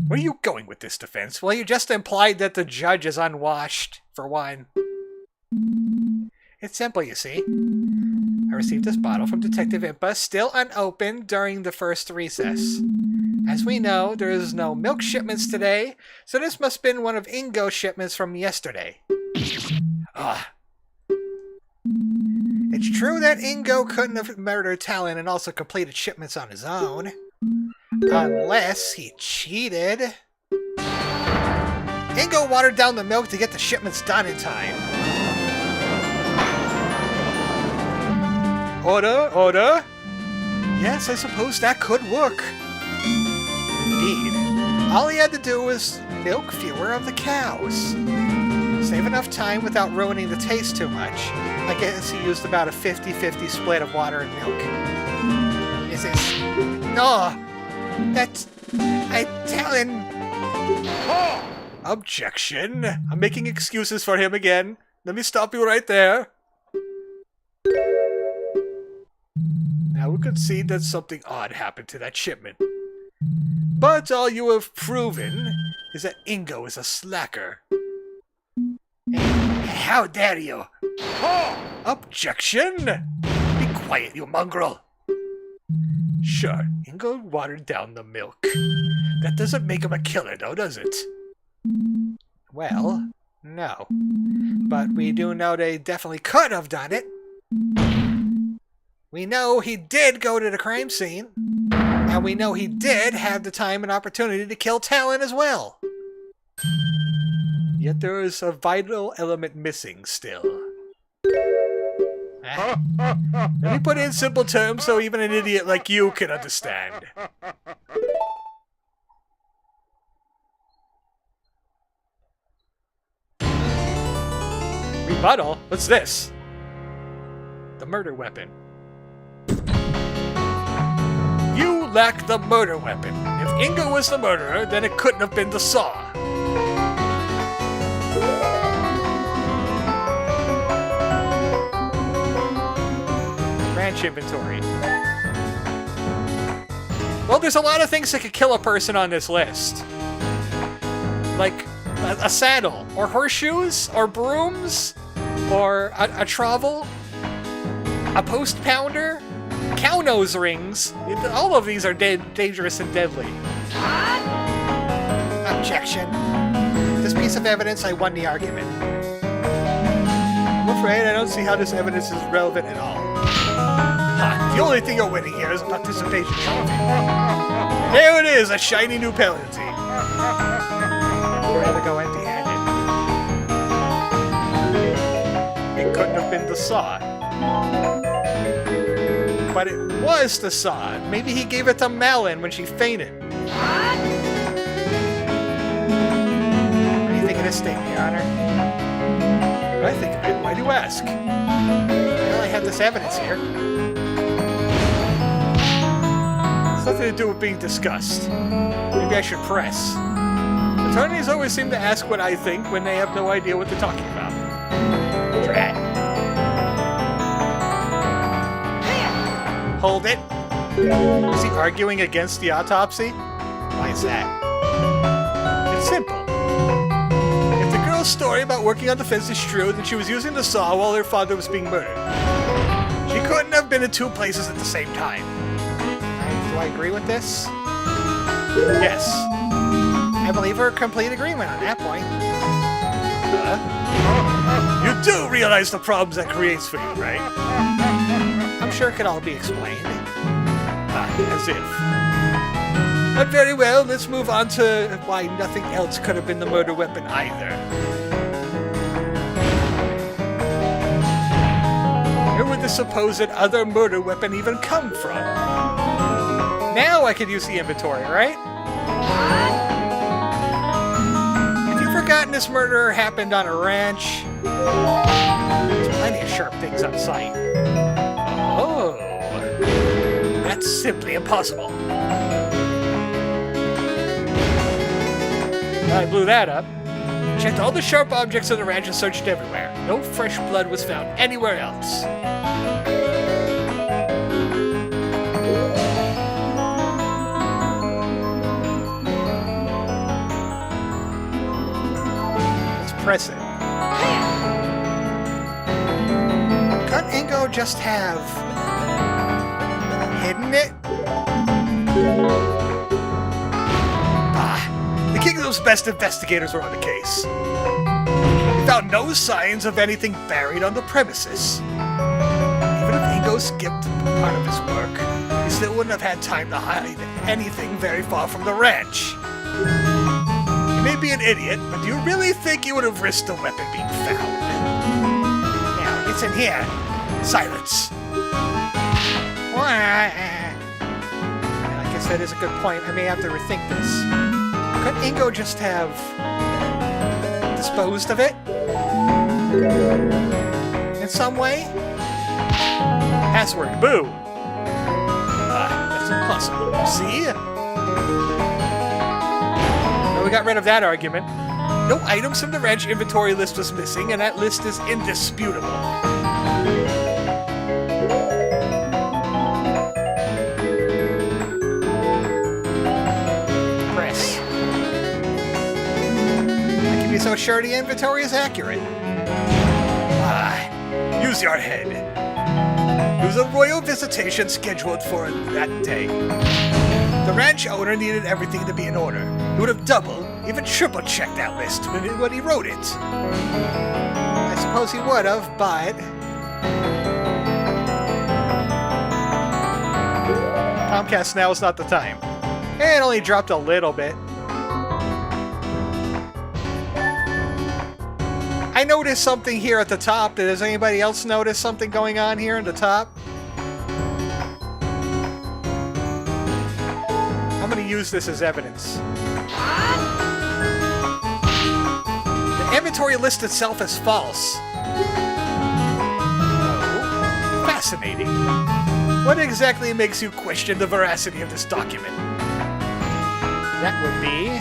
Where are you going with this, Defense? Well, you just implied that the judge is unwashed, for one. It's simple, you see. I received this bottle from Detective Impa, still unopened during the first recess. As we know, there is no milk shipments today, so this must have been one of Ingo's shipments from yesterday. It's true that Ingo couldn't have murdered Talon and also completed shipments on his own. Unless he cheated. Ingo watered down the milk to get the shipments done in time. Order? Yes, I suppose that could work. Indeed. All he had to do was milk fewer of the cows. Save enough time without ruining the taste too much. I guess he used about a 50-50 split of water and milk. Is this... No! That's... Talon... Objection! I'm making excuses for him again. Let me stop you right there. Now we could see that something odd happened to that shipment. But all you have proven is that Ingo is a slacker. How dare you! Objection! Be quiet, you mongrel! Sure, Ingo watered down the milk. That doesn't make him a killer, though, does it? Well, no. But we do know they definitely could have done it. We know he did go to the crime scene. And we know he did have the time and opportunity to kill Talon as well. Yet there is a vital element missing still. Let me put it in simple terms so even an idiot like you can understand. Rebuttal? What's this? The murder weapon. You lack the murder weapon. If Ingo was the murderer, then it couldn't have been the saw. Ranch inventory. Well, there's a lot of things that could kill a person on this list. Like a saddle, or horseshoes, or brooms, or a travel, a post pounder, cow nose rings. All of these are dangerous and deadly. Objection. This piece of evidence, I won the argument. I'm afraid I don't see how this evidence is relevant at all. Ha, the only thing you're winning here is a participation trophy. There it is, a shiny new penalty. I'd rather go empty-handed. It couldn't have been the saw. But it was the saw. Maybe he gave it to Malin when she fainted. What do you think of this statement, Your Honor? I think of it. Why do you ask? Well, I have this evidence here. It's nothing to do with being discussed. Maybe I should press. Attorneys always seem to ask what I think when they have no idea what they're talking about. Drat. Hold it. Is he arguing against the autopsy? Why is that? It's simple. If the girl's story about working on the fence is true, then she was using the saw while her father was being murdered. She couldn't have been in two places at the same time. Do I agree with this? Yes. I believe we're in complete agreement on that point. You do realize the problems that creates for you, right? I'm sure it could all be explained. As if. But very well, let's move on to why nothing else could have been the murder weapon either. Where would the supposed other murder weapon even come from? Now I could use the inventory, right? If you've forgotten this murder happened on a ranch, there's plenty of sharp things on site. Oh, that's simply impossible. I blew that up. Checked all the sharp objects on the ranch and searched everywhere. No fresh blood was found anywhere else. Let's press it. Couldn't Ingo just have hidden it? The Kingdom's best investigators were on the case. They found no signs of anything buried on the premises. Even if Ingo skipped part of his work, he still wouldn't have had time to hide anything very far from the ranch. You may be an idiot, but do you really think he would have risked the weapon being found? Now, it's in here. Silence. I guess that is a good point. I may have to rethink this. Could Ingo just have disposed of it? In some way? Password, boo. That's impossible. See? Well, we got rid of that argument. No items from the ranch inventory list was missing, and that list is indisputable. So sure the inventory is accurate. Use your head. There was a royal visitation scheduled for that day. The ranch owner needed everything to be in order. He would have double, even triple checked that list when he wrote it. I suppose he would have, but... Comcast, now is not the time. It only dropped a little bit. I noticed something here at the top. Does anybody else notice something going on here at the top? I'm going to use this as evidence. The inventory list itself is false. Oh, fascinating. What exactly makes you question the veracity of this document? That would be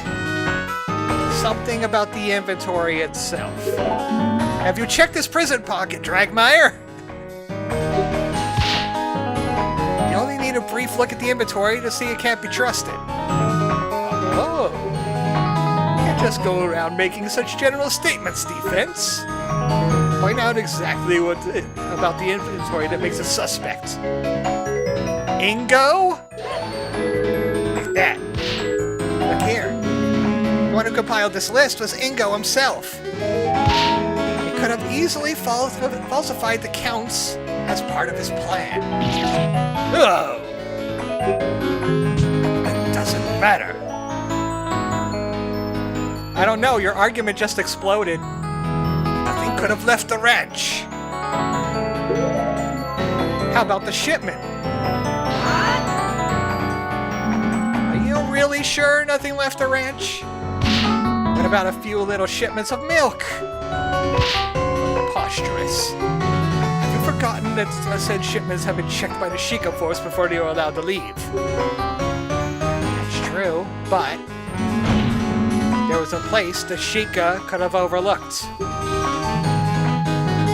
something about the inventory itself. Have you checked this prison pocket, Dragmire? You only need a brief look at the inventory to see it can't be trusted. Oh. You can't just go around making such general statements, Defense. Point out exactly what about the inventory that makes it suspect. Ingo? Like that. Look here. The one who compiled this list was Ingo himself. He could have easily falsified the counts as part of his plan. Oh! It doesn't matter. I don't know, your argument just exploded. Nothing could have left the ranch. How about the shipment? Are you really sure nothing left the ranch? What about a few little shipments of milk? Preposterous. Have you forgotten that said shipments have been checked by the Sheikah force before they were allowed to leave? That's true, but there was a place the Sheikah could have overlooked.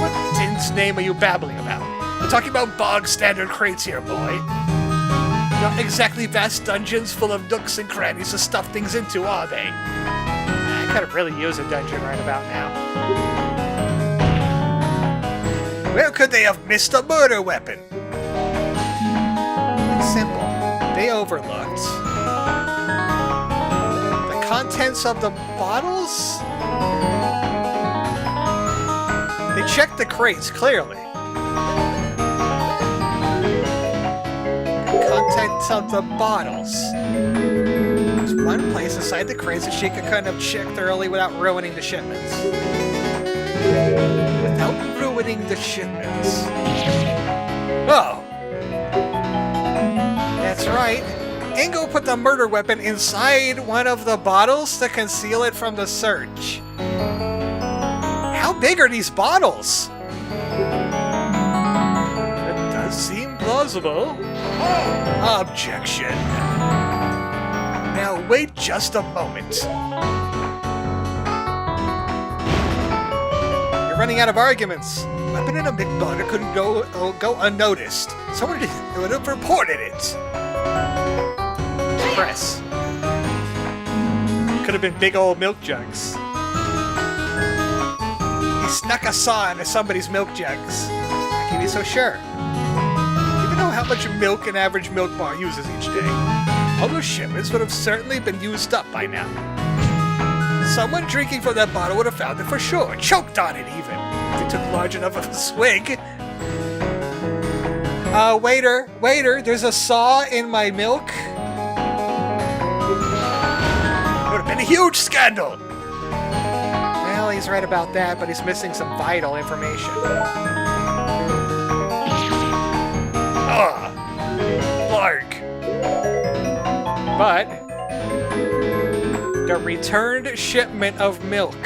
What din's name are you babbling about? We're talking about bog standard crates here, boy. Not exactly vast dungeons full of nooks and crannies to stuff things into, are they? I could really use a dungeon right about now. Where could they have missed a murder weapon? It's simple. They overlooked the contents of the bottles? They checked the crates, clearly. The contents of the bottles. There's one place inside the crates that Sheikah couldn't have checked early without ruining the shipments. Without ruining the shipments. Oh! That's right. Ingo put the murder weapon inside one of the bottles to conceal it from the search. How big are these bottles? That does seem plausible. Objection. Now wait just a moment. You're running out of arguments. A weapon in a big bottle couldn't go unnoticed. Someone would have reported it. Press. Could have been big old milk jugs. He snuck a saw into somebody's milk jugs. How can you be so sure? Even know how much milk an average milk bar uses each day. All those shipments would have certainly been used up by now. Someone drinking from that bottle would have found it for sure, choked on it even, if it took large enough of a swig. Waiter, there's a saw in my milk. It would have been a huge scandal. Well, he's right about that, but he's missing some vital information. Lark. But the returned shipment of milk.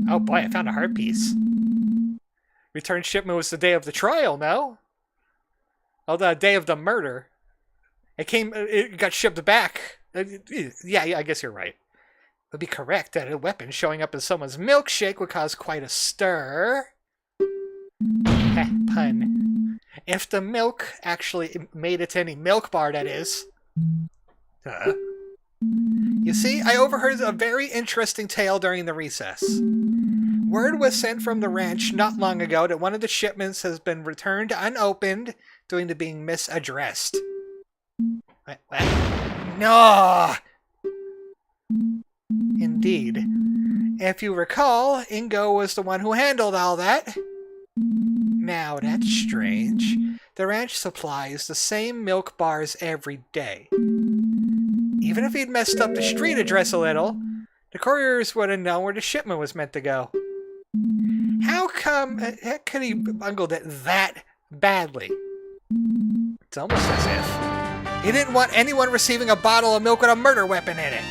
Oh boy, I found a heart piece. Returned shipment was the day of the trial, no? Oh, the day of the murder. It got shipped back. Yeah, I guess you're right. It would be correct that a weapon showing up in someone's milkshake would cause quite a stir. Pun. If the milk actually made it to any milk bar, that is. You see, I overheard a very interesting tale during the recess. Word was sent from the ranch not long ago that one of the shipments has been returned unopened due to being misaddressed. What? No! Indeed. If you recall, Ingo was the one who handled all that. Now, that's strange. The ranch supplies the same milk bars every day. Even if he'd messed up the street address a little, The couriers would have known where the shipment was meant to go. How come could he bungled it that badly? It's almost as if he didn't want anyone receiving a bottle of milk with a murder weapon in it.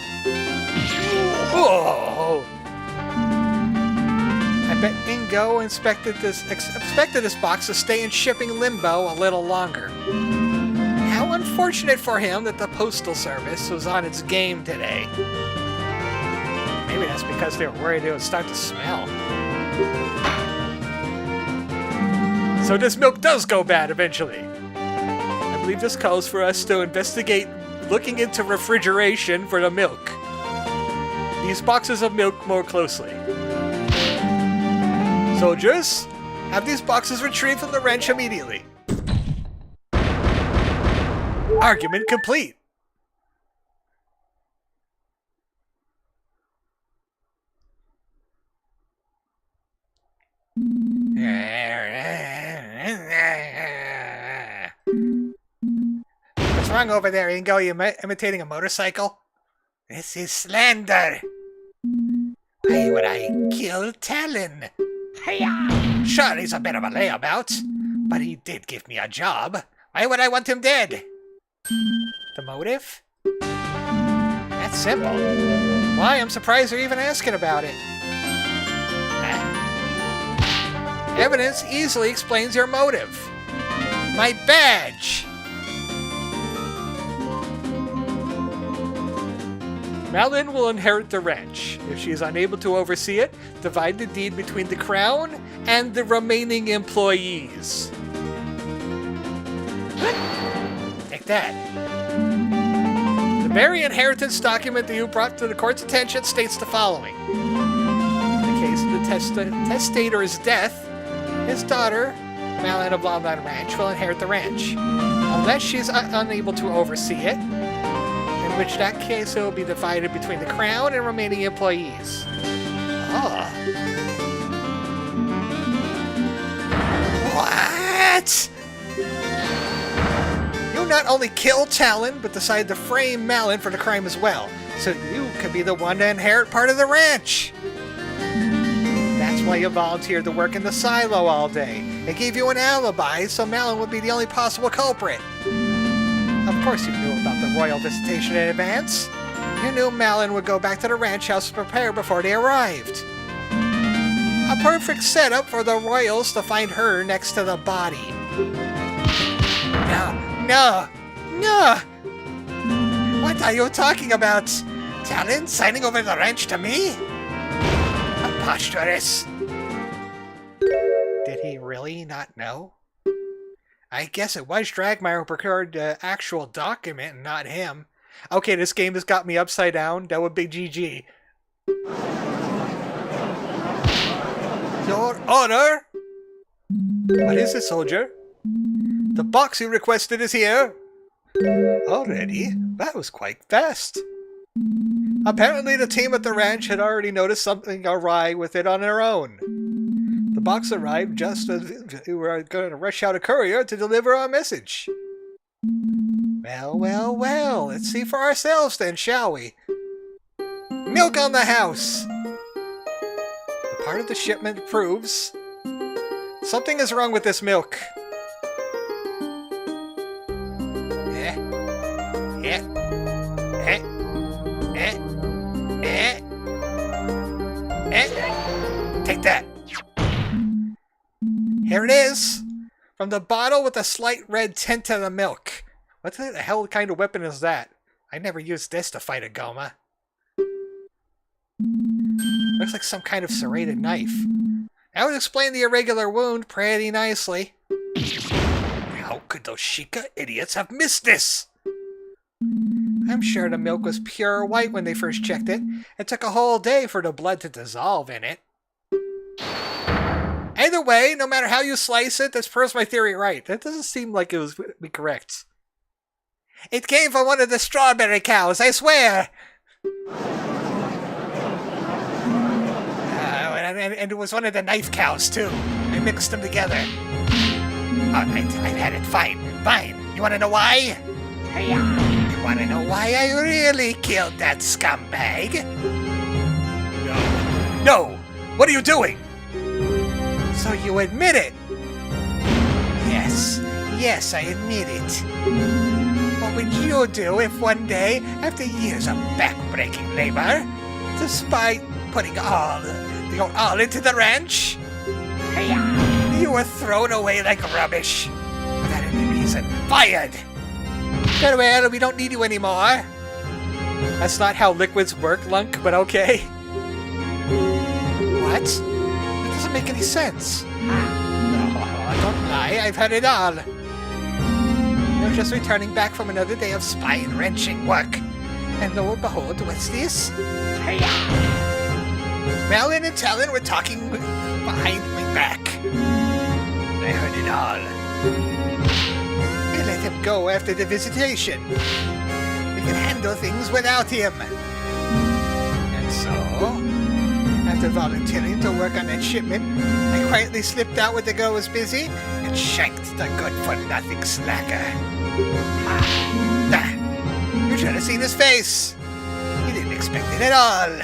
Whoa! I bet Ingo expected this box to stay in shipping limbo a little longer. How unfortunate for him that the postal service was on its game today. Maybe that's because they were worried it would start to smell. So this milk does go bad eventually. I believe this calls for us to investigate looking into refrigeration for the milk. These boxes of milk more closely. Soldiers, have these boxes retrieved from the wrench immediately. Argument complete. What's wrong over there, Ingo? You imitating a motorcycle? This is slander. Why would I kill Talon? Sure, he's a bit of a layabout, but he did give me a job. Why would I want him dead? The motive? That's simple. Why? I'm surprised they're even asking about it. Evidence easily explains your motive. My badge! Malin will inherit the wrench. If she is unable to oversee it, divide the deed between the crown and the remaining employees. Take that. The very inheritance document that you brought to the court's attention states the following. In the case of the testator's death, his daughter, Malin of Blondine Ranch, will inherit the ranch, unless she's unable to oversee it, in which that case it will be divided between the crown and remaining employees. Oh. What? You not only killed Talon, but decided to frame Malin for the crime as well, so you could be the one to inherit part of the ranch. That's why you volunteered to work in the silo all day. They gave you an alibi, so Malin would be the only possible culprit. Of course you knew about the royal visitation in advance. You knew Malin would go back to the ranch house to prepare before they arrived. A perfect setup for the royals to find her next to the body. No! What are you talking about? Talon signing over the ranch to me? Preposterous. Did he really not know? I guess it was Dragmire who procured the actual document and not him. Okay, this game has got me upside down. That would be GG. Your Honor! What is it, soldier? The box you requested is here. Already? That was quite fast. Apparently the team at the ranch had already noticed something awry with it on their own. The box arrived just as we were going to rush out a courier to deliver our message. Well, let's see for ourselves then, shall we? Milk on the house! The part of the shipment proves something is wrong with this milk. Take that. Here it is. From the bottle with a slight red tint to the milk. What the hell kind of weapon is that? I never used this to fight a Goma. Looks like some kind of serrated knife. That would explain the irregular wound pretty nicely. How could those Sheikah idiots have missed this? I'm sure the milk was pure white when they first checked it. It took a whole day for the blood to dissolve in it. Either way, no matter how you slice it, this proves my theory right. That doesn't seem like it would be correct. It came from one of the strawberry cows, I swear! And it was one of the knife cows, too. I mixed them together. Alright, I've had it. Fine. You wanna know why? You wanna know why I really killed that scumbag? No! What are you doing? So you admit it? Yes, I admit it. What would you do if one day, after years of back-breaking labor, despite putting your all into the ranch, you were thrown away like rubbish without any reason? Fired! Farewell, we don't need you anymore. That's not how liquids work, Lunk, but okay. What? That doesn't make any sense. No, don't lie, I've heard it all. You're just returning back from another day of spine-wrenching work. And lo and behold, what's this? Malin and Talon were talking behind my back. I heard it all. We let him go after the visitation. We can handle things without him. And so, after volunteering to work on that shipment, I quietly slipped out when the girl was busy and shanked the good-for-nothing slacker. You should have seen his face. He didn't expect it at all.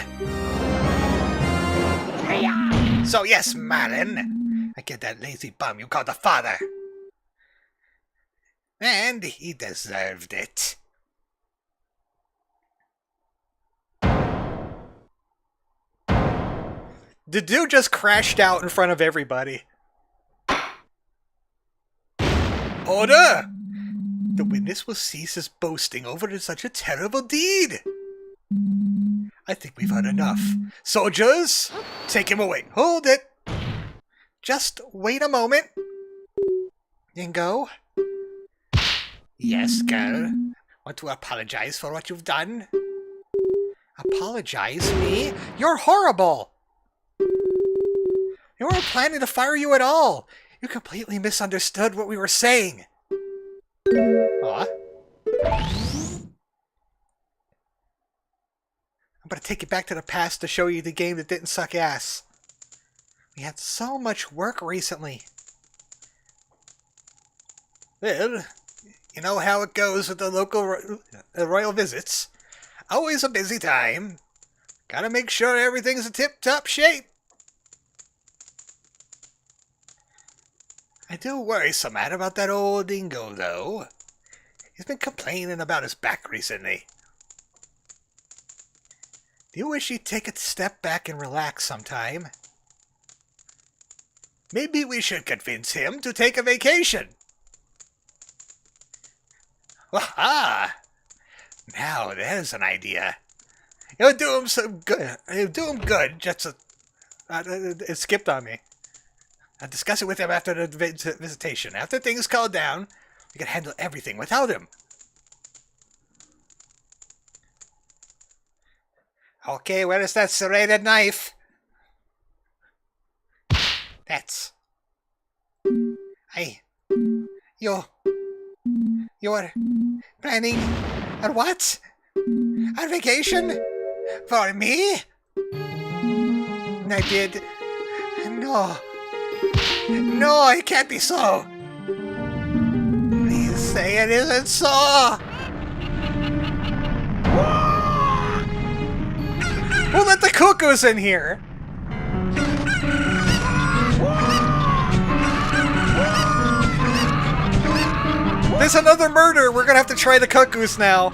So yes, Malin, I get that lazy bum you called a father. And he deserved it. The dude just crashed out in front of everybody. Order! The witness will cease his boasting over such a terrible deed. I think we've had enough. Soldiers, take him away. Hold it. Just wait a moment. Dingo? Yes, girl. Want to apologize for what you've done? Apologize? Me? You're horrible! We weren't planning to fire you at all. You completely misunderstood what we were saying. What? I'm gonna take you back to the past to show you the game that didn't suck ass. We had so much work recently. Well, you know how it goes with the local royal visits. Always a busy time. Gotta make sure everything's in tip-top shape. I do worry so mad about that old dingo, though. He's been complaining about his back recently. Do you wish he'd take a step back and relax sometime? Maybe we should convince him to take a vacation. Aha! Now there's an idea. It'll do him some good. It'll do him good. Just to, It skipped on me. I'll discuss it with him after the visitation. After things calm down, we can handle everything without him. Okay, where is that serrated knife? That's... You're planning on what? On vacation? For me? I did... No. No, it can't be so. Please say it isn't so. We'll let the cuckoos in here. There's another murder. We're gonna have to try the cuckoos now.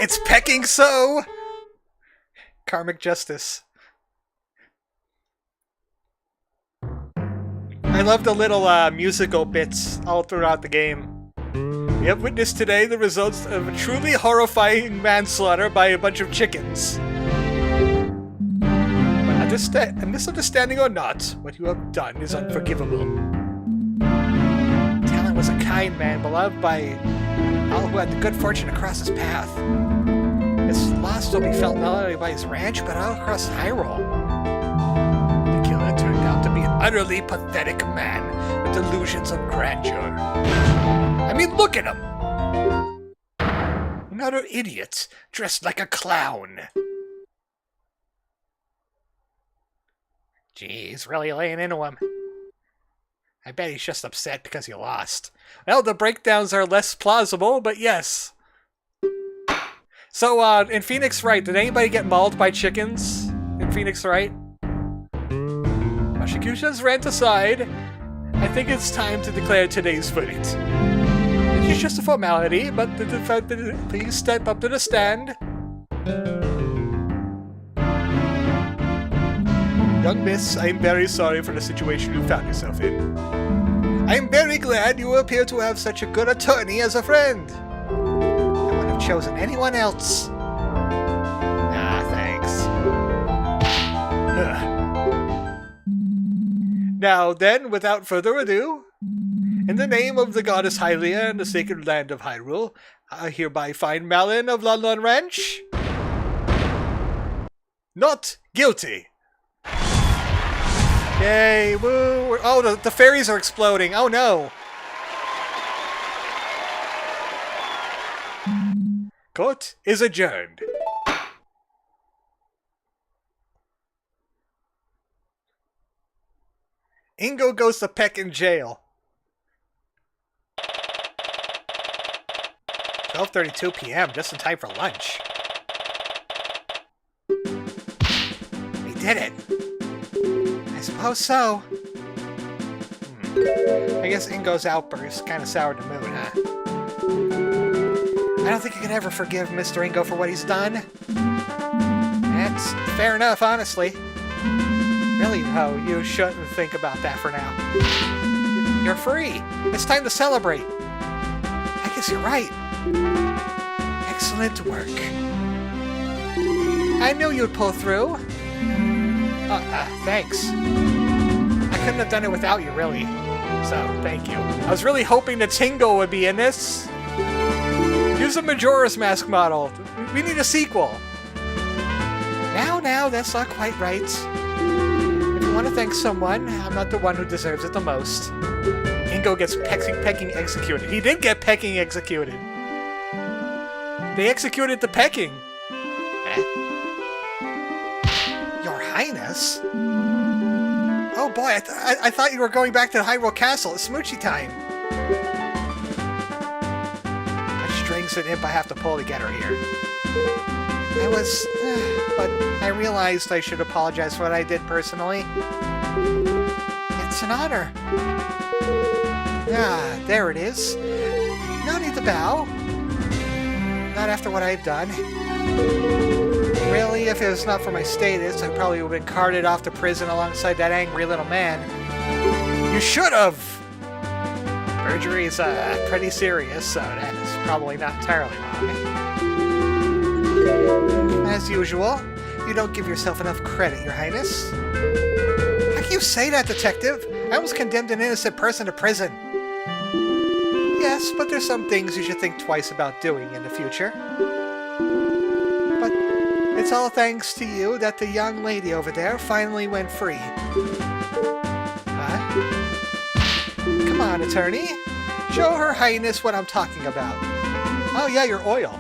It's pecking so. Karmic justice. I love the little musical bits all throughout the game. We have witnessed today the results of a truly horrifying manslaughter by a bunch of chickens. A misunderstanding or not, what you have done is unforgivable. Talon was a kind man, beloved by all who had the good fortune to cross his path. His loss will be felt not only by his ranch, but all across Hyrule. The killer turned out to be an utterly pathetic man with delusions of grandeur. I mean, look at him! An utter idiot, dressed like a clown. Gee, he's really laying into him. I bet he's just upset because he lost. Well, the breakdowns are less plausible, but yes. So, in Phoenix Wright, did anybody get mauled by chickens in Phoenix Wright? Prosecution's rant aside, I think it's time to declare today's verdict. It's just a formality, but the defendant, please step up to the stand. Young miss, I am very sorry for the situation you found yourself in. I am very glad you appear to have such a good attorney as a friend. I wouldn't have chosen anyone else. Ah, thanks. Now then, without further ado, in the name of the goddess Hylia and the sacred land of Hyrule, I hereby find Malin of London Ranch not guilty. Yay, woo! Oh, the fairies are exploding. Oh no! Court is adjourned. Ingo goes to Peck in jail. 12:32 p.m., just in time for lunch. We did it. I suppose so. I guess Ingo's outburst kind of soured the mood, huh? I don't think you can ever forgive Mr. Ingo for what he's done. That's fair enough, honestly. Really, though, you shouldn't think about that for now. You're free. It's time to celebrate. I guess you're right. Excellent work. I knew you'd pull through. Thanks. I couldn't have done it without you, really. So, thank you. I was really hoping that Tingo would be in this. Use a Majora's Mask model. We need a sequel. Now, that's not quite right. If you want to thank someone, I'm not the one who deserves it the most. Ingo gets pecking executed. He did get pecking executed. They executed the pecking. Your Highness? Oh boy, I thought you were going back to Hyrule Castle. It's Smoochie time. What strings and imp I have to pull to get her here? But I realized I should apologize for what I did personally. It's an honor. Ah, there it is. No need to bow. Not after what I've done. Really, if it was not for my status, I probably would have been carted off to prison alongside that angry little man. You should have! Perjury is pretty serious, so that is probably not entirely wrong. As usual, you don't give yourself enough credit, Your Highness. How can you say that, Detective? I almost condemned an innocent person to prison. Yes, but there's some things you should think twice about doing in the future. But it's all thanks to you that the young lady over there finally went free. Huh? Come on, attorney. Show Her Highness what I'm talking about. Oh yeah, your oil.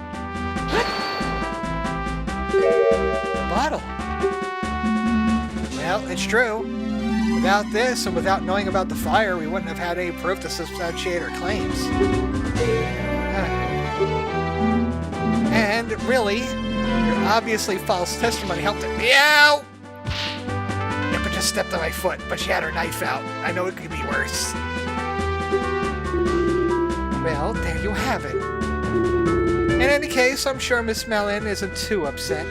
The bottle. Well, it's true. Without this, and without knowing about the fire, we wouldn't have had any proof to substantiate our claims. And really, your obviously false testimony helped it. Meow! Nipper just stepped on my foot, but she had her knife out. I know it could be worse. Well, there you have it. In any case, I'm sure Miss Mellon isn't too upset.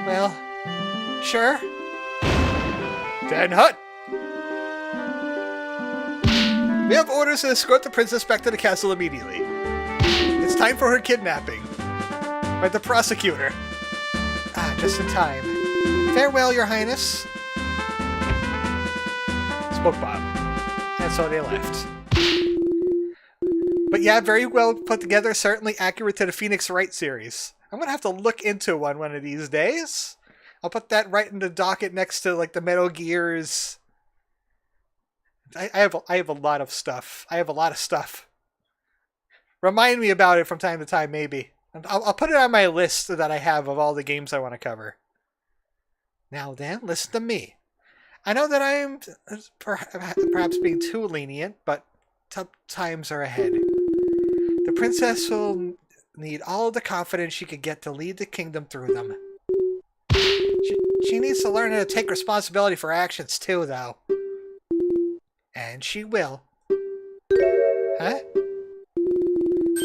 Well, sure. Dan Hut! We have orders to escort the princess back to the castle immediately. It's time for her kidnapping. By the prosecutor. Ah, just in time. Farewell, Your Highness. Smoke bomb. And so they left. But yeah, very well put together, certainly accurate to the Phoenix Wright series. I'm gonna have to look into one of these days. I'll put that right in the docket next to like the Metal Gears. I have a lot of stuff. I have a lot of stuff. Remind me about it from time to time, maybe. I'll put it on my list that I have of all the games I want to cover. Now then, listen to me. I know that I am perhaps being too lenient, but tough times are ahead. The princess will need all the confidence she can get to lead the kingdom through them. She needs to learn how to take responsibility for actions too, though. And she will. Huh?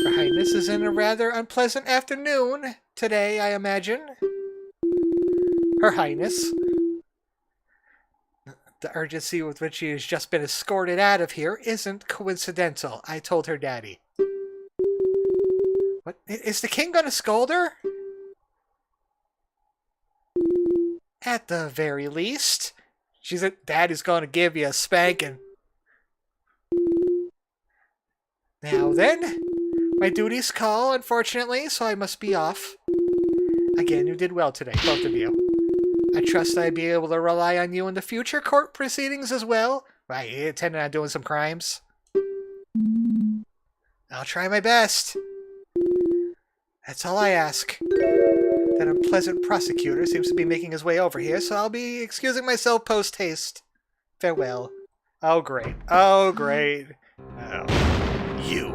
Her Highness is in a rather unpleasant afternoon today, I imagine. Her Highness. The urgency with which she has just been escorted out of here isn't coincidental, I told her daddy. What? Is the king gonna scold her? At the very least. Daddy's gonna give you a spanking. Now then, my duties call, unfortunately, so I must be off. Again, you did well today, both of you. I trust I'd be able to rely on you in the future court proceedings as well. Right, you intending on doing some crimes? I'll try my best. That's all I ask. That unpleasant prosecutor seems to be making his way over here, so I'll be excusing myself post-haste. Farewell. Oh, great. Oh, great. Oh. You.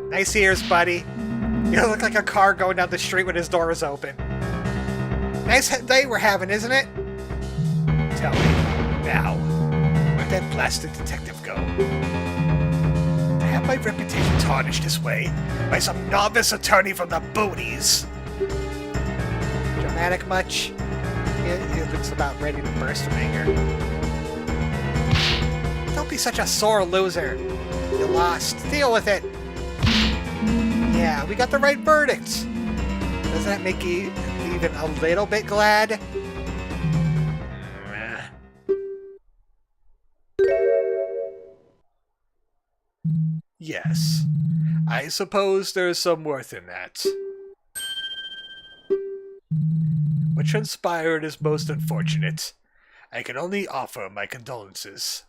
Nice ears, buddy. You look like a car going down the street when his door is open. Nice day we're having, isn't it? Tell me, now, where'd that blasted detective go? To have my reputation tarnished this way by some novice attorney from the boonies. Dramatic much? He looks about ready to burst from anger. Don't be such a sore loser. You lost. Deal with it. Yeah, we got the right verdict. Doesn't that make you even a little bit glad? Yes, I suppose there's some worth in that. What transpired is most unfortunate. I can only offer my condolences.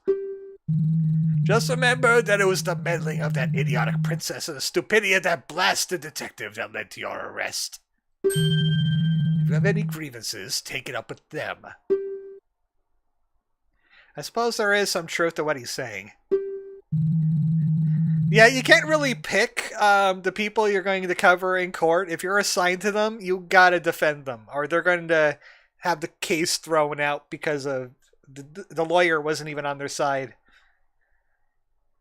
Just remember that it was the meddling of that idiotic princess and the stupidity of that blasted detective that led to your arrest. If you have any grievances, take it up with them. I suppose there is some truth to what he's saying. Yeah, you can't really pick the people you're going to cover in court. If you're assigned to them, you gotta defend them, or they're going to have the case thrown out because of the lawyer wasn't even on their side.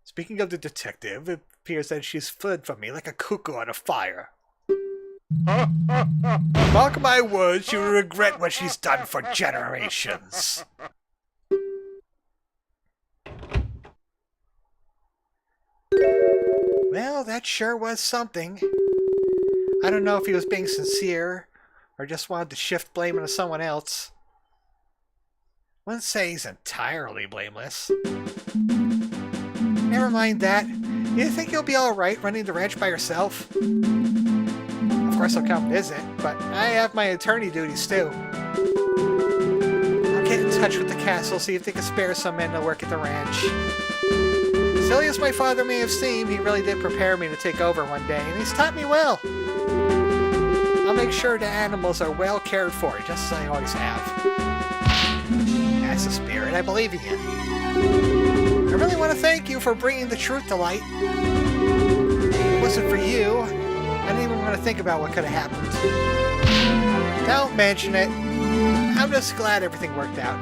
Speaking of the detective, it appears that she's fled from me like a cuckoo on a fire. Mark my words, she will regret what she's done for generations. Well, that sure was something. I don't know if he was being sincere, or just wanted to shift blame onto someone else. Wouldn't say he's entirely blameless. Never mind that. You think you'll be alright running the ranch by yourself? Of course I'll come visit, but I have my attorney duties too. I'll get in touch with the castle, see if they can spare some men to work at the ranch. Silly as my father may have seemed, he really did prepare me to take over one day, and he's taught me well. I'll make sure the animals are well cared for, just as I always have. That's the spirit, I believe in you. I really want to thank you for bringing the truth to light. If it wasn't for you, I didn't even want to think about what could have happened. Don't mention it. I'm just glad everything worked out.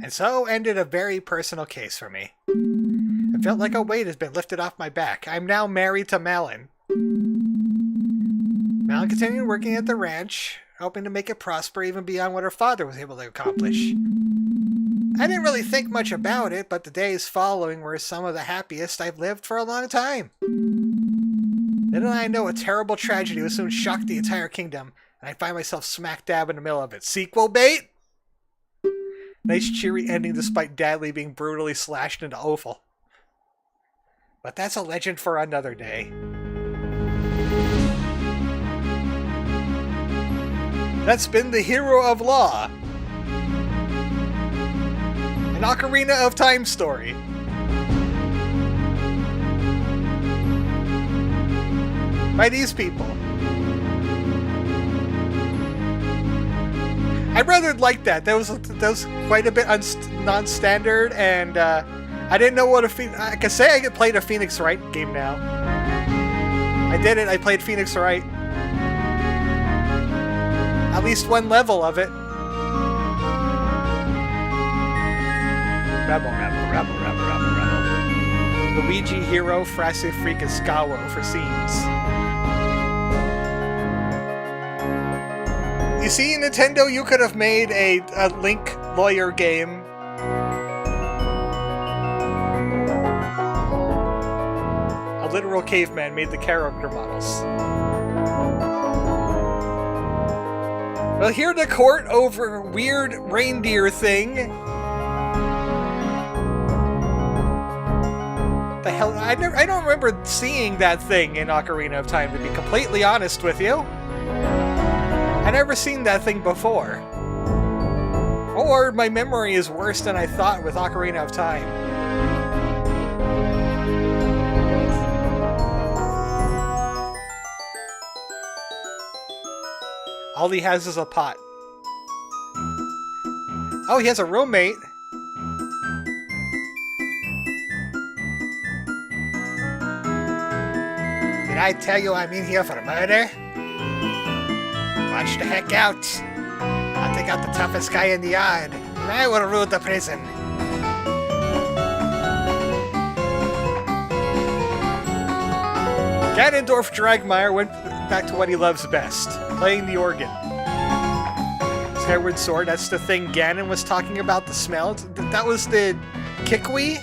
And so ended a very personal case for me. It felt like a weight has been lifted off my back. I'm now married to Malin. Malin continued working at the ranch, hoping to make it prosper even beyond what her father was able to accomplish. I didn't really think much about it, but the days following were some of the happiest I've lived for a long time. Little did I know a terrible tragedy would soon shock the entire kingdom, and I find myself smack dab in the middle of it. Sequel bait? Nice cheery ending despite Dadley being brutally slashed into offal. But that's a legend for another day. That's been the Hero of Law. An Ocarina of Time story. By these people. I rather liked that. That was quite a bit non-standard, and I didn't know what I can say I played a Phoenix Wright game now. I did it. I played Phoenix Wright. At least one level of it. Rebel. Luigi Hero Frase Fricascawo for scenes. You see, Nintendo, you could have made a Link lawyer game. A literal caveman made the character models. Well, here the court over weird reindeer thing. The hell? I don't remember seeing that thing in Ocarina of Time, to be completely honest with you. I never seen that thing before. Or my memory is worse than I thought with Ocarina of Time. All he has is a pot. Oh, he has a roommate. Did I tell you I'm in here for murder? Watch the heck out. I'll take out the toughest guy in the yard, and I will rule the prison. Ganondorf Dragmire went back to what he loves best, playing the organ. Skyward Sword, that's the thing Ganon was talking about, the smell. That was the Kikwi?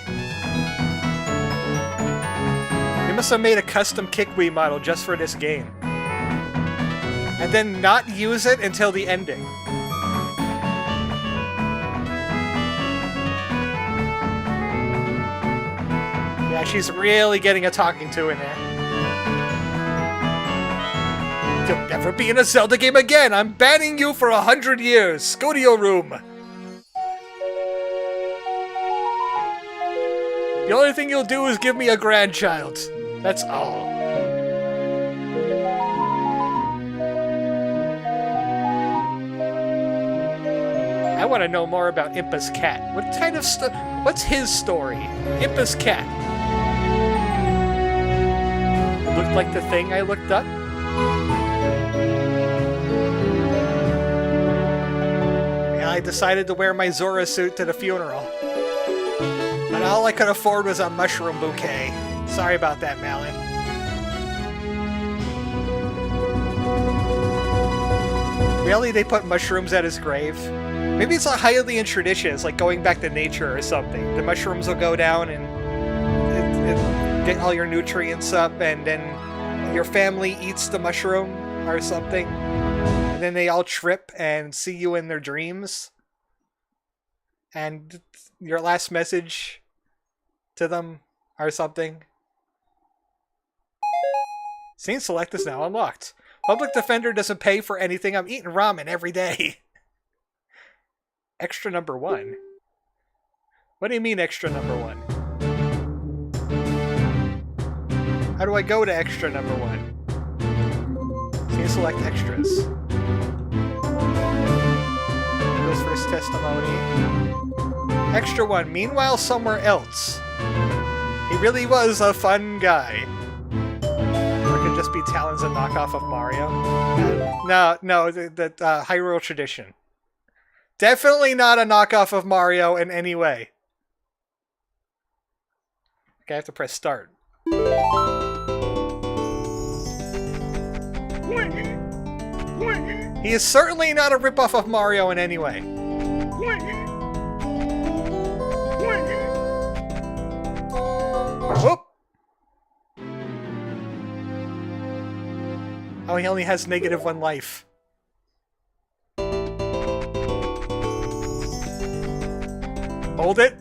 They must have made a custom Kikwi model just for this game. And then not use it until the ending. Yeah, she's really getting a talking to in there. You'll never be in a Zelda game again! I'm banning you for 100 years! Go to your room! The only thing you'll do is give me a grandchild. That's all. I want to know more about Impa's cat. What kind of what's his story? Impa's cat. It looked like the thing I looked up. Yeah, I decided to wear my Zora suit to the funeral. But all I could afford was a mushroom bouquet. Sorry about that, Malin. Really? They put mushrooms at his grave? Maybe it's like highly in tradition. It's like going back to nature or something. The mushrooms will go down and get all your nutrients up, and then your family eats the mushroom or something. And then they all trip and see you in their dreams. And your last message to them or something. Scene select is now unlocked. Public Defender doesn't pay for anything. I'm eating ramen every day. Extra number 1? What do you mean extra number 1? How do I go to extra number 1? Can you select extras? Goes first testimony. Extra 1. Meanwhile, somewhere else. He really was a fun guy. Or it could just be Talon's a knockoff of Mario. No, the Hyrule tradition. Definitely not a knockoff of Mario in any way. Okay, I have to press start. He is certainly not a ripoff of Mario in any way. Whoop! Oh, he only has -1 life. Hold it.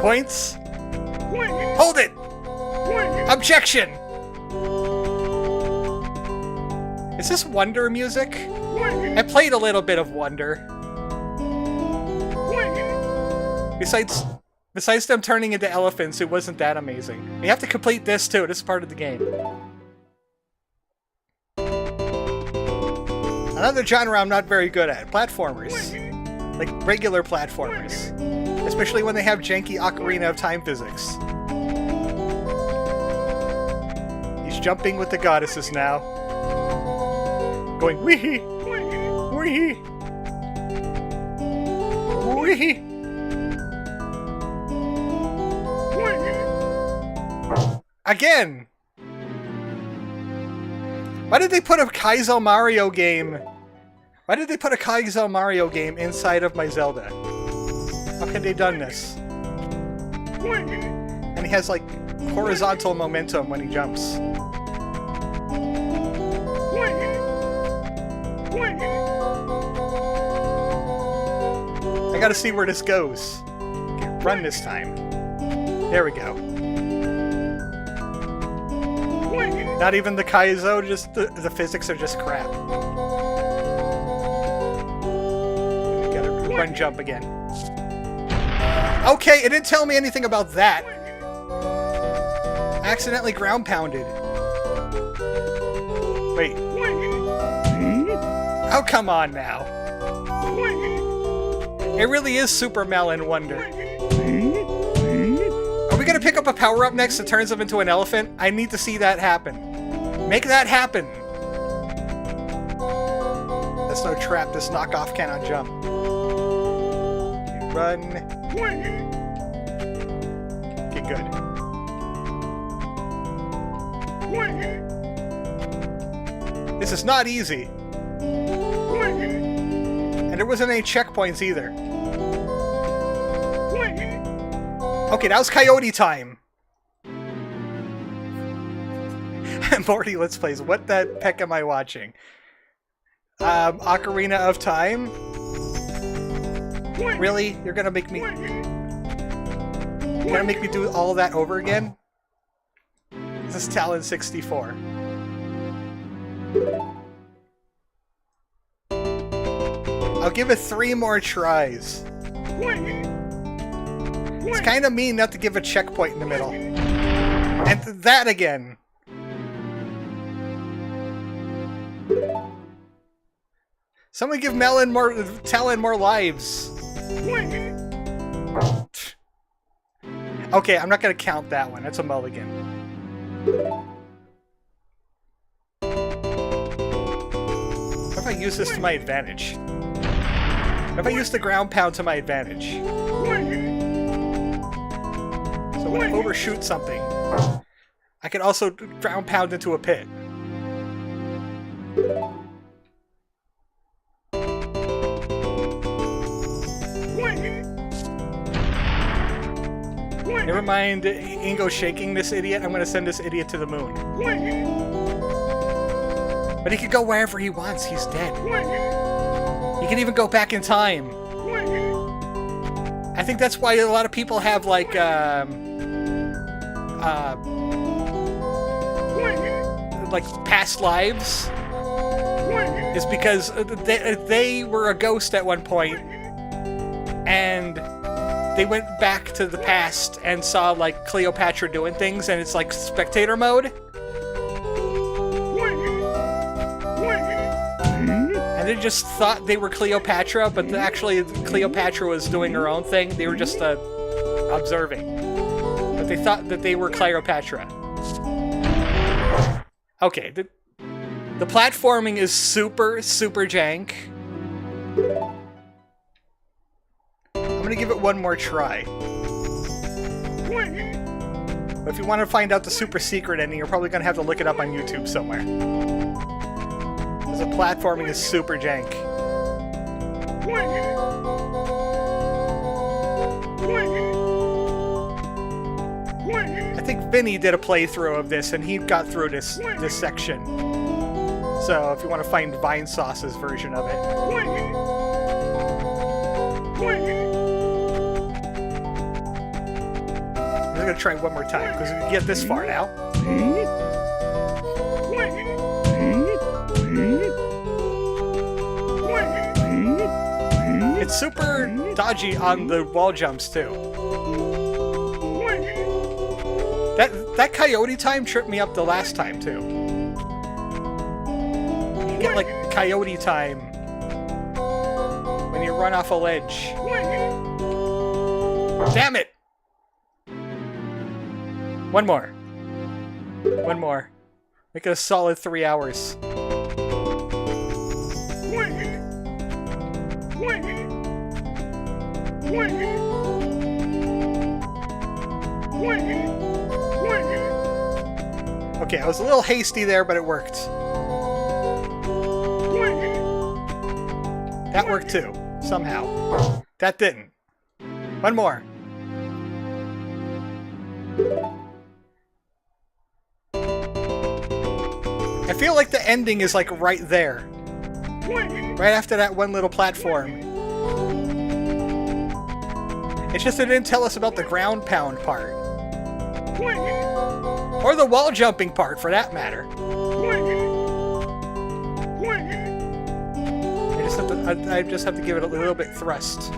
Points. Hold it. Objection. Is this Wonder music? I played a little bit of Wonder. Besides Besides them turning into elephants, it wasn't that amazing. You have to complete this too. This is part of the game. Another genre I'm not very good at. Platformers. Like regular platformers. Especially when they have janky Ocarina of Time physics. He's jumping with the goddesses now. Going wee-hee! Wee-hee! Wee-hee! Again! Why did they put a Kaizo Mario game? Why did they put a Kaizo Mario game inside of my Zelda? How could they done this? And he has like horizontal momentum when he jumps. I gotta see where this goes. Okay, run this time. There we go. Not even the Kaizo, just the physics are just crap. We gotta run jump again. Okay, it didn't tell me anything about that. Accidentally ground pounded. Wait. Oh, come on now. It really is Super Melon Wonder. Are we gonna pick up a power-up next that turns him into an elephant? I need to see that happen. Make that happen! That's no trap. This knockoff cannot jump. Okay, run. Okay, good. This is not easy. And there wasn't any checkpoints either. Okay, that was Coyote time. Morty Let's Plays. What the heck am I watching? Ocarina of Time? Really? You're gonna make me... You're gonna make me do all that over again? This is Talon 64. I'll give it 3 more tries. It's kind of mean not to give a checkpoint in the middle. And that again. Someone give Talon more lives. Okay, I'm not gonna count that one. That's a mulligan. What if I use this to my advantage? What if I use the ground pound to my advantage? So when I overshoot something, I can also ground pound into a pit. Never mind Ingo shaking this idiot, I'm gonna send this idiot to the moon. But he can go wherever he wants, he's dead. He can even go back in time. I think that's why a lot of people have like past lives. Is because they were a ghost at one point, and they went back to the past and saw like Cleopatra doing things, and it's like spectator mode. And they just thought they were Cleopatra, but actually Cleopatra was doing her own thing. They were just observing. But they thought that they were Cleopatra. Okay, the platforming is super, super jank. I'm gonna give it one more try. But if you want to find out the super secret ending, you're probably gonna have to look it up on YouTube somewhere. Because the platforming is super jank. I think Vinny did a playthrough of this, and he got through this section. So if you want to find Vine Sauce's version of it. I'm gonna try one more time, because we can get this far now. It's super dodgy on the wall jumps, too. That coyote time tripped me up the last time too. You get like coyote time when you run off a ledge. Damn it! One more. One more. Make it a solid 3 hours. Okay, I was a little hasty there, but it worked. That worked too, somehow. That didn't. One more. I feel like the ending is like right there. Right after that one little platform. It's just they didn't tell us about the ground pound part. Or the wall jumping part, for that matter. I just have to give it a little bit thrust.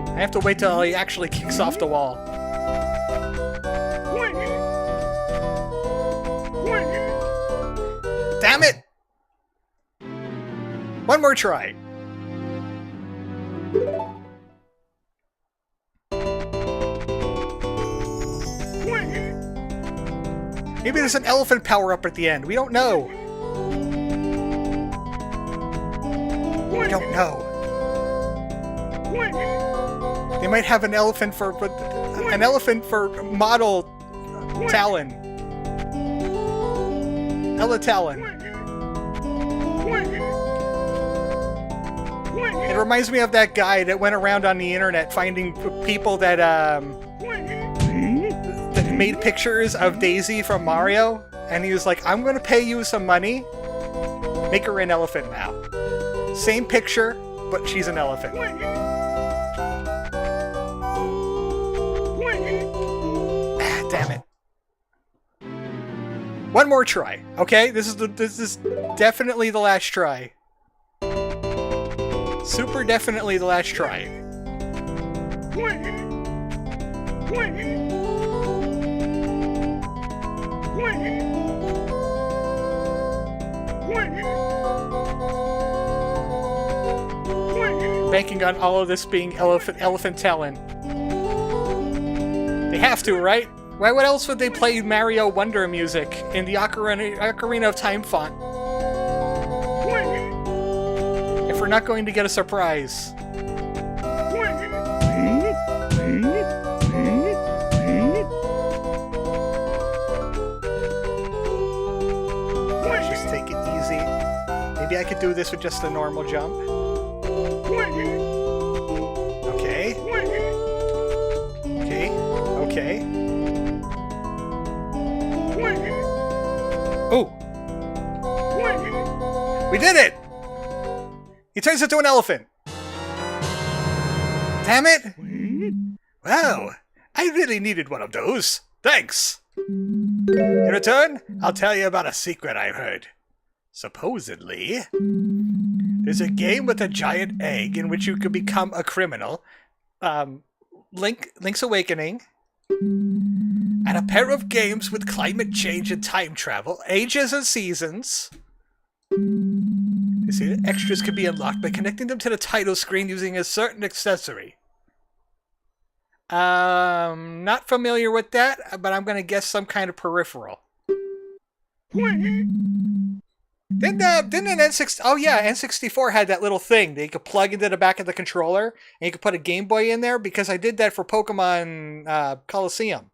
I have to wait till he actually kicks off the wall. Damn it! One more try. Maybe there's an elephant power-up at the end. We don't know. We don't know. They might have an elephant for model Talon. Ella Talon. It reminds me of that guy that went around on the internet finding people that made pictures of Daisy from Mario, and he was like, I'm gonna pay you some money. Make her an elephant now. Same picture, but she's an elephant. Damn it. One more try, okay? This is definitely the last try. Super definitely the last try. Banking on all of this being elephant Talon. They have to, right? Why? What else would they play Mario Wonder music in the Ocarina of Time font? If we're not going to get a surprise. Let's just take it easy. Maybe I could do this with just a normal jump. Okay. Okay. Okay. Oh! We did it! He turns into an elephant. Damn it! Wow, I really needed one of those. Thanks! In return, I'll tell you about a secret I've heard. Supposedly, there's a game with a giant egg in which you could become a criminal, Link's Awakening, and a pair of games with climate change and time travel, ages and seasons. They say that extras can be unlocked by connecting them to the title screen using a certain accessory. Not familiar with that, but I'm gonna guess some kind of peripheral. Didn't an N64... Oh yeah, N64 had that little thing that you could plug into the back of the controller, and you could put a Game Boy in there, because I did that for Pokemon Coliseum.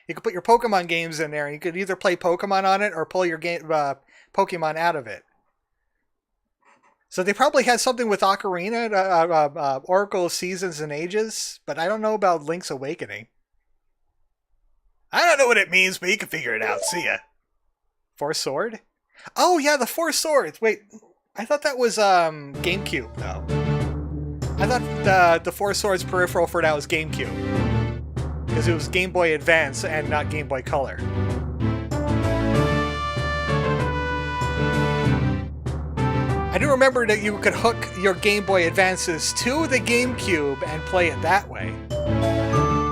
You could put your Pokemon games in there, and you could either play Pokemon on it or pull your game Pokemon out of it. So they probably had something with Ocarina, Oracle of Seasons and Ages, but I don't know about Link's Awakening. I don't know what it means, but you can figure it out. See ya. Four Sword? Oh yeah, the Four Swords. Wait, I thought that was GameCube though. I thought the Four Swords peripheral for that was GameCube, because it was Game Boy Advance and not Game Boy Color. I do remember that you could hook your Game Boy Advances to the GameCube and play it that way.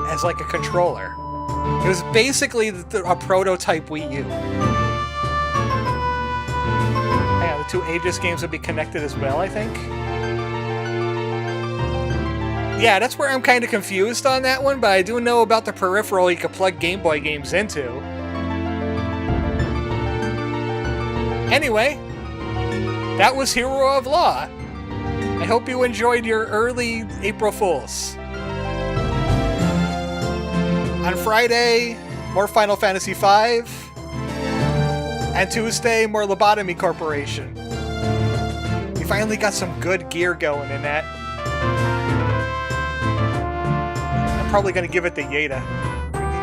As like a controller. It was basically a prototype Wii U. Yeah, the two Aegis games would be connected as well, I think. Yeah, that's where I'm kind of confused on that one, but I do know about the peripheral you could plug Game Boy games into. Anyway, that was Hero of Law. I hope you enjoyed your early April Fools. On Friday, more Final Fantasy V. And Tuesday, more Lobotomy Corporation. We finally got some good gear going in that. I'm probably going to give it to Yeda.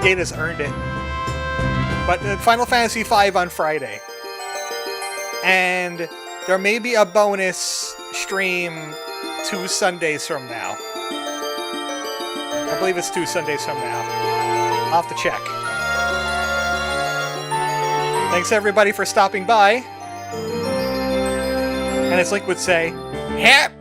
Yeda's earned it. But Final Fantasy V on Friday. And there may be a bonus stream 2 Sundays from now. I believe it's 2 Sundays from now. I'll have to check. Thanks everybody for stopping by. And as Link would say, happy